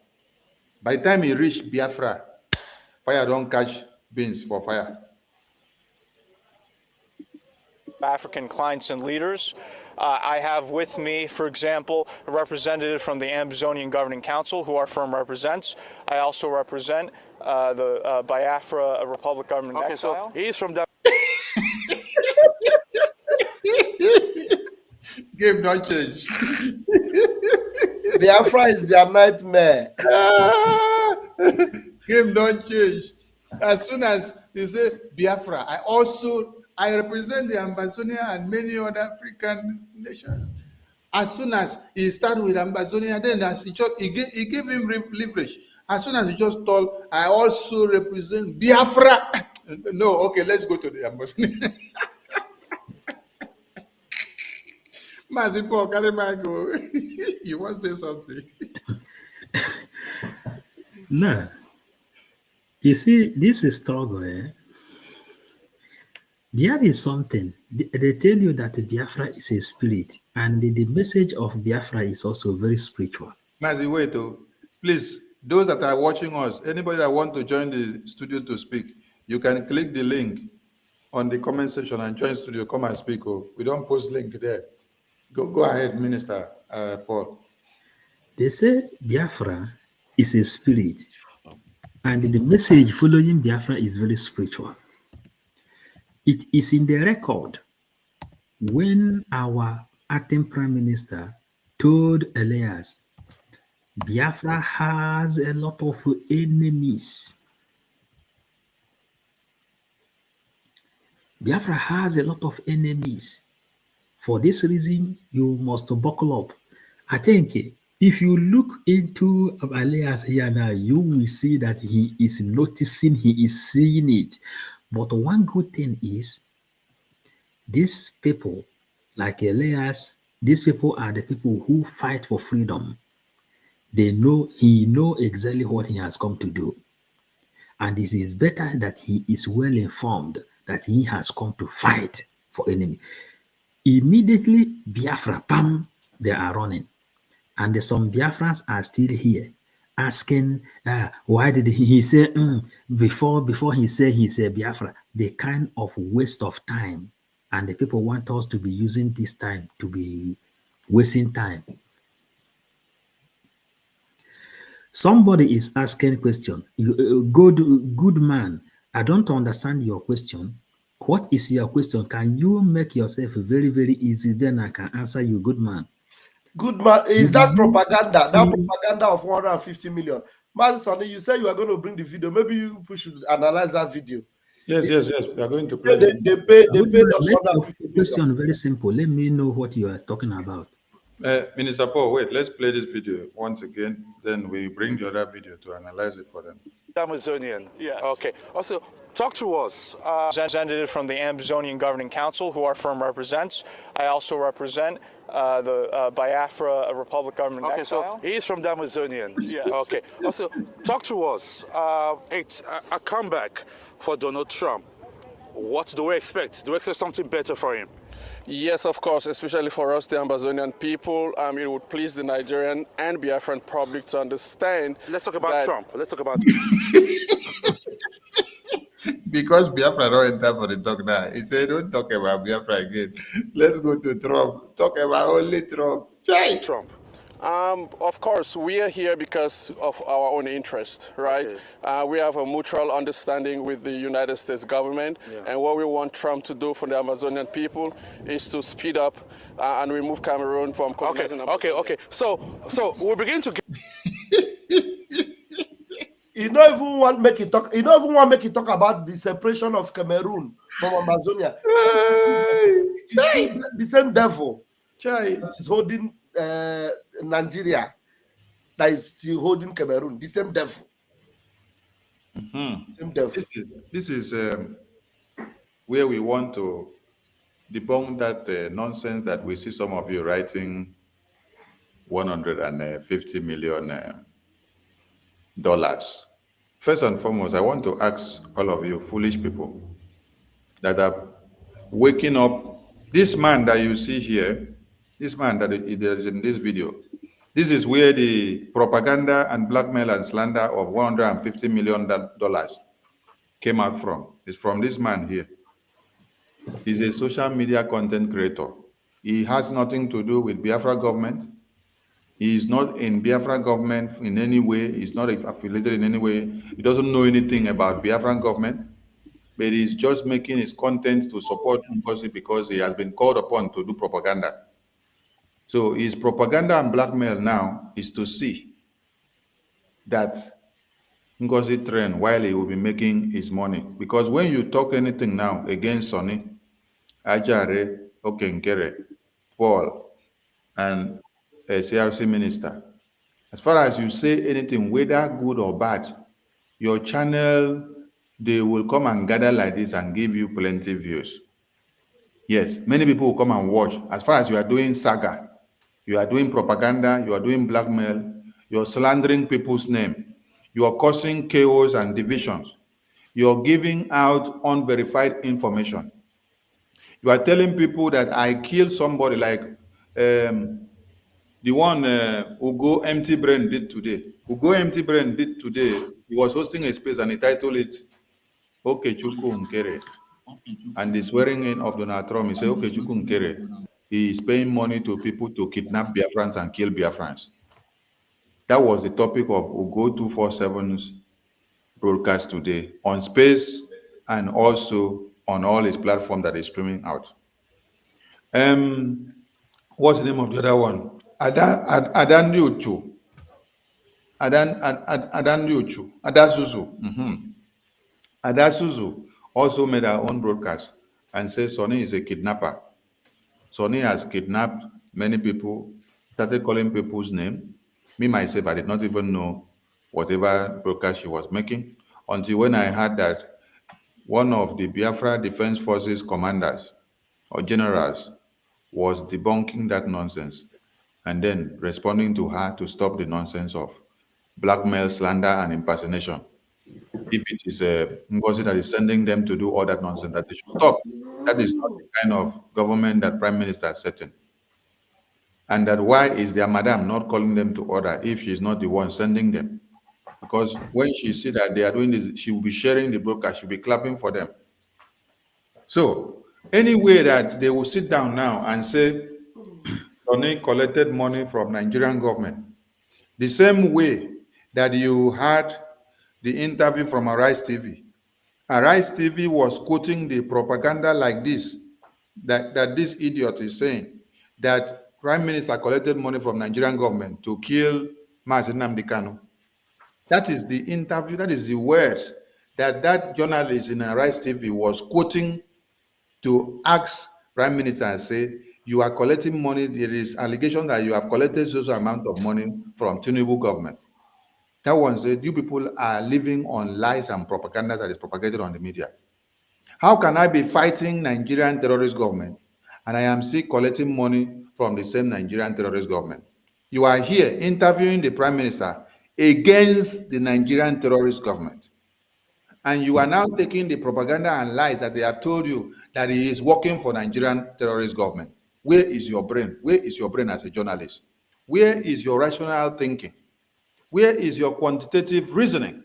By the time he reached Biafra, fire don't catch beans for fire. African clients and leaders. I have with me, for example, a representative from the Amazonian Governing Council, who our firm represents. I also represent the Biafra Republic government in exile. So he's from that. Game don't change. Biafra is their nightmare. Game don't change. As soon as you say Biafra, I represent the Ambazonia and many other African nations. As soon as he started with Ambazonia, then as he gave him leverage. As soon as he just told, I also represent Biafra. No, okay, let's go to the Ambazonia. Mazipo, carry my go. You want to say something? No. You see, this is struggle, eh? There is something. They tell you that Biafra is a spirit, and the message of Biafra is also very spiritual. Mazi, wait, please, those that are watching us, anybody that want to join the studio to speak, you can click the link on the comment section and join studio. Come and speak. Oh, we don't post link there. Go ahead, Minister Paul. They say Biafra is a spirit, and the message following Biafra is very spiritual. It is in the record when our acting Prime Minister told Elias, Biafra has a lot of enemies. Biafra has a lot of enemies. For this reason, you must buckle up. I think if you look into Elias here now, you will see that he is noticing, he is seeing it. But one good thing is, these people, like Elias, these people are the people who fight for freedom. He know exactly what he has come to do. And it is better that he is well informed that he has come to fight for enemy. Immediately, Biafra, bam, they are running. And some Biafrans are still here asking, why did he say, before he said Biafra, the kind of waste of time. And the people want us to be using this time to be wasting time. Somebody is asking question. Good man, I don't understand your question. What is your question? Can you make yourself very, very easy? Then I can answer you, good man. Good man, is that propaganda? That propaganda of 150 million. Madison, you said you are going to bring the video. Maybe you should analyze that video. Yes. We are going to play. They pay us 150 million. Question very simple. Let me know what you are talking about. Minister Paul, wait, let's play this video once again. Then we bring the other video to analyze it for them. Amazonian. Yeah. Okay. Also, talk to us. Representative from the Amazonian Governing Council, who our firm represents. I also represent the Biafra Republic government in exile. So he's from the Amazonian. Yes. Okay. Also, talk to us. It's a comeback for Donald Trump. What do we expect? Do we expect something better for him? Yes, of course, especially for us, the Amazonian people. It would please the Nigerian and Biafran public to understand. Let's talk about Trump. Let's talk about Because Biafra don't enter for the talk now. He said, don't talk about Biafra again. Let's go to Trump. Talk about only Trump. Trump. Of course, we are here because of our own interest, right? Okay. We have a mutual understanding with the United States government, and what we want Trump to do for the Amazonian people is to speed up and remove Cameroon from. Okay. So we begin to get. You don't even want make it talk. You don't even want make it talk about the separation of Cameroon from Amazonia. The same devil that is holding Nigeria, that is still holding Cameroon. The same devil. Same devil. This is where we want to debunk that nonsense that we see some of you writing $150 million. First and foremost, I want to ask all of you foolish people that are waking up. This man that you see here, this man that is in this video, this is where the propaganda and blackmail and slander of $150 million came out from. It's from this man here. He's a social media content creator. He has nothing to do with Biafra government. He is not in Biafra government in any way. He's not affiliated in any way. He doesn't know anything about Biafran government, but he's just making his content to support NGOZI because he has been called upon to do propaganda. So his propaganda and blackmail now is to see that NGOZI trend while he will be making his money. Because when you talk anything now against Sonny, Ajare, Okenkere, Paul, and a CRC minister, as far as you say anything, whether good or bad, your channel, they will come and gather like this and give you plenty views. Yes, many people will come and watch. As far as you are doing saga, you are doing propaganda, you are doing blackmail, you are slandering people's name, you are causing chaos and divisions, you are giving out unverified information. You are telling people that I killed somebody like the one Ugo Empty Brain did today. Ugo Empty Brain did today. He was hosting a space and he titled it Okechukwu Nkere. And the swearing in of Donald Trump, he said Okechukwu Nkere. He is paying money to people to kidnap Biafrans and kill Biafrans. That was the topic of Ugo 247's broadcast today on space and also on all his platforms that is streaming out. What's the name of the other one? Adan Yuchu. Adasuzu. Adasuzu also made her own broadcast and says Sonny is a kidnapper. Sonny has kidnapped many people, started calling people's name. Me, myself, I did not even know whatever broadcast she was making until when I heard that one of the Biafra Defense Forces commanders or generals was debunking that nonsense and then responding to her to stop the nonsense of blackmail, slander, and impersonation. If it is NGOZI that is sending them to do all that nonsense, that they should stop. That is not the kind of government that Prime Minister is setting. And that why is their madam not calling them to order if she's not the one sending them? Because when she sees that they are doing this, she will be sharing the broadcast, she'll be clapping for them. So, any way that they will sit down now and say, Sonny collected money from Nigerian government, the same way that you had the interview from Arise TV. Arise TV was quoting the propaganda like this, that this idiot is saying, that Prime Minister collected money from Nigerian government to kill Mazi Nnamdi Kanu. That is the interview, that is the words that journalist in Arise TV was quoting to ask Prime Minister and say, you are collecting money, there is allegation that you have collected such amount of money from Tinubu government. That one said, you people are living on lies and propaganda that is propagated on the media. How can I be fighting Nigerian terrorist government and I am still collecting money from the same Nigerian terrorist government? You are here interviewing the Prime Minister against the Nigerian terrorist government. And you are now taking the propaganda and lies that they have told you that he is working for Nigerian terrorist government. Where is your brain? Where is your brain as a journalist? Where is your rational thinking? Where is your quantitative reasoning?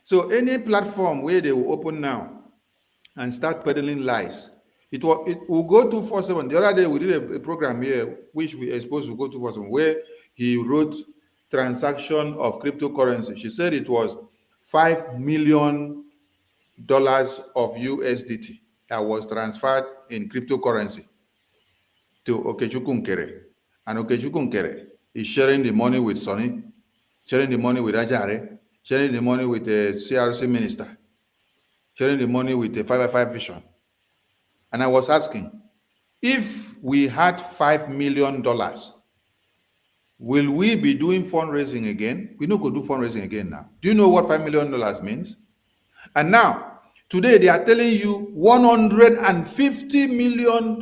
So any platform where they will open now and start peddling lies, it will go 247. The other day we did a program here which we exposed to go 247 where he wrote transaction of cryptocurrency. She said it was $5 million of USDT that was transferred in cryptocurrency to Okechukwu Nkere. And Okechukwu Nkere is sharing the money with Sonny, sharing the money with Ajare, sharing the money with the CRC minister, sharing the money with the 555 Vision. And I was asking, if we had $5 million, will we be doing fundraising again? We not go do fundraising again now. Do you know what $5 million means? And now, today they are telling you $150 million.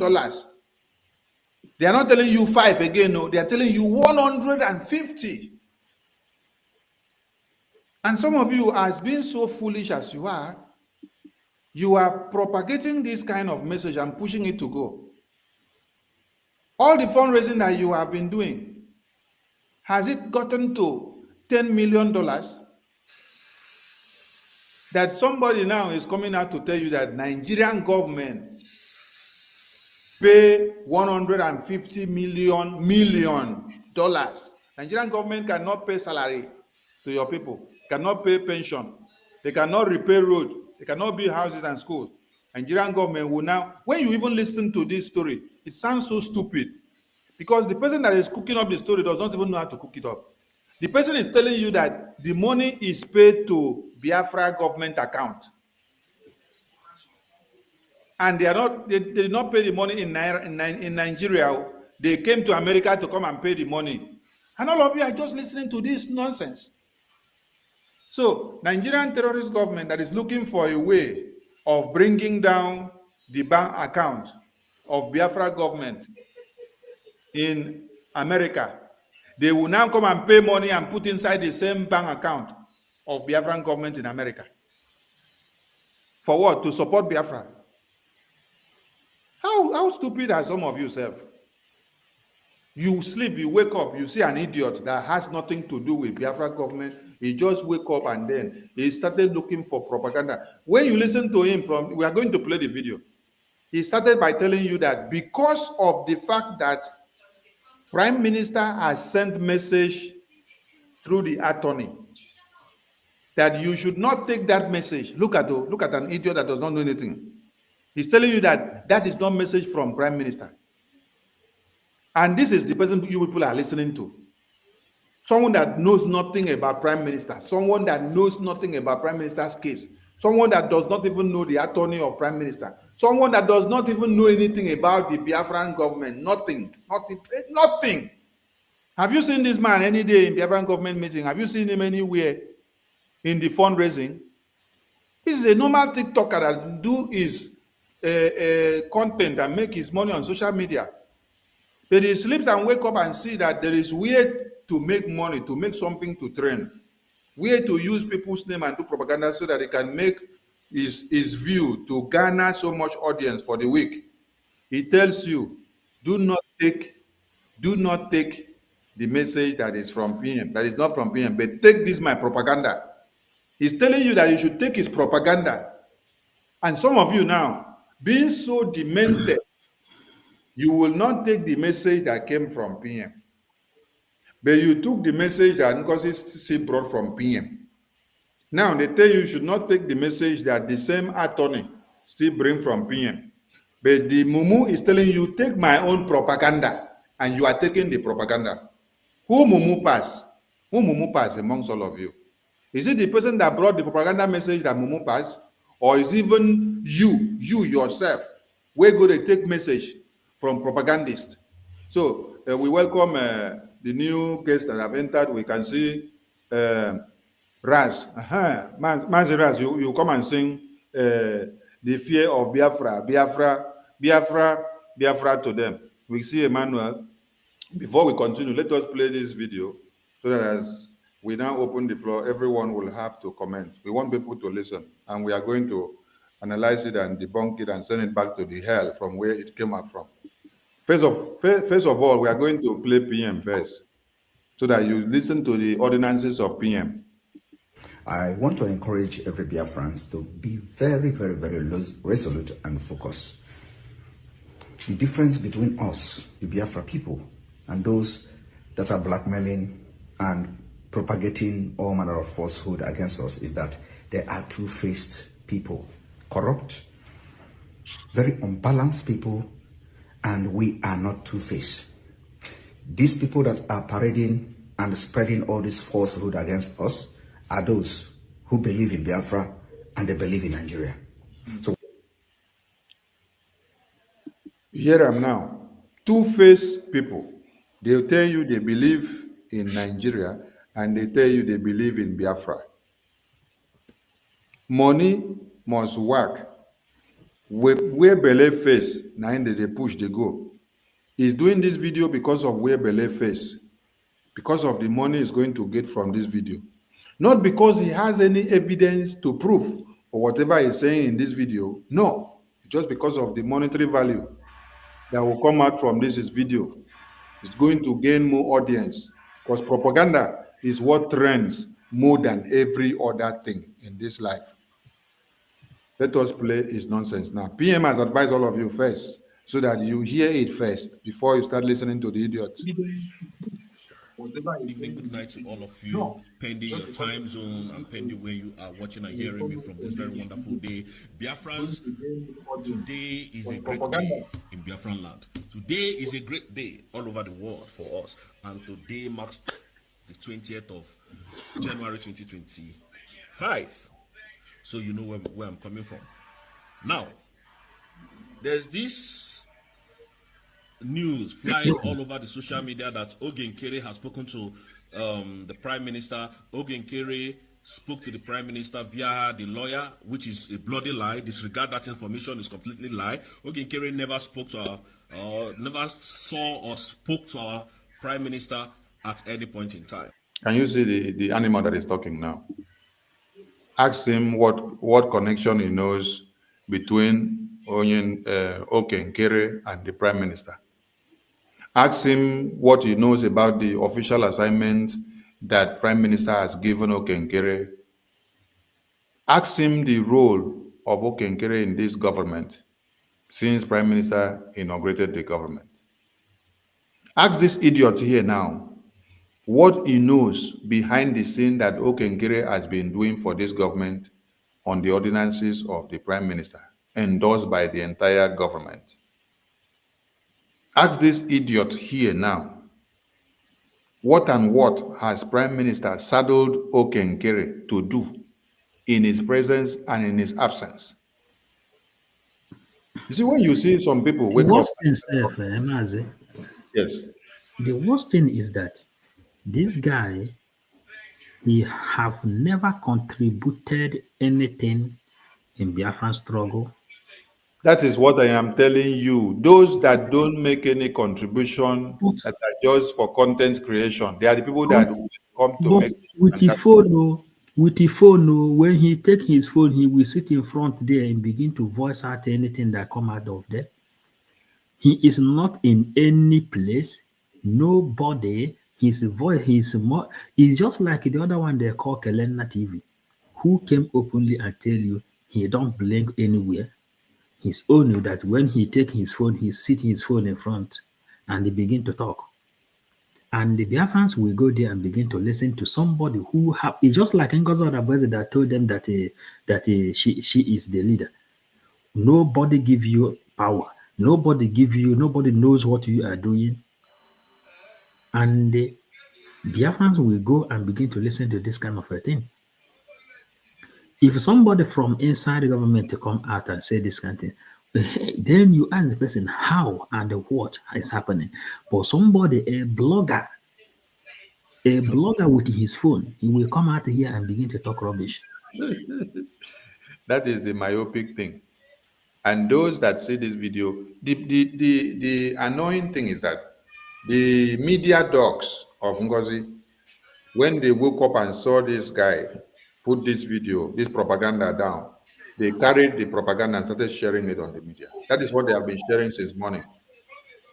They are not telling you 5 again, no. They are telling you 150. And some of you, as being so foolish as you are, You are propagating this kind of message and pushing it to go. All the fundraising that you have been doing, has it gotten to $10 million? That somebody now is coming out to tell you that Nigerian government pay $150 million. Nigerian government cannot pay salary to your people, cannot pay pension, they cannot repair road, they cannot build houses and schools. Nigerian government will now, when you even listen to this story, it sounds so stupid because the person that is cooking up the story does not even know how to cook it up. The person is telling you that the money is paid to Biafra government account. And they did not pay the money in Nigeria. They came to America to come and pay the money. And all of you are just listening to this nonsense. So, Nigerian terrorist government that is looking for a way of bringing down the bank account of Biafra government in America, they will now come and pay money and put inside the same bank account of Biafran government in America. For what? To support Biafra. How stupid are some of yourself? You sleep, you wake up, you see an idiot that has nothing to do with Biafra government. He just wake up and then he started looking for propaganda. When you listen to him we are going to play the video. He started by telling you that because of the fact that Prime Minister has sent message through the attorney that you should not take that message. Look at an idiot that does not know anything. He's telling you that that is not message from Prime Minister. And this is the person you people are listening to. Someone that knows nothing about Prime Minister. Someone that knows nothing about Prime Minister's case. Someone that does not even know the attorney of Prime Minister. Someone that does not even know anything about the Biafran government. Nothing. Have you seen this man any day in Biafran government meeting? Have you seen him anywhere in the fundraising? This is a normal TikToker that do his content and make his money on social media. But he sleeps and wake up and see that there is way to make money, to make something to trend. Way to use people's name and do propaganda so that he can make his view to garner so much audience for the week. He tells you, do not take the message that is from PM, that is not from PM, but take this my propaganda. He's telling you that you should take his propaganda. And some of you now, being so demented, you will not take the message that came from PM. But you took the message that NGOZI brought from PM. Now they tell you should not take the message that the same attorney still bring from PM. But the Mumu is telling you, take my own propaganda, and you are taking the propaganda. Who Mumu pass? Who Mumu pass amongst all of you? Is it the person that brought the propaganda message that Mumu pass? Or is even you yourself, we're going to take message from propagandists? So we welcome the new guests that have entered. We can see Raz. Mazi Raz, you come and sing the fear of Biafra, Biafra to them. We see Emmanuel. Before we continue, let us play this video so that as we now open the floor, everyone will have to comment. We want people to listen, and we are going to analyze it and debunk it and send it back to the hell from where it came out from. First of all, we are going to play PM first, so that you listen to the ordinances of PM. I want to encourage every Biafrans to be very, very, very resolute and focused. The difference between us, the Biafra people, and those that are blackmailing and propagating all manner of falsehood against us is that they are two-faced people, corrupt, very unbalanced people, and we are not two-faced. These people that are parading and spreading all this falsehood against us are those who believe in Biafra and they believe in Nigeria. So, hear them now. Two-faced people. They'll tell you they believe in Nigeria and they tell you they believe in Biafra. Money must work. Where Bele face, now they push, they go. He's doing this video because of where Bele face, because of the money he's going to get from this video. Not because he has any evidence to prove or whatever he's saying in this video. No, just because of the monetary value that will come out from this video. It's going to gain more audience because propaganda is what trends more than every other thing in this life. Let us play his nonsense now. PM has advised all of you first so that you hear it first before you start listening to the idiot. Evening, good night to all of you, pending your time zone and pending where you are watching and hearing me from this very wonderful day. Biafrans, today is a great day in Biafran land. Today is a great day all over the world for us, and today marks the 20th of January 2025. So you know where I'm coming from. Now, there's this news flying all over the social media that Ogenkere has spoken to the Prime Minister. Ogenkere spoke to the Prime Minister via the lawyer, which is a bloody lie. Disregard that information, is completely lie. Ogenkere never spoke to never saw or spoke to our Prime Minister at any point in time. Can you see the animal that is talking now? Ask him what connection he knows between Ogenkere and the Prime Minister. Ask him what he knows about the official assignment that Prime Minister has given Ogenkere. Ask him the role of Ogenkere in this government since Prime Minister inaugurated the government. Ask this idiot here now what he knows behind the scene that Ogenkere has been doing for this government on the ordinances of the Prime Minister, endorsed by the entire government. Ask this idiot here now, what has Prime Minister saddled Ogenkere to do in his presence and in his absence? You see, when you see some people wake up... Yes. The worst thing is that this guy, he have never contributed anything in Biafran struggle. That is what I am telling you. Those that don't make any contribution, that are just for content creation, they are the people that will come to make... With the phone, when he take his phone, he will sit in front there and begin to voice out anything that come out of there. He is not in any place. Nobody. His voice, he's just like the other one they call Kelena TV, who came openly and tell you he don't blink anywhere. He's only that when he take his phone, he sit his phone in front and they begin to talk. And the Biafrans will go there and begin to listen to somebody who it's just like NGOZI that told them that she is the leader. Nobody give you power. Nobody knows what you are doing. And the Biafrans will go and begin to listen to this kind of a thing. If somebody from inside the government to come out and say this kind of thing, then you ask the person how and what is happening. But somebody, a blogger with his phone, he will come out here and begin to talk rubbish. That is the myopic thing. And those that see this video, the annoying thing is that the media dogs of NGOZI, when they woke up and saw this guy put this video, this propaganda down, they carried the propaganda and started sharing it on the media. That is what they have been sharing since morning.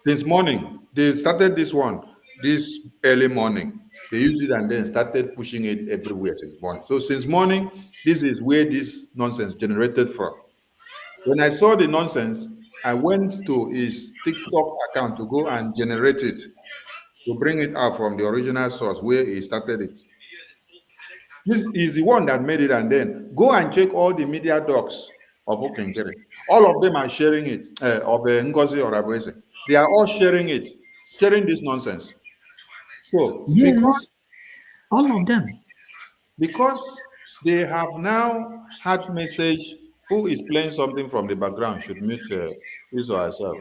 Since morning, they started this early morning. They used it and then started pushing it everywhere since morning. So since morning, this is where this nonsense generated from. When I saw the nonsense, I went to his TikTok account to go and generate it, to bring it out from the original source where he started it. This is the one that made it, and then go and check all the media docs of Ogenkere. All of them are sharing it, of NGOZI or Abuese. They are all sharing it, sharing this nonsense. So, yes, all of them. Because they have now had message, who is playing something from the background should mute his or herself.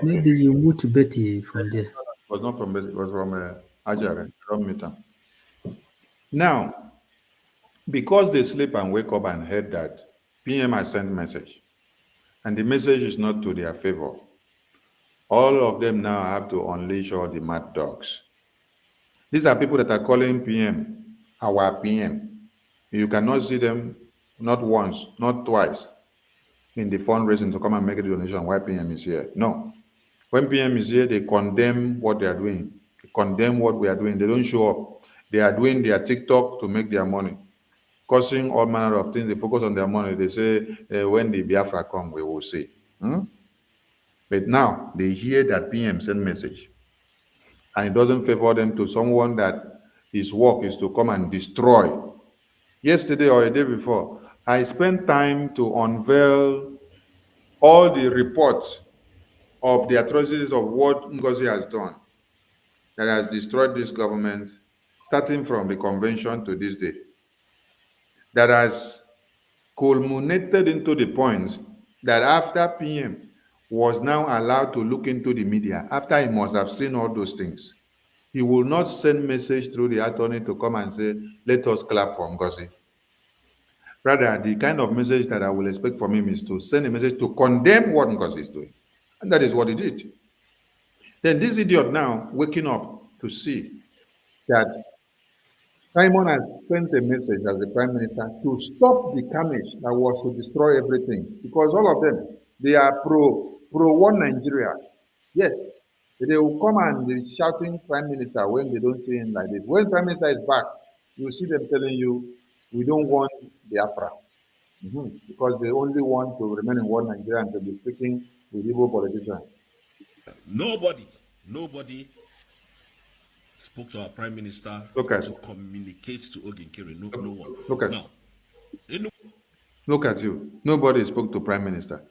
Maybe you mute Betty from there. It was not from Betty, it was from Ajare. Don't mute them. Now, because they sleep and wake up and heard that PM has sent message, and the message is not to their favor, all of them now have to unleash all the mad dogs. These are people that are calling PM our PM. You cannot see them not once, not twice in the fundraising to come and make a donation while PM is here. No. When PM is here, they condemn what they are doing. They condemn what we are doing. They don't show up. They are doing their TikTok to make their money, causing all manner of things. They focus on their money. They say, when the Biafra come, we will see. But now they hear that PM send message, and it doesn't favor them to someone that his work is to come and destroy. Yesterday or a day before, I spent time to unveil all the reports of the atrocities of what NGOZI has done that has destroyed this government, starting from the convention to this day, that has culminated into the point that after PM was now allowed to look into the media, after he must have seen all those things, he will not send message through the attorney to come and say, let us clap for NGOZI. Rather, the kind of message that I will expect from him is to send a message to condemn what NGOZI is doing. And that is what he did. Then this idiot now waking up to see that Simon has sent a message as the Prime Minister to stop the carnage that was to destroy everything. Because all of them, they are pro one Nigeria. Yes, they will come and be shouting Prime Minister when they don't see him like this. When Prime Minister is back, you see them telling you, we don't want Biafra. Because they only want to remain in one Nigeria and to be speaking with Igbo politicians. Nobody spoke to our Prime Minister to communicate to Oginkiri. No one. Look at you. Nobody spoke to Prime Minister.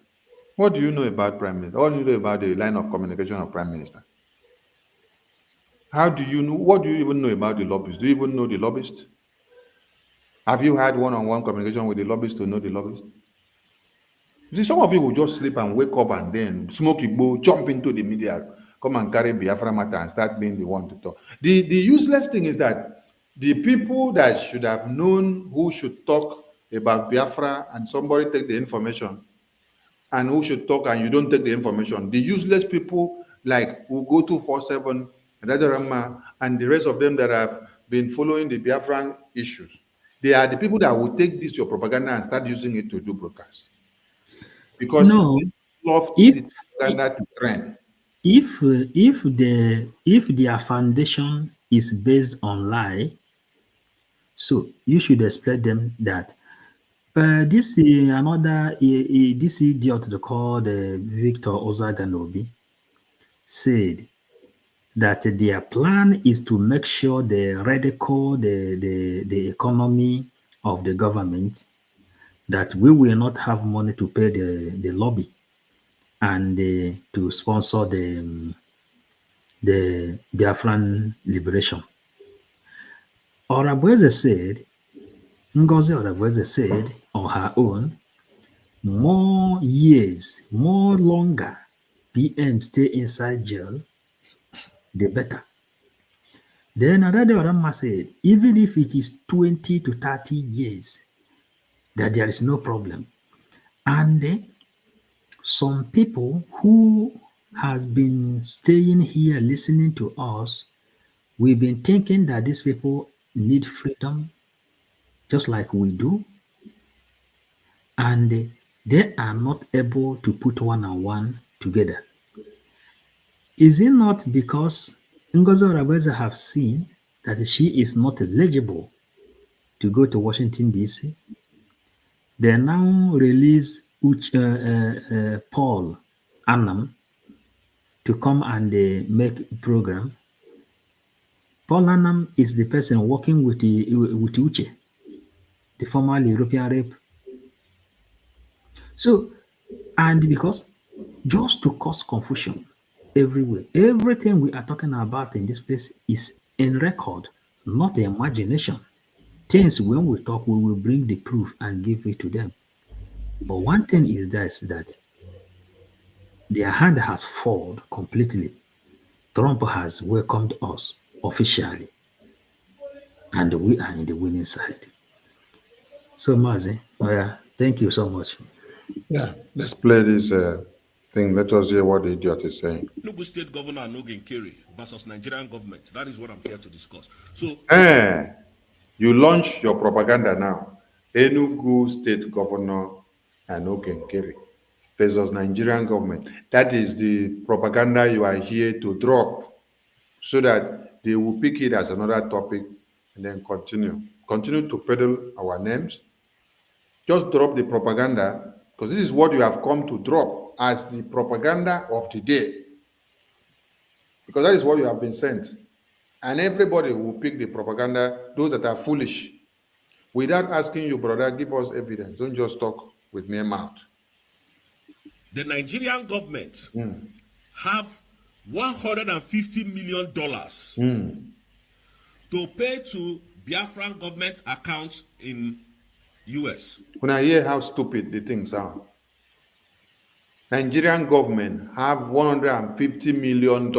What do you know about Prime Minister? All you know about the line of communication of Prime Minister. How do you know? What do you even know about the lobbyists? Do you even know the lobbyists? Have you had one-on-one communication with the lobbyists to know the lobbyists? You see, some of you will just sleep and wake up and then smoke Igbo, jump into the media, come and carry Biafra matter and start being the one to talk. The useless thing is that the people that should have known who should talk about Biafra and somebody take the information and who should talk and you don't take the information, the useless people like Ugo247, Dadarama, and the rest of them that have been following the Biafran issues, they are the people that will take this your propaganda and start using it to do broadcasts. Because no, they love the propaganda to trend. If their foundation is based on lie, so you should explain them that this is another this idiot called Victor Ozaganobi said that their plan is to make sure they ridicule the economy of the government, that we will not have money to pay the lobby and to sponsor the Biafran liberation. Orabueze said, Ngozi Orabueze said on her own, more years, more longer PM stay inside jail, the better. Then Adade Orama said, even if it is 20 to 30 years, that there is no problem. And some people who has been staying here listening to us, we've been thinking that these people need freedom just like we do, and they are not able to put one on one together. Is it not because Ngozi Orabueze have seen that she is not eligible to go to Washington, D.C.? They now release Paul Annam to come and make a program. Paul Annam is the person working with Uche, the former European rep. So, and because just to cause confusion everywhere, everything we are talking about in this place is in record, not imagination. Things when we talk, we will bring the proof and give it to them. But one thing is this, that their hand has fallen completely. Trump has welcomed us officially, and we are in the winning side. So, Mazi, thank you so much. Yeah, let's play this thing. Let us hear what the idiot is saying. Enugu State Governor Oginkiri versus Nigerian government. That is what I'm here to discuss. So, You launch your propaganda now. Enugu State Governor and Okenkere versus Nigerian government. That is the propaganda you are here to drop so that they will pick it as another topic and then continue. Continue to peddle our names. Just drop the propaganda because this is what you have come to drop as the propaganda of the day. Because that is what you have been sent. And everybody will pick the propaganda, those that are foolish. Without asking you, brother, give us evidence. Don't just talk with mere mouth. The Nigerian government have $150 million to pay to Biafran government accounts in US. When I hear how stupid the things sound, Nigerian government have $150 million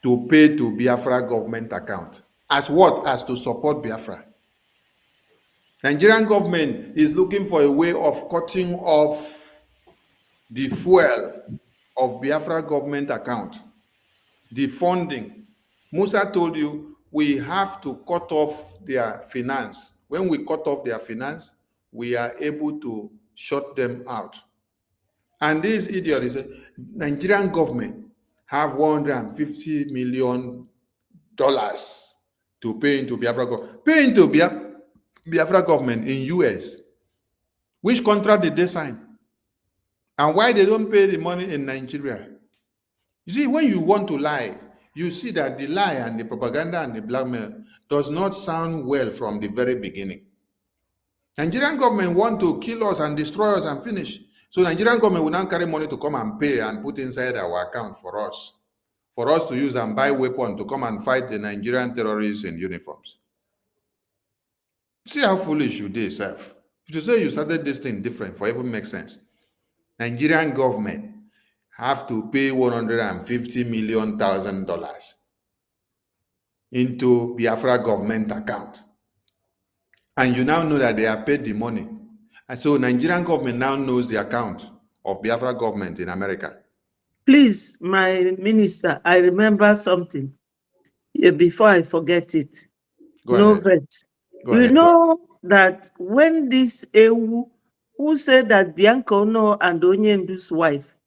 to pay to Biafra government account. As what? As to support Biafra. Nigerian government is looking for a way of cutting off the fuel of Biafra government account, the funding. Musa told you we have to cut off their finance. When we cut off their finance, we are able to shut them out. And this idiot is Nigerian government have $150 million to pay into Biafra government. Pay into Biafra government in US. Which contract did they sign? And why they don't pay the money in Nigeria? You see, when you want to lie, you see that the lie and the propaganda and the blackmail does not sound well from the very beginning. Nigerian government want to kill us and destroy us and finish. So Nigerian government will now carry money to come and pay and put inside our account for us to use and buy weapons to come and fight the Nigerian terrorists in uniforms. See how foolish you did, self. If you say you started this thing different for even make sense. Nigerian government have to pay $150 million into Biafra government account. And you now know that they have paid the money. And so Nigerian government now knows the account of Biafra government in America. Please, my minister, I remember something before I forget it. Go ahead. You know that when this Ewu, who said that Bianca Ono and Onyendu's wife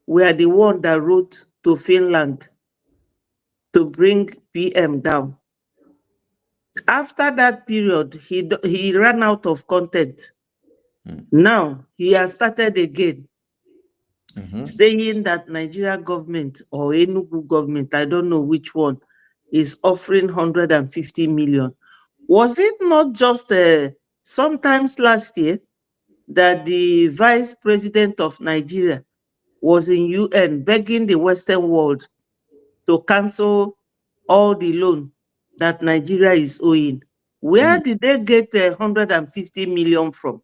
were the one that wrote to Finland to bring PM down. After that period, he ran out of content. Now, he has started again, saying that Nigeria government or Enugu government, I don't know which one, is offering 150 million. Was it not just sometimes last year that the vice president of Nigeria was in UN begging the Western world to cancel all the loan that Nigeria is owing? Where did they get 150 million from?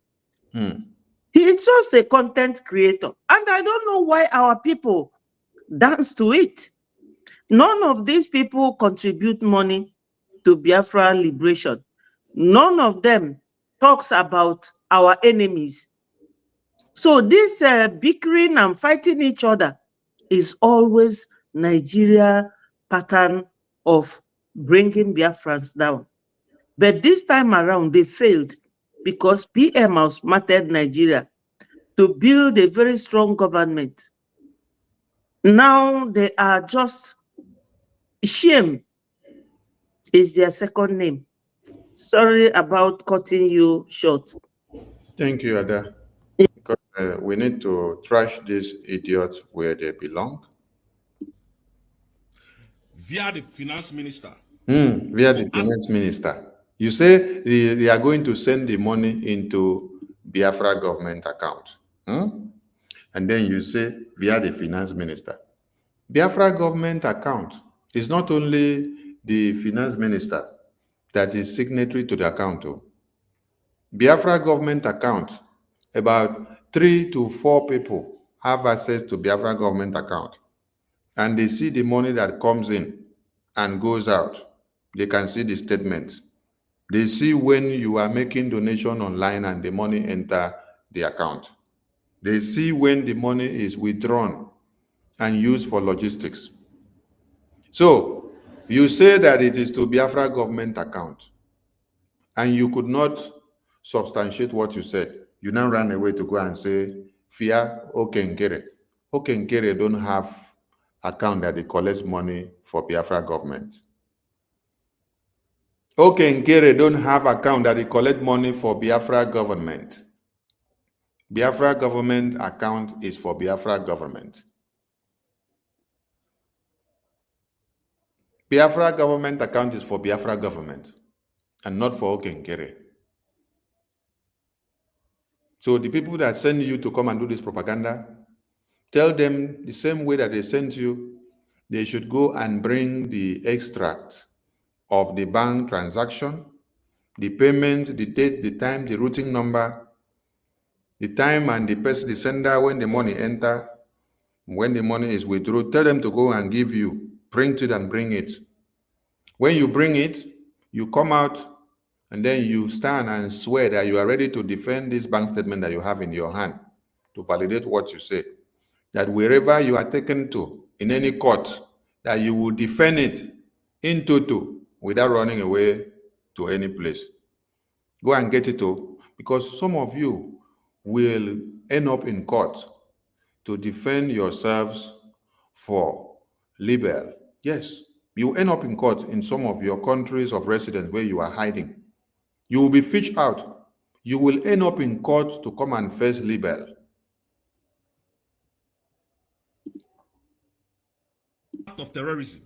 He's just a content creator. And I don't know why our people dance to it. None of these people contribute money to Biafra liberation. None of them talks about our enemies. So this bickering and fighting each other is always Nigeria pattern of bringing Biafrans down. But this time around, they failed because PM outsmarted Nigeria to build a very strong government. Now they are just, shame is their second name. Sorry about cutting you short. Thank you, Ada. Because we need to trash these idiots where they belong. Via the finance minister. Via the finance minister. You say they are going to send the money into Biafra government account. And then you say via the finance minister. Biafra government account is not only the finance minister that is signatory to the account. Biafra government account, about 3 to 4 people have access to Biafra government account. And they see the money that comes in and goes out. They can see the statement. They see when you are making donation online and the money enter the account. They see when the money is withdrawn and used for logistics. So you say that it is to Biafra government account. and you could not substantiate what you said. You now ran away to go and say, Fia Okenkere. Okenkere don't have account that they collect money for Biafra government. Okenkere don't have account that they collect money for Biafra government. Biafra government account is for Biafra government. Biafra government account is for Biafra government and not for Okenkere. So the people that send you to come and do this propaganda, tell them the same way that they sent you, they should go and bring the extract of the bank transaction, the payment, the date, the time, the routing number, the time and the person, the sender, when the money enter, when the money is withdrawn. Tell them to go and give you, print it and bring it. When you bring it, you come out and then you stand and swear that you are ready to defend this bank statement that you have in your hand to validate what you say. That wherever you are taken to, in any court, that you will defend it in toto without running away to any place. Go and get it to, because some of you will end up in court to defend yourselves for libel. Yes, you end up in court in some of your countries of residence where you are hiding. You will be fished out. You will end up in court to come and face libel. Act of terrorism.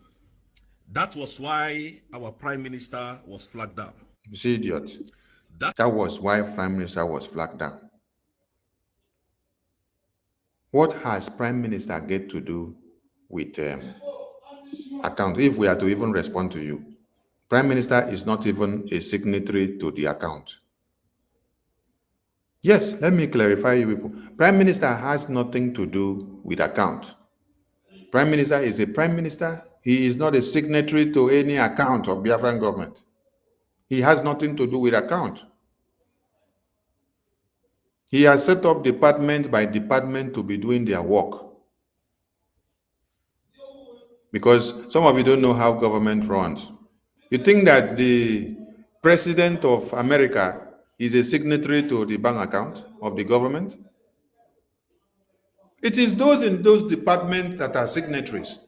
That was why our Prime Minister was flagged down. You see, idiot. That was why Prime Minister was flagged down. What has Prime Minister get to do with account? If we are to even respond to you, Prime Minister is not even a signatory to the account. Yes, let me clarify you people. Prime Minister has nothing to do with account. Prime Minister is a Prime Minister. He is not a signatory to any account of Biafran government. He has nothing to do with account. He has set up department by department to be doing their work. Because some of you don't know how government runs. You think that the President of America is a signatory to the bank account of the government? It is those in those departments that are signatories.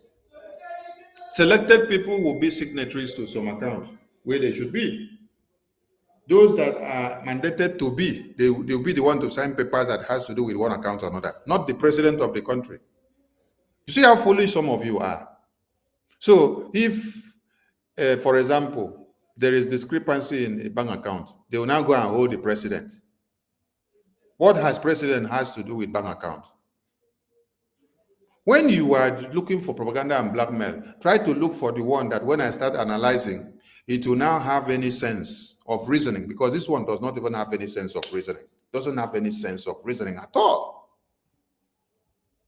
Selected people will be signatories to some account where they should be. Those that are mandated to be, they will be the one to sign papers that has to do with one account or another, not the president of the country. You see how foolish some of you are. So if, for example, there is discrepancy in a bank account, they will now go and hold the president. What has president has to do with bank account? When you are looking for propaganda and blackmail, try to look for the one that when I start analyzing, it will now have any sense of reasoning, because this one does not even have any sense of reasoning. Doesn't have any sense of reasoning at all.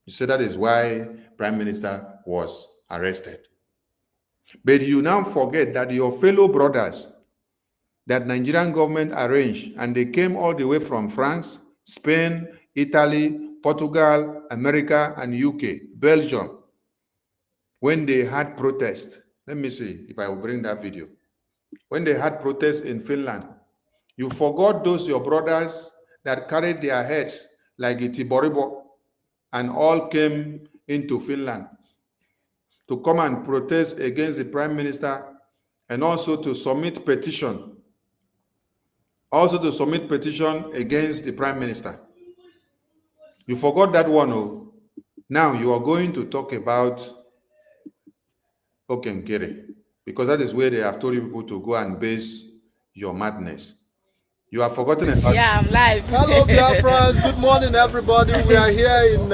You see, that is why Prime Minister was arrested. But you now forget that your fellow brothers that Nigerian government arranged, and they came all the way from France, Spain, Italy, Portugal, America, and UK, Belgium, when they had protests. Let me see if I will bring that video. When they had protests in Finland, you forgot those your brothers that carried their heads like Itiboribo and all came into Finland to come and protest against the Prime Minister, and also to submit petition. Against the Prime Minister. You forgot that one. Oh. Now you are going to talk about Okenkere, because that is where they have told you people to go and base your madness. You have forgotten about. Yeah, I'm live. Hello, Biafrans. Good morning, everybody. We are here in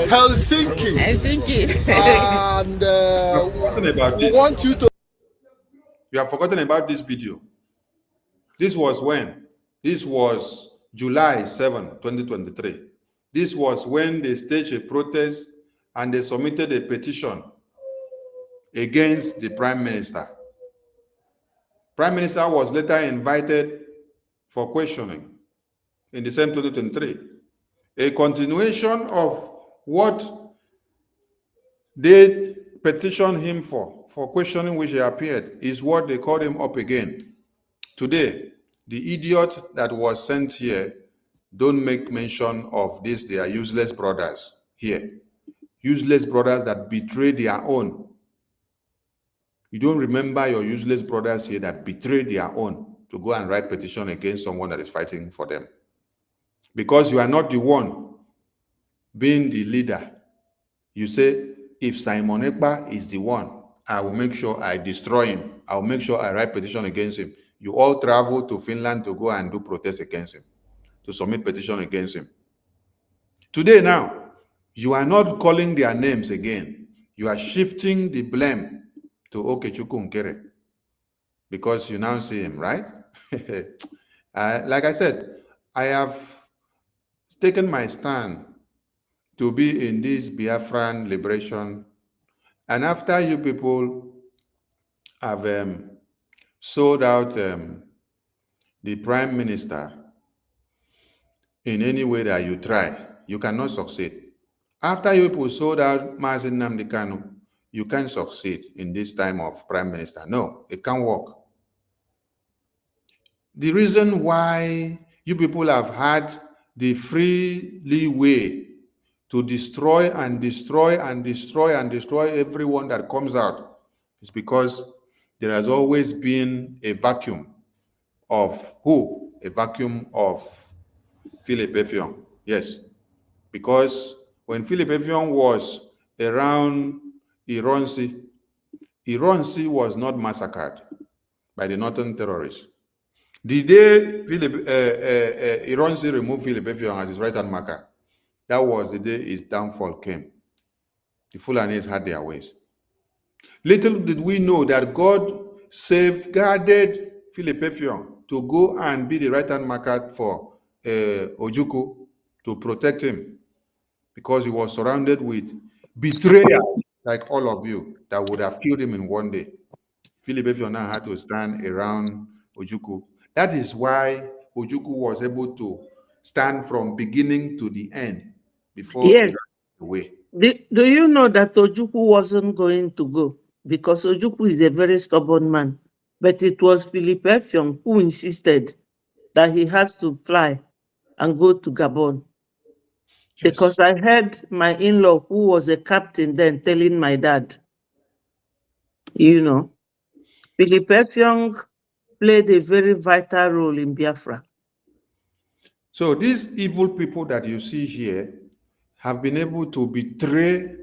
Helsinki. And we want you to. You have forgotten about this video. This was when? This was July 7, 2023. This was when they staged a protest and they submitted a petition against the Prime Minister. Prime Minister was later invited for questioning in the same 2023. A continuation of what they petitioned him for questioning which he appeared, is what they called him up again. Today, the idiot that was sent here don't make mention of this. They are useless brothers here. Useless brothers that betray their own. You don't remember your useless brothers here that betray their own to go and write petition against someone that is fighting for them. Because you are not the one being the leader. You say, if Simon Ekpa is the one, I will make sure I destroy him. I will make sure I write petition against him. You all travel to Finland to go and do protest against him, to submit petition against him. Today now, you are not calling their names again. You are shifting the blame to Okechukwu Nkere because you now see him, right? Like I said, I have taken my stand to be in this Biafran liberation. And after you people have sold out the prime minister in any way that you try, you cannot succeed. After you people sold out Mazi Nnamdi Kanu, you can't succeed in this time of prime minister. No, it can't work. The reason why you people have had the free leeway to destroy and destroy and destroy and destroy everyone that comes out is because there has always been a vacuum of who? A vacuum of Philip Effiong. Yes, because when Philip Effiong was around Ironsi, Ironsi was not massacred by the northern terrorists. The day Ironsi removed Philip Effiong as his right-hand marker, that was the day his downfall came. The Fulanis had their ways. Little did we know that God safeguarded Philip Effiong to go and be the right-hand marker for Ojukwu to protect him, because he was surrounded with betrayers like all of you that would have killed him in one day. Philip Effiong now had to stand around Ojukwu. That is why Ojukwu was able to stand from beginning to the end before he ran away. Do you know that Ojukwu wasn't going to go? Because Ojukwu is a very stubborn man. But it was Philip Effiong who insisted that he has to fly and go to Gabon. Yes. Because I heard my in-law, who was a captain then, telling my dad, you know, Philip Effiong played a very vital role in Biafra. So these evil people that you see here have been able to betray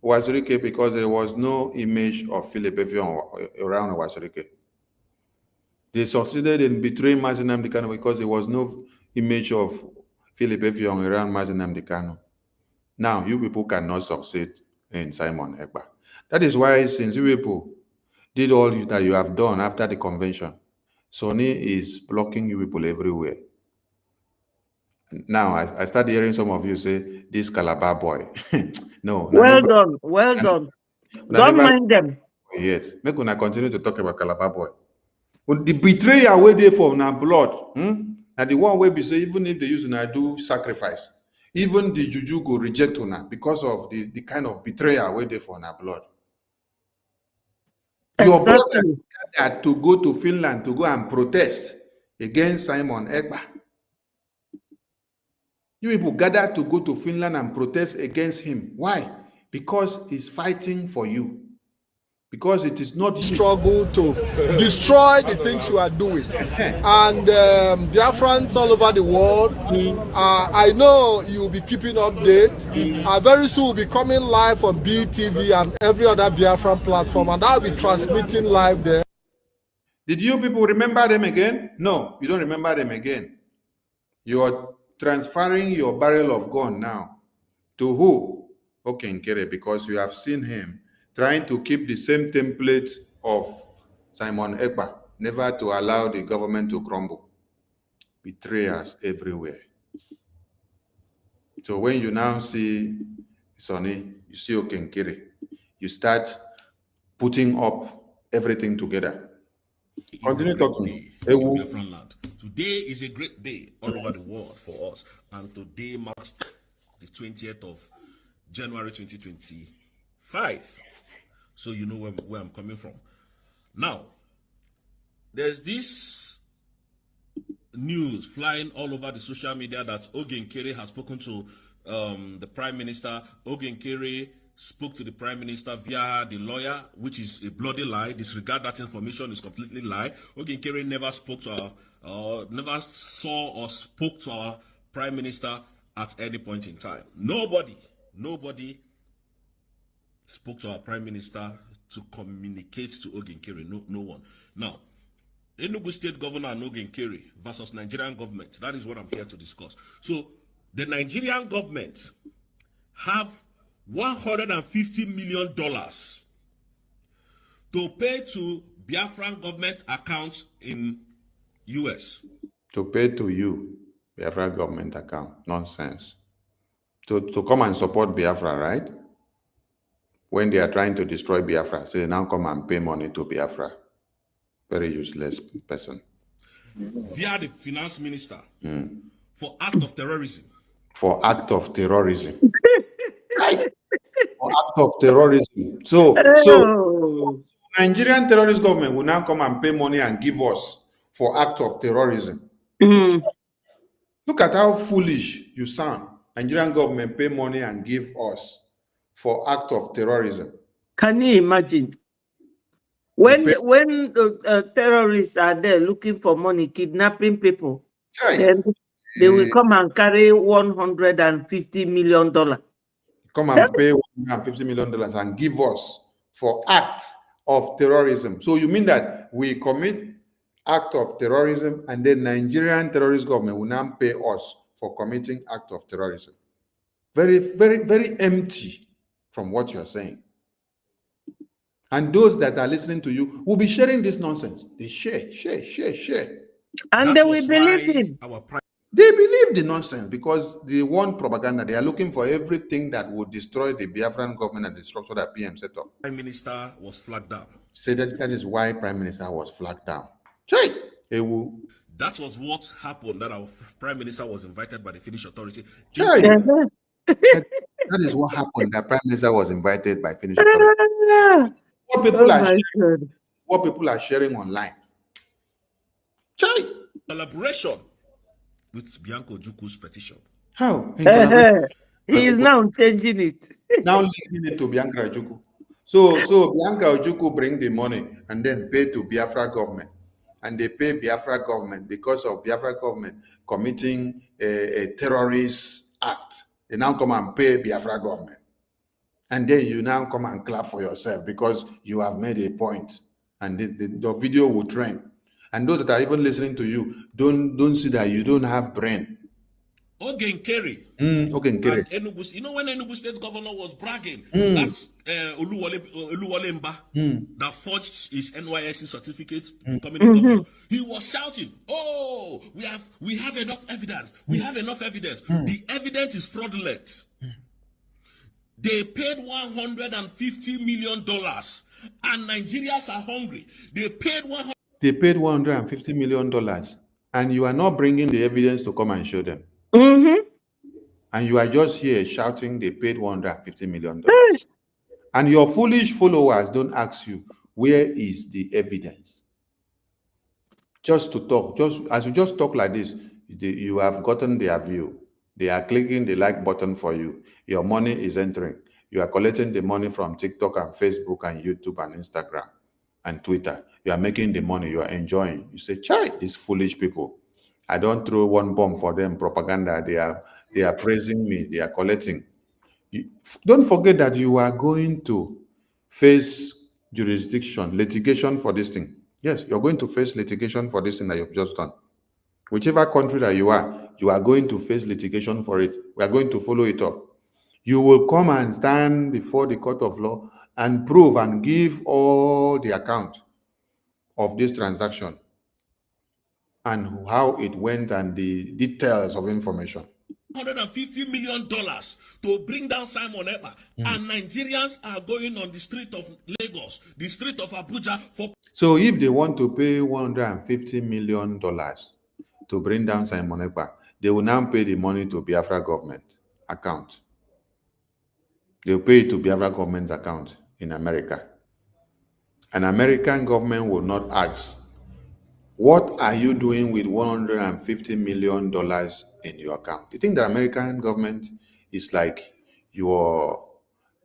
Wazirike because there was no image of Philip Effiong around Wazirike. They succeeded in betraying Mazi Nnamdi Kanu because there was no image of Philip Effiong around Mazi Nnamdi Kanu. Now, you people cannot succeed in Simon Ekpa. That is why, since you people did all that you have done after the convention, Sonny is blocking you people everywhere. Now, I started hearing some of you say, this Calabar boy. No. Well done. Well done. Don't mind them. Yes. Make una continue to talk about Calabar boy. When the betrayer way there for now blood, and the one way be say, even if they use to do sacrifice, even the juju go reject una because of the kind of betrayer way there for now blood. Your brothers gathered to go to Finland to go and protest against Simon Ekpa. You people gathered to go to Finland and protest against him. Why? Because he's fighting for you. Because it is not struggle to destroy the things you are doing. And Biafrans all over the world, I know you'll be keeping update. Very soon we'll be coming live on BTV and every other Biafran platform, and I'll be transmitting live there. Did you people remember them again? No, you don't remember them again. You are transferring your barrel of gun now to who? Okay, Nkere, because you have seen him trying to keep the same template of Simon Ekpa, never to allow the government to crumble. Betrayers everywhere. So when you now see Sonny, you see Okenkere, you start putting up everything together. Continue talking. Today is a great day all over the world for us, and today marks the 20th of January 2025. So you know where I'm coming from. Now, there's this news flying all over the social media that Ogenkere has spoken to the Prime Minister. Ogenkere spoke to the Prime Minister via the lawyer, which is a bloody lie. Disregard that information, is completely lie. Ogenkere never spoke to never saw or spoke to our Prime Minister at any point in time. Nobody spoke to our Prime Minister to communicate to Ogenkere. No one. Now, Enugu State Governor and Ogenkere versus Nigerian government. That is what I'm here to discuss. So, the Nigerian government have $150 million to pay to Biafran government accounts in US. To pay to you, Biafra government account. Nonsense. To come and support Biafra, right? When they are trying to destroy Biafra, so they now come and pay money to Biafra. Very useless person. Via the finance minister for act of terrorism. For act of terrorism. Right? For act of terrorism. So Nigerian terrorist government will now come and pay money and give us for act of terrorism. Look at how foolish you sound. Nigerian government pay money and give us for act of terrorism. Can you imagine? When terrorists are there looking for money, kidnapping people, then they will come and carry $150 million. Come and pay $150 million and give us for act of terrorism. So you mean that we commit act of terrorism and then Nigerian terrorist government will now pay us for committing act of terrorism? Very, very, very empty from what you're saying. And those that are listening to you will be sharing this nonsense. They share. And they will believe it. They believe the nonsense because they want propaganda. They are looking for everything that would destroy the Biafran government and the structure that PM set up. Prime Minister was flagged down. Say that is why Prime Minister was flagged down. That was what happened, that our Prime Minister was invited by the Finnish authority. That is what happened, that Prime Minister was invited by Finnish authority. What people are sharing online. Collaboration with Bianco Juku's petition. How? He is now changing it. Now linking it to Bianca Juku. So Bianca Juku bring the money and then pay to Biafra government. And they pay Biafra government because of Biafra government committing a terrorist act. They now come and pay Biafra government. And then you now come and clap for yourself because you have made a point. And the video will trend. And those that are even listening to you, don't see that you don't have brain. Ogenkere. Ogenkere. Enugu, you know when Enugu State Governor was bragging, that's Oluwole Mba that forged his NYSC certificate becoming a governor. He was shouting, "Oh, we have enough evidence. We have enough evidence. The evidence is fraudulent." They paid $150 million, and Nigerians are hungry. They paid $150 million, and you are not bringing the evidence to come and show them. And you are just here shouting they paid $150 million. And your foolish followers don't ask you, where is the evidence? Just to talk, as you just talk like this, you have gotten their view. They are clicking the like button for you. Your money is entering. You are collecting the money from TikTok and Facebook and YouTube and Instagram and Twitter. You are making the money. You are enjoying. You say, "Chai, these foolish people. I don't throw one bomb for them. Propaganda. They are praising me. They are collecting." Don't forget that you are going to face litigation for this thing. Yes, you're going to face litigation for this thing that you've just done. Whichever country that you are going to face litigation for it. We are going to follow it up. You will come and stand before the court of law and prove and give all the account of this transaction and how it went and the details of information. $150 million to bring down Simon Ekpa, and Nigerians are going on the street of Lagos, the street of Abuja for. So if they want to pay $150 million to bring down Simon Ekpa, they will now pay the money to Biafra government account. They'll pay it to Biafra government account in America. An American government will not ask, what are you doing with $150 million in your account? You think the American government is like your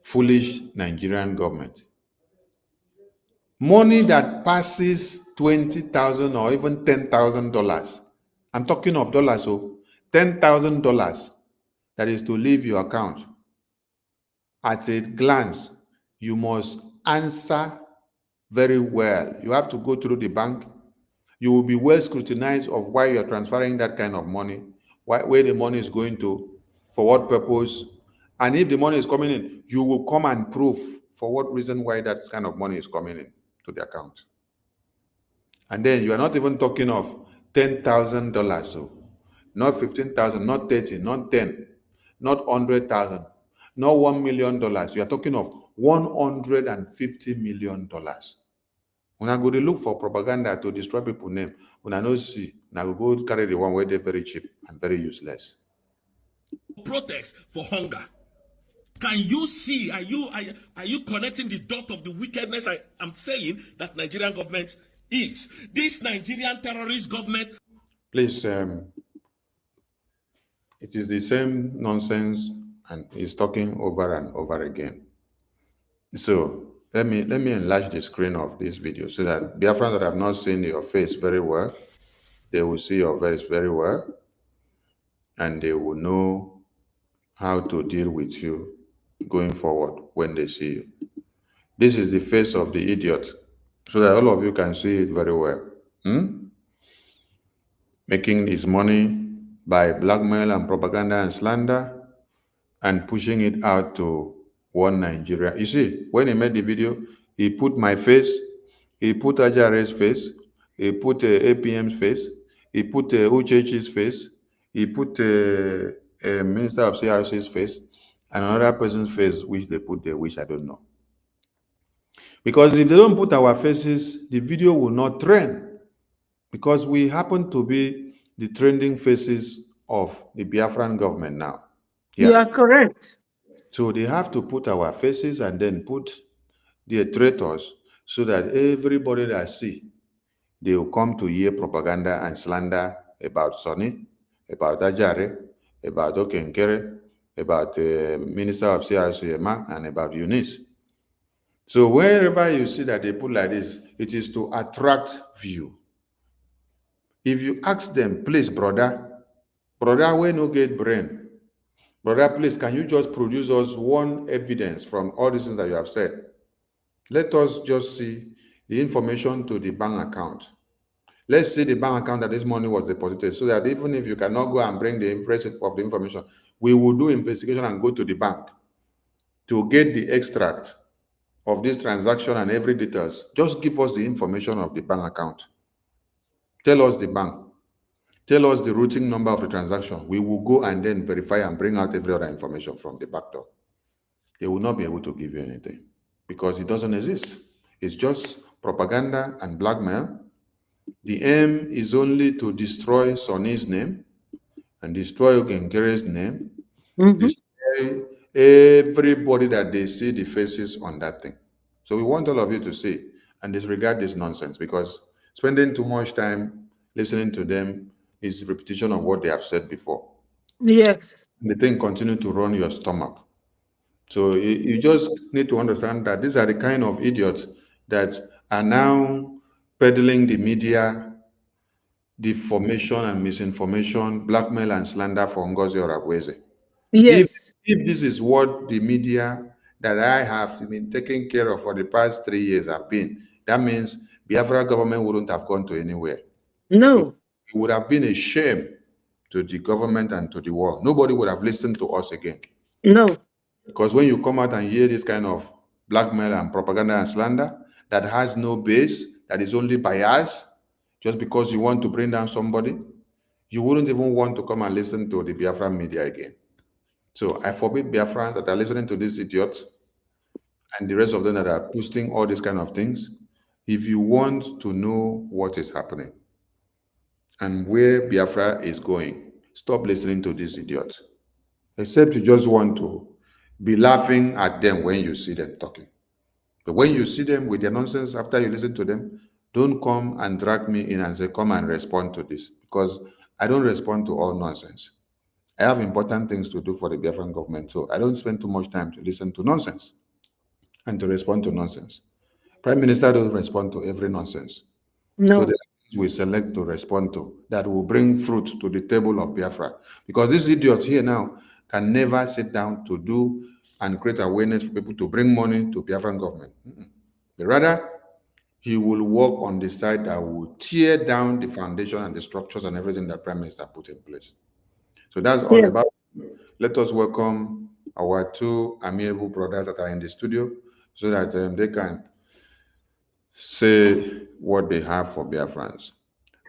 foolish Nigerian government? Money that passes $20,000 or even $10,000. I'm talking of dollars, so $10,000 that is to leave your account. At a glance, you must answer very well. You have to go through the bank. You will be well scrutinized of why you're transferring that kind of money, where the money is going to, for what purpose. And if the money is coming in, you will come and prove for what reason why that kind of money is coming in to the account. And then you are not even talking of $10,000, so not 15,000, not 30, not 10, not 100,000, not $1 million. You are talking of $150 million. When I go to look for propaganda to destroy people's name, when I know see, now we go carry the one where they're very cheap and very useless. Protest for hunger. Can you see? Are you connecting the dot of the wickedness I'm saying that Nigerian government is? This Nigerian terrorist government. Please, it is the same nonsense, and he's talking over and over again. So let me enlarge the screen of this video so that Biafrans that have not seen your face very well, they will see your face very well, and they will know how to deal with you going forward when they see you. This is the face of the idiot, so that all of you can see it very well. Making his money by blackmail and propaganda and slander, and pushing it out to one Nigeria. You see, when he made the video, he put my face, he put Ajare's face, he put APM's face, he put Uchechi's face, he put Minister of CRC's face, and another person's face, which they put there, which I don't know. Because if they don't put our faces, the video will not trend. Because we happen to be the trending faces of the Biafran government now. Yeah. You are correct. So they have to put our faces and then put the traitors so that everybody that see, they will come to hear propaganda and slander about Sonny, about Ajare, about Okenkere, about the Minister of CRC, and about Eunice. So wherever you see that they put like this, it is to attract view. If you ask them, please, brother, we no get brain. Brother, please, can you just produce us one evidence from all these things that you have said? Let us just see the information to the bank account. Let's see the bank account that this money was deposited, so that even if you cannot go and bring the impressive of the information, we will do investigation and go to the bank to get the extract of this transaction and every details. Just give us the information of the bank account. Tell us the bank. Tell us the routing number of the transaction. We will go and then verify and bring out every other information from the back door. They will not be able to give you anything because it doesn't exist. It's just propaganda and blackmail. The aim is only to destroy Sonny's name and destroy Ogenkere's name, destroy everybody that they see the faces on that thing. So we want all of you to see and disregard this nonsense, because spending too much time listening to them is a repetition of what they have said before. Yes. The thing continue to run your stomach. So you just need to understand that these are the kind of idiots that are now peddling the media, deformation and misinformation, blackmail and slander for NGOZI or Abweze. Yes. If this is what the media that I have been taking care of for the past 3 years have been, that means Biafra government wouldn't have gone to anywhere. No. It would have been a shame to the government and to the world. Nobody would have listened to us again. No. Because when you come out and hear this kind of blackmail and propaganda and slander that has no base, that is only bias, just because you want to bring down somebody, you wouldn't even want to come and listen to the Biafran media again. So I forbid Biafrans that are listening to these idiots and the rest of them that are posting all these kind of things. If you want to know what is happening and where Biafra is going, stop listening to these idiots. Except you just want to be laughing at them when you see them talking. But when you see them with their nonsense after you listen to them, don't come and drag me in and say, come and respond to this, because I don't respond to all nonsense. I have important things to do for the Biafran government, so I don't spend too much time to listen to nonsense and to respond to nonsense. Prime Minister doesn't respond to every nonsense. No. So the things we select to respond to that will bring fruit to the table of Biafra. Because these idiots here now can never sit down to do and create awareness for people to bring money to Biafran government. But rather, he will work on the side that will tear down the foundation and the structures and everything that Prime Minister put in place. So that's all about. Let us welcome our two amiable brothers that are in the studio so that they can say what they have for Biafrans.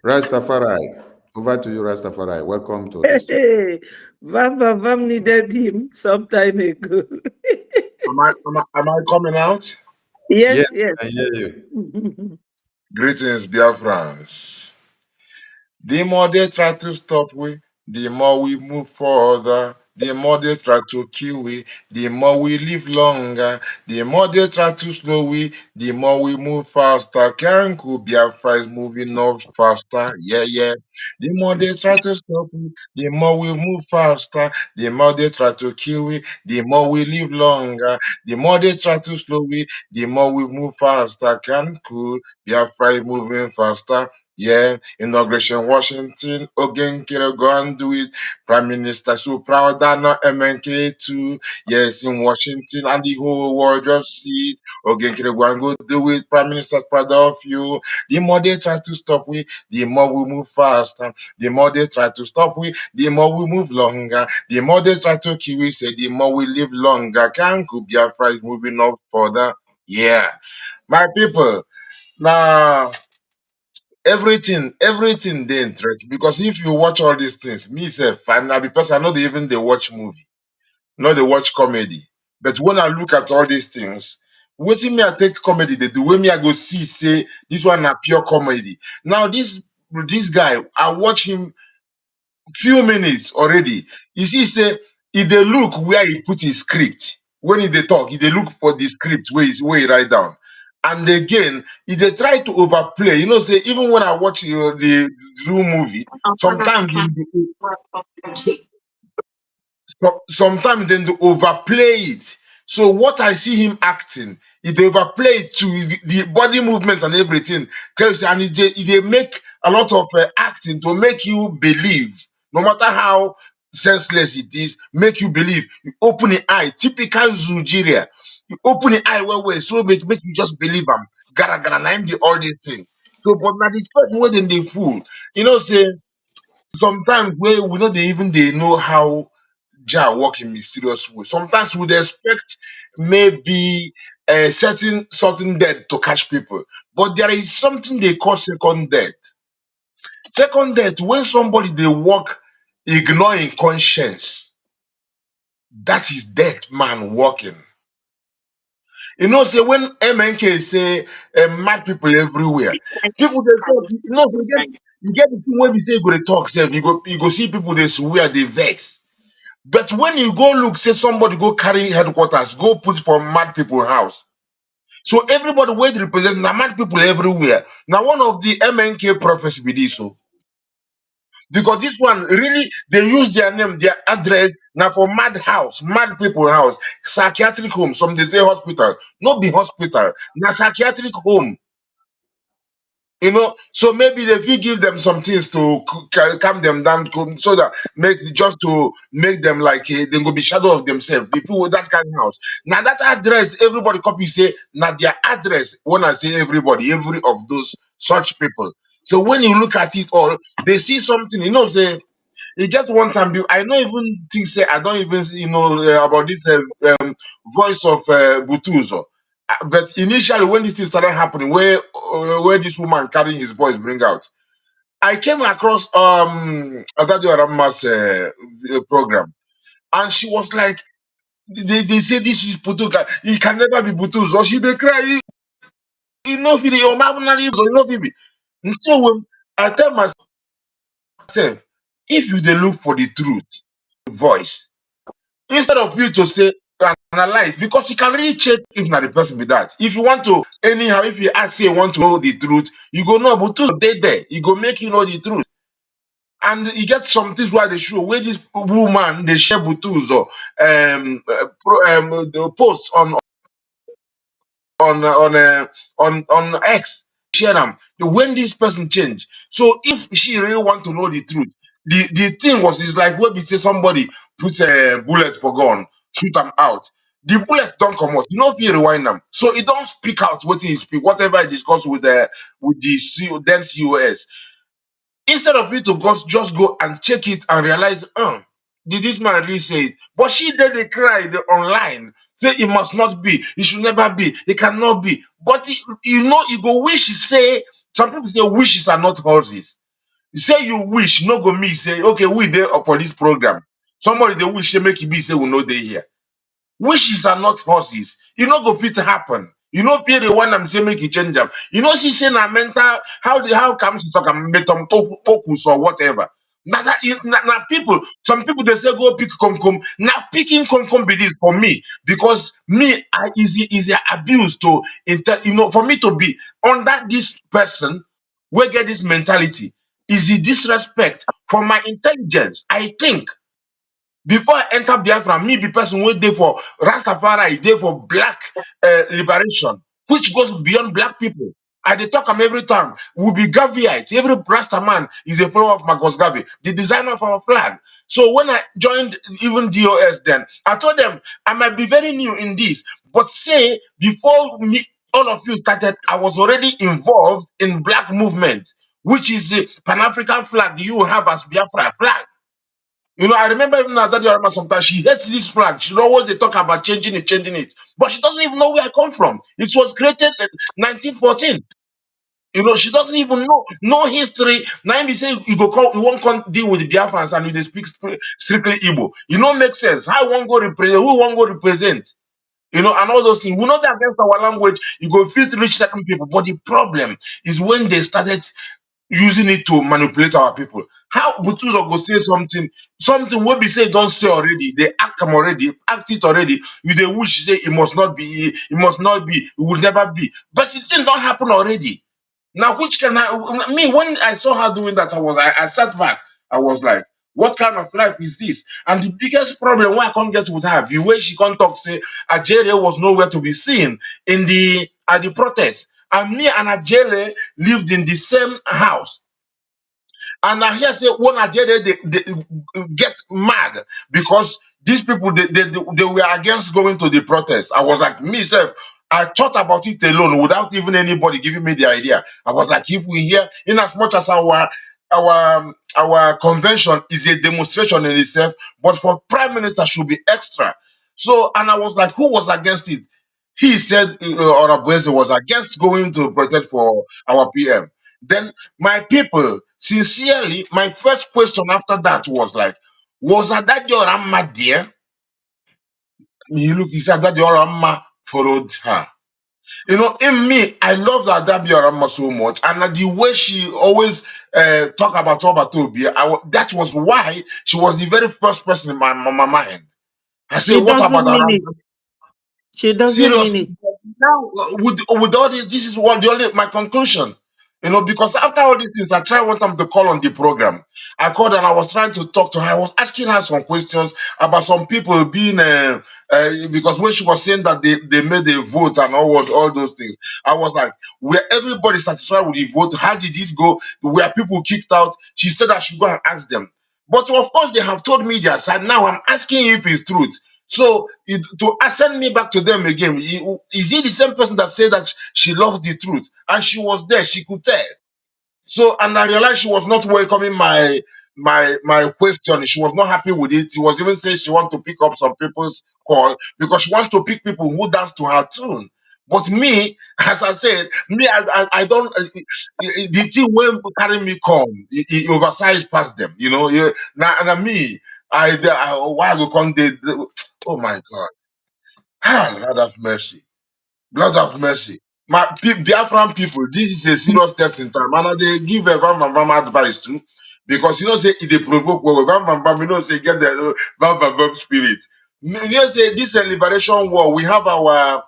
Rastafari, over to you, Rastafari. Welcome to this. Hey, Vam needed him some time ago. Am I coming out? Yes, I hear you. Greetings, Biafrans. The more they try to stop we, the more we move further. The more they try to kill we, the more we live longer. The more they try to slow we, the more we move faster. Kanku Biafra is moving up faster. Yeah. The more they try to stop we, the more we move faster. The more they try to kill we, the more we live longer. The more they try to slow we, the more we move faster. Kanku Biafra is moving faster. Yeah, inauguration Washington, Ogenkere go and do it. Prime Minister so proud that not MNK too. Yes, in Washington and the whole world just see it. Ogenkere go and go do it. Prime Minister proud of you. The more they try to stop we, the more we move faster. The more they try to stop we, the more we move longer. The more they try to kill we, say the more we live longer. Kanku Biafra is moving up further. Yeah, my people. Now everything dey interesting because if you watch all these things, me sef and na because I know they even dey watch movie, no dey watch comedy, but when I look at all these things, wetin me I take comedy dey do, wey me I go see say this one na pure comedy. Now this guy, I watch him few minutes already. You see say e dey look where he put his script. When he dey talk, he dey look for the script wey he write down. And again, he dey try to overplay. You know, say even when I watch the Zoom movie, sometimes sometimes then they overplay it. So what I see him acting, he dey overplay it to the body movement and everything. Tells you, and he dey make a lot of acting to make you believe, no matter how senseless it is, make you believe. You open the eye, typical Zujiria. You open the eye well, so make you just believe am. Gara gara, na him dey all these things. So, but now the person wey dem dey fool, you know, say sometimes where we know they even they know how Jah work in mysterious way. Sometimes we'd expect maybe a certain death to catch people, but there is something they call second death. Second death, when somebody they walk ignoring conscience, that is dead man walking. You know, say when MNK say mad people everywhere, people they say, you know, you get the thing when we say you go to talk, say you go see people they swear they vex. But when you go look, say somebody go carry headquarters, go put for mad people house. So everybody where they represent na mad people everywhere. Now one of the MNK prophecy be this so. Because this one really they use their name, their address now for mad house, mad people house, psychiatric home. Some they say hospital, not be hospital, na psychiatric home. You know, so maybe if you give them some things to calm them down, so that just to make them like they go be shadow of themselves. People with that kind of house. Now that address, everybody copy say now their address. When I say everybody, every of those such people. So when you look at it all, they see something. You know, say you get one time. I don't even think say I don't even about this voice of Butuzo. But initially, when this thing started happening, where this woman carrying his boys bring out, I came across Adadi Arama's program, and she was like, they say this is Butuzo, he can never be Butuzo. She dey cry, you know, for your mom, you know, for me. And so when I tell myself, if you dey look for the truth, voice, instead of you to say analyze because you can really check if not the person be that. If you want to anyhow, if you ask say you want to know the truth, you go know but two they there. You go make you know the truth. And you get some things where they show where this woman they share butus or the posts on X share them when this person change. So if she really want to know the truth, the thing was is like when we say somebody puts a bullet for gun, shoot them out. The bullet don't come out. You know if you rewind them, so it don't speak out what he speak, whatever I discuss with the then COS. Instead of you to just go and check it and realize, did this man really say it? But she did they cried online, say it must not be, it should never be, it cannot be. But you know, you go wish say some people say wishes are not horses. You say you wish, no go me say, okay, we there for this program. Somebody they wish say make it be say we know they here. Wishes are not horses. You know go fit happen. You know fear the one I'm saying make you change them. You know she say na mental how comes to talk about metam focus or whatever. Now that now people, some people they say go pick concom. Now picking concom be this for me because me I easy abuse to for me to be under this person we get this mentality is the disrespect for my intelligence. I think before I enter Biafra, me be person wait there for Rastafari, there for black liberation, which goes beyond black people. I dey talk am every time. We be Gaviite. Every Rasta man is a follower of Marcus Garvey, the designer of our flag. So when I joined even DOS then, I told them I might be very new in this, but say before me, all of you started, I was already involved in black movement, which is the Pan-African flag you have as Biafra flag. You know, I remember even that Yorama sometimes she hates this flag. She always they talk about changing it. But she doesn't even know where I come from. It was created in 1914. You know, she doesn't even know no history. Now you say you won't come deal with the Biafrans and you they speak strictly Igbo. You know, make sense. How won't go represent? Who won't go represent? You know, and all those things. We know that against our language, you go feel to reach certain people. But the problem is when they started using it to manipulate our people. How Butuzo go say something will be say don't say already. They act them already, act it already. You they wish say it must not be, it must not be, it will never be. But it didn't don't happen already. Now, which can I me when I saw her doing that, I sat back. I was like, what kind of life is this? And the biggest problem why I can't get with her, the way she can't talk, say Ajere was nowhere to be seen at the protest. And me and Ajere lived in the same house. And I hear say when Ajere they get mad because these people they were against going to the protest. I was like, myself, I thought about it alone without even anybody giving me the idea. I was like, if we hear, in as much as our convention is a demonstration in itself, but for prime minister should be extra. So, and I was like, who was against it? He said, Honorable was against going to protest for our PM. Then my people, sincerely, my first question after that was like, was that your Amma there? He said that your Amma followed her. You know, in me, I love that Adabiorama so much, and the way she always talk about Tobi, that was why she was the very first person in my mind. I say, She what doesn't about mean Aram? it. She doesn't mean Seriously, it. now with all this is what the only my conclusion. You know, because after all these things, I tried one time to call on the program. I called and I was trying to talk to her. I was asking her some questions about some people being because when she was saying that they made a vote and all those things, I was like, were everybody satisfied with the vote? How did it go? Were people kicked out? She said I should go and ask them. But of course, they have told me their side. Now I'm asking if it's truth. So to send me back to them again, is he the same person that said that she loves the truth and she was there, she could tell? So and I realized she was not welcoming my question. She was not happy with it. She was even saying she wants to pick up some people's call because she wants to pick people who dance to her tune. But me, as I said, me, I don't. The thing when carry me come, he oversized past them. You know, now me, why I go come? Oh my God. Ah, Lord have mercy. Lord have mercy. My Biafran people, this is a serious testing time. And they give a Van Van Van advice too. Because you know, say it they provoke well, Van Van Van, you know, say get the Van Van Van spirit. You say this liberation war, we have our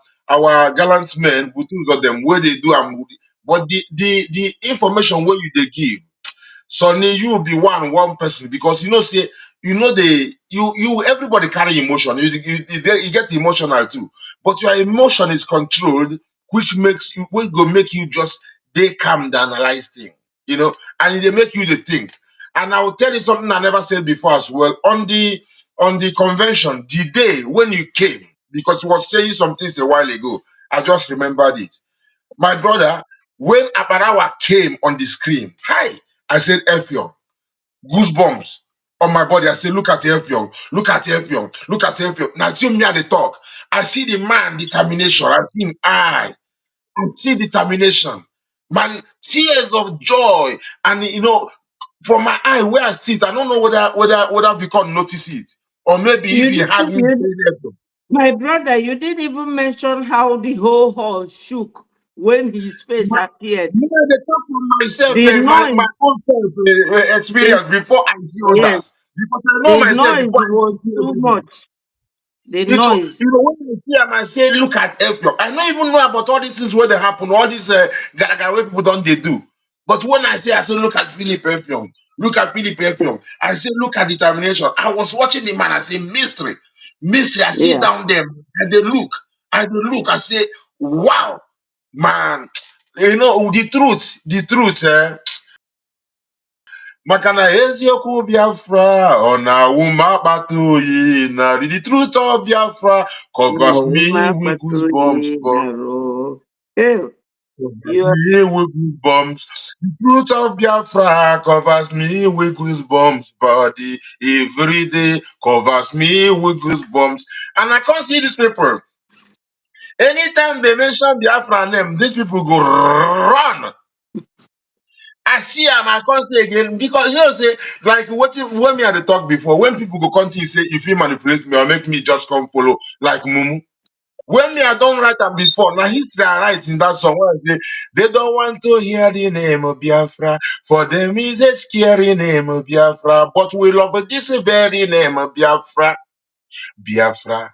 gallant men, Butus of them, where they do but the information where you they give. Sonny, you will be one person because say you everybody carry emotion. You get emotional too, but your emotion is controlled, which go make you just they calm to analyze thing, and they make you the think. And I will tell you something I never said before as well on the convention, the day when you came, because you was saying some things a while ago. I just remembered it. My brother, when Aparawa came on the screen, hi, I said Effiong, goosebumps on my body. I said, look at Effiong, look at Effiong, look at Effiong. Now see me at the talk. I see the man determination. I see him I see determination. Man, tears of joy. And from my eye where I sit, I don't know whether we can notice it. Or maybe if You he had me didn't, saying Effiong. my brother, you didn't even mention how the whole hall shook when his face appeared. They talk from myself, The my noise, own self the, experience before I see yes, others. Because I know the myself noise before I was see too everybody. much. The It's noise. when you see him and say, look at Effiong. I don't even know about all these things where they happen, all these gara where people don't they do. But when I say, look at Philip Effiong, look at Philip Effiong, I say, look at determination. I was watching the man, I say, mystery, mystery. I sit Yeah. down there and they look, I say, wow, man, the truth, Makana eziokwu Biafra, ọ na-awụ m akpata oyi, na the truth of Biafra covers No, me my with goosebumps, patrolling, but narrow. Hey, covers you me with goosebumps. The truth of Biafra covers me with goosebumps, body every day covers me with goosebumps. And I can't see these people. Anytime they mention Biafra name, these people go run. I see am, I can't say again because say like when me had the talk before, when people go continue say if he manipulate me or make me just come follow like Mumu. When me I don't write them before, now history I write in that song where I say they don't want to hear the name of Biafra. For them is a scary name of Biafra, but we love this very name of Biafra. Biafra.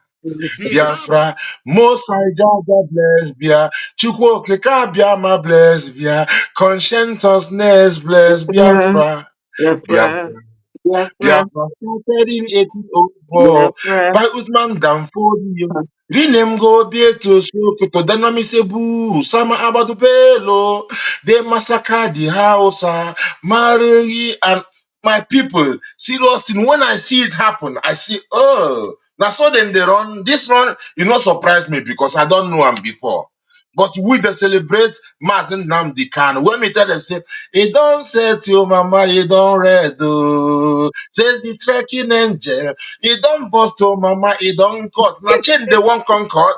Biafra, Most High Jah bless Bia, Chukwu Okike Biama bless Bia, conscientiousness bless Biafra, Biafra, Biafra, Biafra, Biafra, Biafra started in 1804 Biafra. by Usman Danfodio. Rinem go be to Sokoto, Danamisebu, Sama Abadu Bello. They massacre the Hausa, Mari, and my people. Seriously, when I see it happen, I see, oh, now so then they run. This one, surprise me because I don't know him before. But we they celebrate Mazen Namdi Khan. When me tell them, say, it don't say to your mama, you don't read. Oh. Says the trekking angel. It don't bust to mama, it don't cut. Now change the one concord.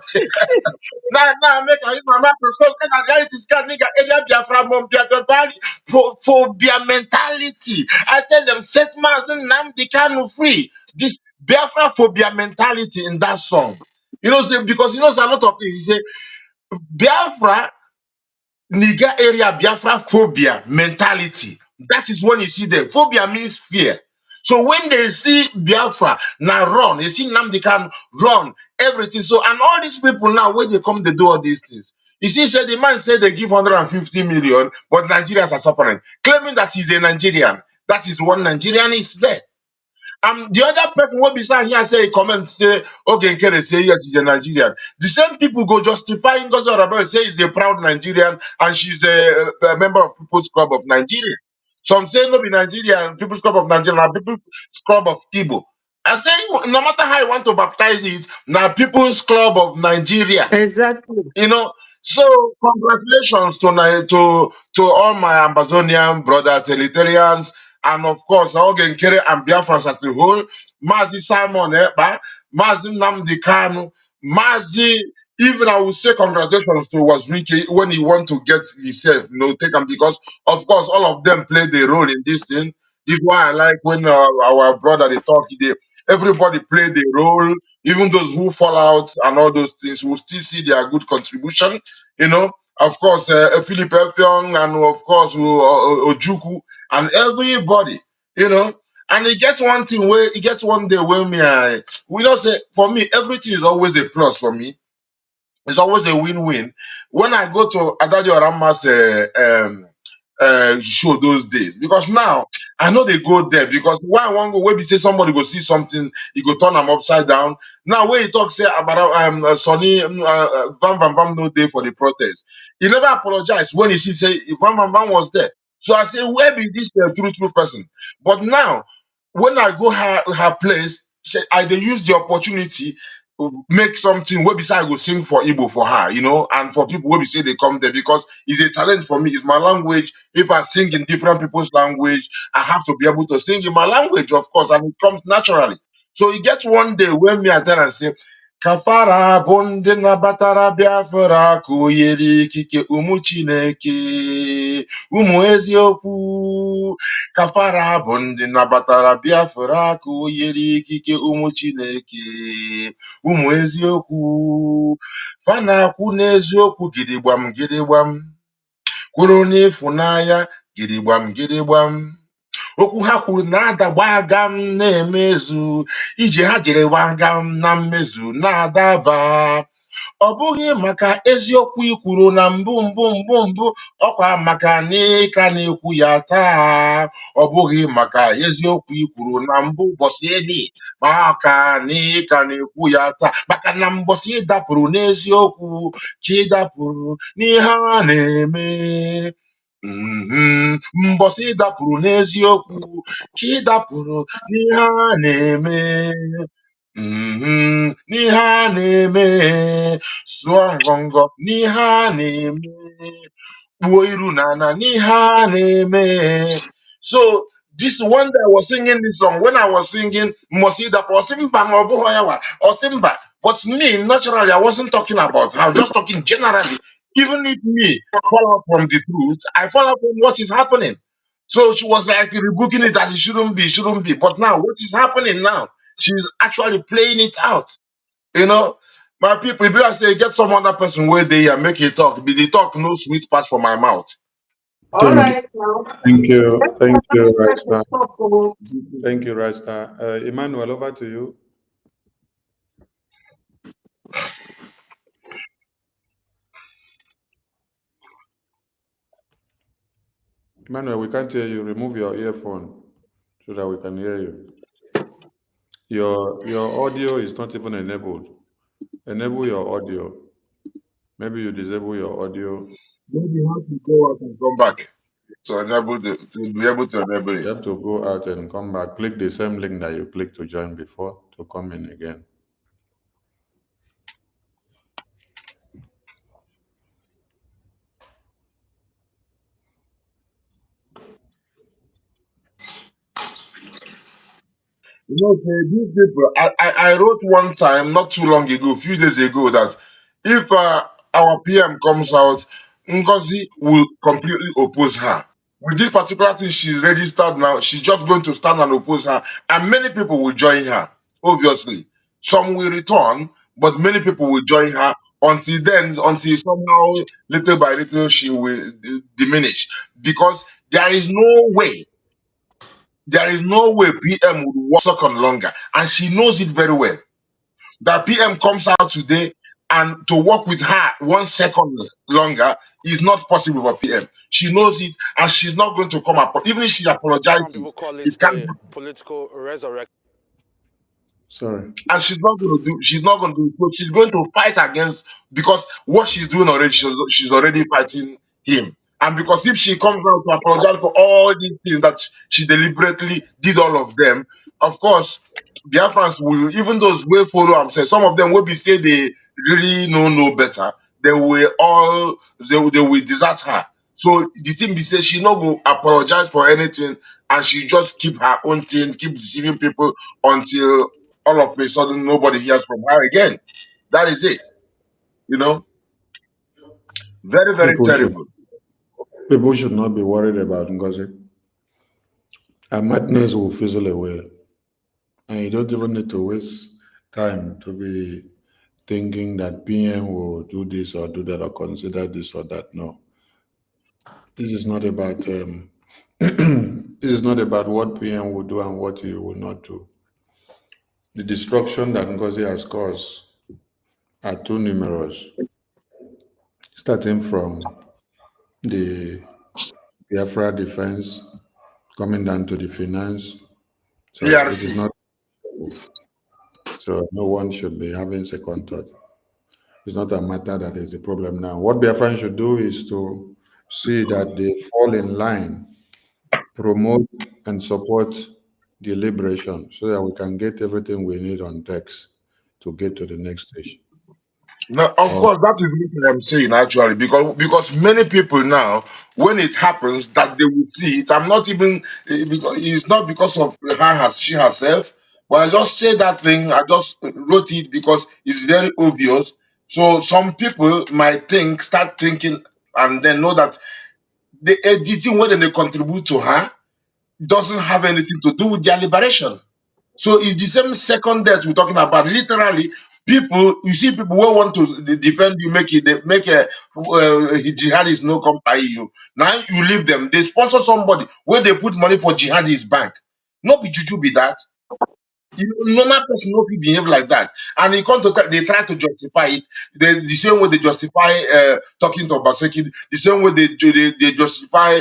Now make a my microscope. Because I reality scan nigga area Biafra mom Biafra phobia mentality. I tell them set Mazen Namdi Khan free. This Biafra phobia mentality in that song. Say because say a lot of things. He say Biafra Niger area Biafra phobia mentality. That is when you see them. Phobia means fear. So when they see Biafra, now run. They see Nnamdi can run, everything. So, and all these people now, when they come, they do all these things. You see, said the man said they give 150 million, but Nigerians are suffering, claiming that he's a Nigerian. That is one Nigerian is there. The other person will be saying here say comment say okay Nkele say yes he's a Nigerian. The same people go justifying Ngozi Orebel say he's a proud Nigerian and she's a member of People's Club of Nigeria. Some say no be Nigerian, People's Club of Nigeria, and People's Club of Igbo. I say no matter how you want to baptize it, now People's Club of Nigeria. Exactly. So congratulations to all my Amazonian brothers, Elitarians, and of course Ogenkere and Biafrans as a whole. Mazi Simon Ekpa, Mazi Nnamdi Kanu, Mazi. Even I would say congratulations to Wazwiki when he want to get himself, take him because of course all of them played a role in this thing. This is why I like when our brother they talk. Everybody played a role. Even those who fall out and all those things will still see their good contribution. Of course, Philip Effiong and of course Ojuku and everybody. And it gets one thing where it gets one day when we don't say, for me, everything is always a plus for me. It's always a win-win. When I go to Adadio Rama's show those days, because now I know they go there because why I want go where we say somebody go see something, he go turn them upside down. Now when he talk say about Sonny Bam Bam Bam no day for the protest, he never apologized when he see say Bam Bam Bam was there. So I say where be this true person? But now when I go her place, I they use the opportunity make something where beside I go sing for Igbo for her, and for people where we say they come there because it's a challenge for me. It's my language. If I sing in different people's language, I have to be able to sing in my language, of course, and it comes naturally. So it gets one day when me I tell and say, Kafara bonde na batara Biafra kuyeri kike umu Chineke umu eziokwu. Kafara bonde na batara Biafra kuyeri kike umu Chineke ụmụ eziokwu fa na-akwụ n'eziokwu gidigbam gidigbam kwuru n'ịfụnanya gidigbam gidigbam okwu ha kwuru na-ada gbagam na-emezu ije ha jere gbagam na mmezu na-adaba ọ bụghị maka eziokwu ikwuru na mbụ ọkwa maka na ịka na-ekwu ya taa ọ bụghị maka eziokwu ikwuru na mbụ ụbọchị edi maka na ịka na-ekwu ya taa maka na mbọsị ịdapụrụ n'eziokwu ka ịdapụrụ n'ihe a na-eme mbọsị ịdapụrụ n'eziokwu ka ịdapụrụ n'ihe a na-eme n'ihe a na-eme sụọ ngọngọ n'ihe a na-eme kpuo iru n'ala n'ihe a na-eme. So this one day I was singing this song. When I was singing Mosida Osimba Mobuhoyawa Osimba, but me naturally I wasn't talking about it. I was just talking generally. Even if me fall out from the truth, I fall out from what is happening. So she was like rebuking it that it shouldn't be. But now what is happening now? She's actually playing it out. My people, if I say get some other person where they here, make it talk. Be the talk no sweet part for my mouth. All right, now. Thank you, Rasta. Thank you, Rasta. Emmanuel, over to you. Emmanuel, we can't hear you. Remove your earphone so that we can hear you. Your audio is not even enabled. Enable your audio. Maybe you disable your audio. Maybe you have to go out and come back to be able to enable it. You have to go out and come back. Click the same link that you clicked to join before to come in again. These people, I wrote one time, not too long ago, a few days ago, that if our PM comes out, NGOZI will completely oppose her. With this particular thing she's registered now, she's just going to stand and oppose her, and many people will join her, obviously. Some will return, but many people will join her until somehow, little by little, she will diminish. Because there is no way PM would work a second longer. And she knows it very well. That PM comes out today and to work with her 1 second longer is not possible for PM. She knows it and she's not going to come up. Even if she apologizes, Some people call it it can't the happen. political resurrection. Sorry. And she's not going to do so. She's going to fight against, because what she's doing already, she's already fighting him. And because if she comes out to apologize for all these things that she deliberately did, all of them, of course, Biafrans will, even those will follow, I'm saying, some of them will be say they really know better. They will desert her. So the thing be say she not go apologize for anything, and she just keep her own thing, keep deceiving people until all of a sudden nobody hears from her again. That is it. Very, very terrible. People should not be worried about NGOZI. Her madness will fizzle away. And you don't even need to waste time to be thinking that PM will do this or do that or consider this or that. No. This is not about This is not about what PM will do and what he will not do. The destruction that NGOZI has caused are too numerous, starting from the Biafra defense, coming down to the finance. So it is CRC. not, so no one should be having second thought. It's not a matter that is the problem now. What Biafran should do is to see that they fall in line, promote and support the liberation so that we can get everything we need on text to get to the next stage. No, of course, that is what I'm saying actually, because many people now, when it happens, that they will see it. I'm not even because it's not because of she herself, but I just say that thing. I just wrote it because it's very obvious. So some people might start thinking, and then know that the editing when they contribute to her doesn't have anything to do with their liberation. So it's the same second death we're talking about. Literally, people, you see people who want to defend you, make a jihadis no come by you. Now you leave them. They sponsor somebody when they put money for jihadis bank. No be juju be that. Normal person no fit behave like that, and they try to justify it. The same way they justify talking to Obaseki, the same way they justify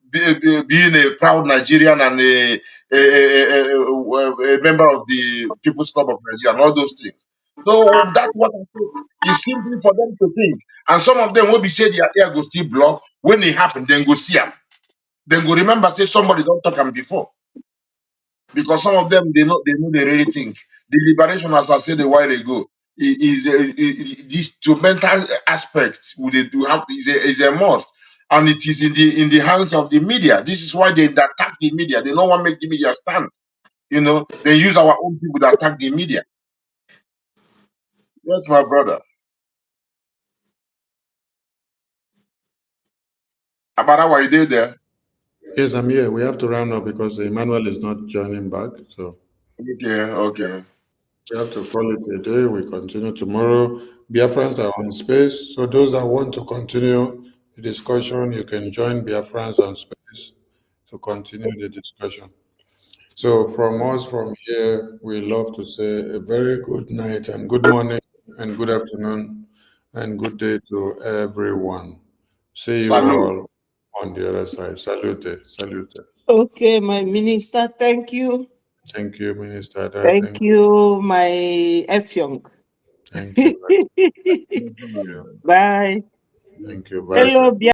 being a proud Nigerian and a member of the People's Club of Nigeria and all those things. So that's what I think. It's simply for them to think, and some of them will be say their ear go still block when it happen. Then go see them. Then go remember say somebody don't talk them before. Because some of them they really think the liberation, as I said a while ago, this to mental aspect is a must, and it is in the hands of the media. This is why they attack the media. They don't want to make the media stand. They use our own people to attack the media. Yes, my brother. Abara, why you there? Yes, I'm here. We have to round up because Emmanuel is not joining back. So Okay. We have to call it a day. We continue tomorrow. Biafrans are on space. So those that want to continue the discussion, you can join Biafrans on space to continue the discussion. So from us from here, we love to say a very good night and good morning and good afternoon and good day to everyone. See you all on the other side. Salute. Salute. Okay, my minister, thank you. Thank you, Minister. Thank you, my Efyong. Thank you. Bye. Thank you. Bye. Hello,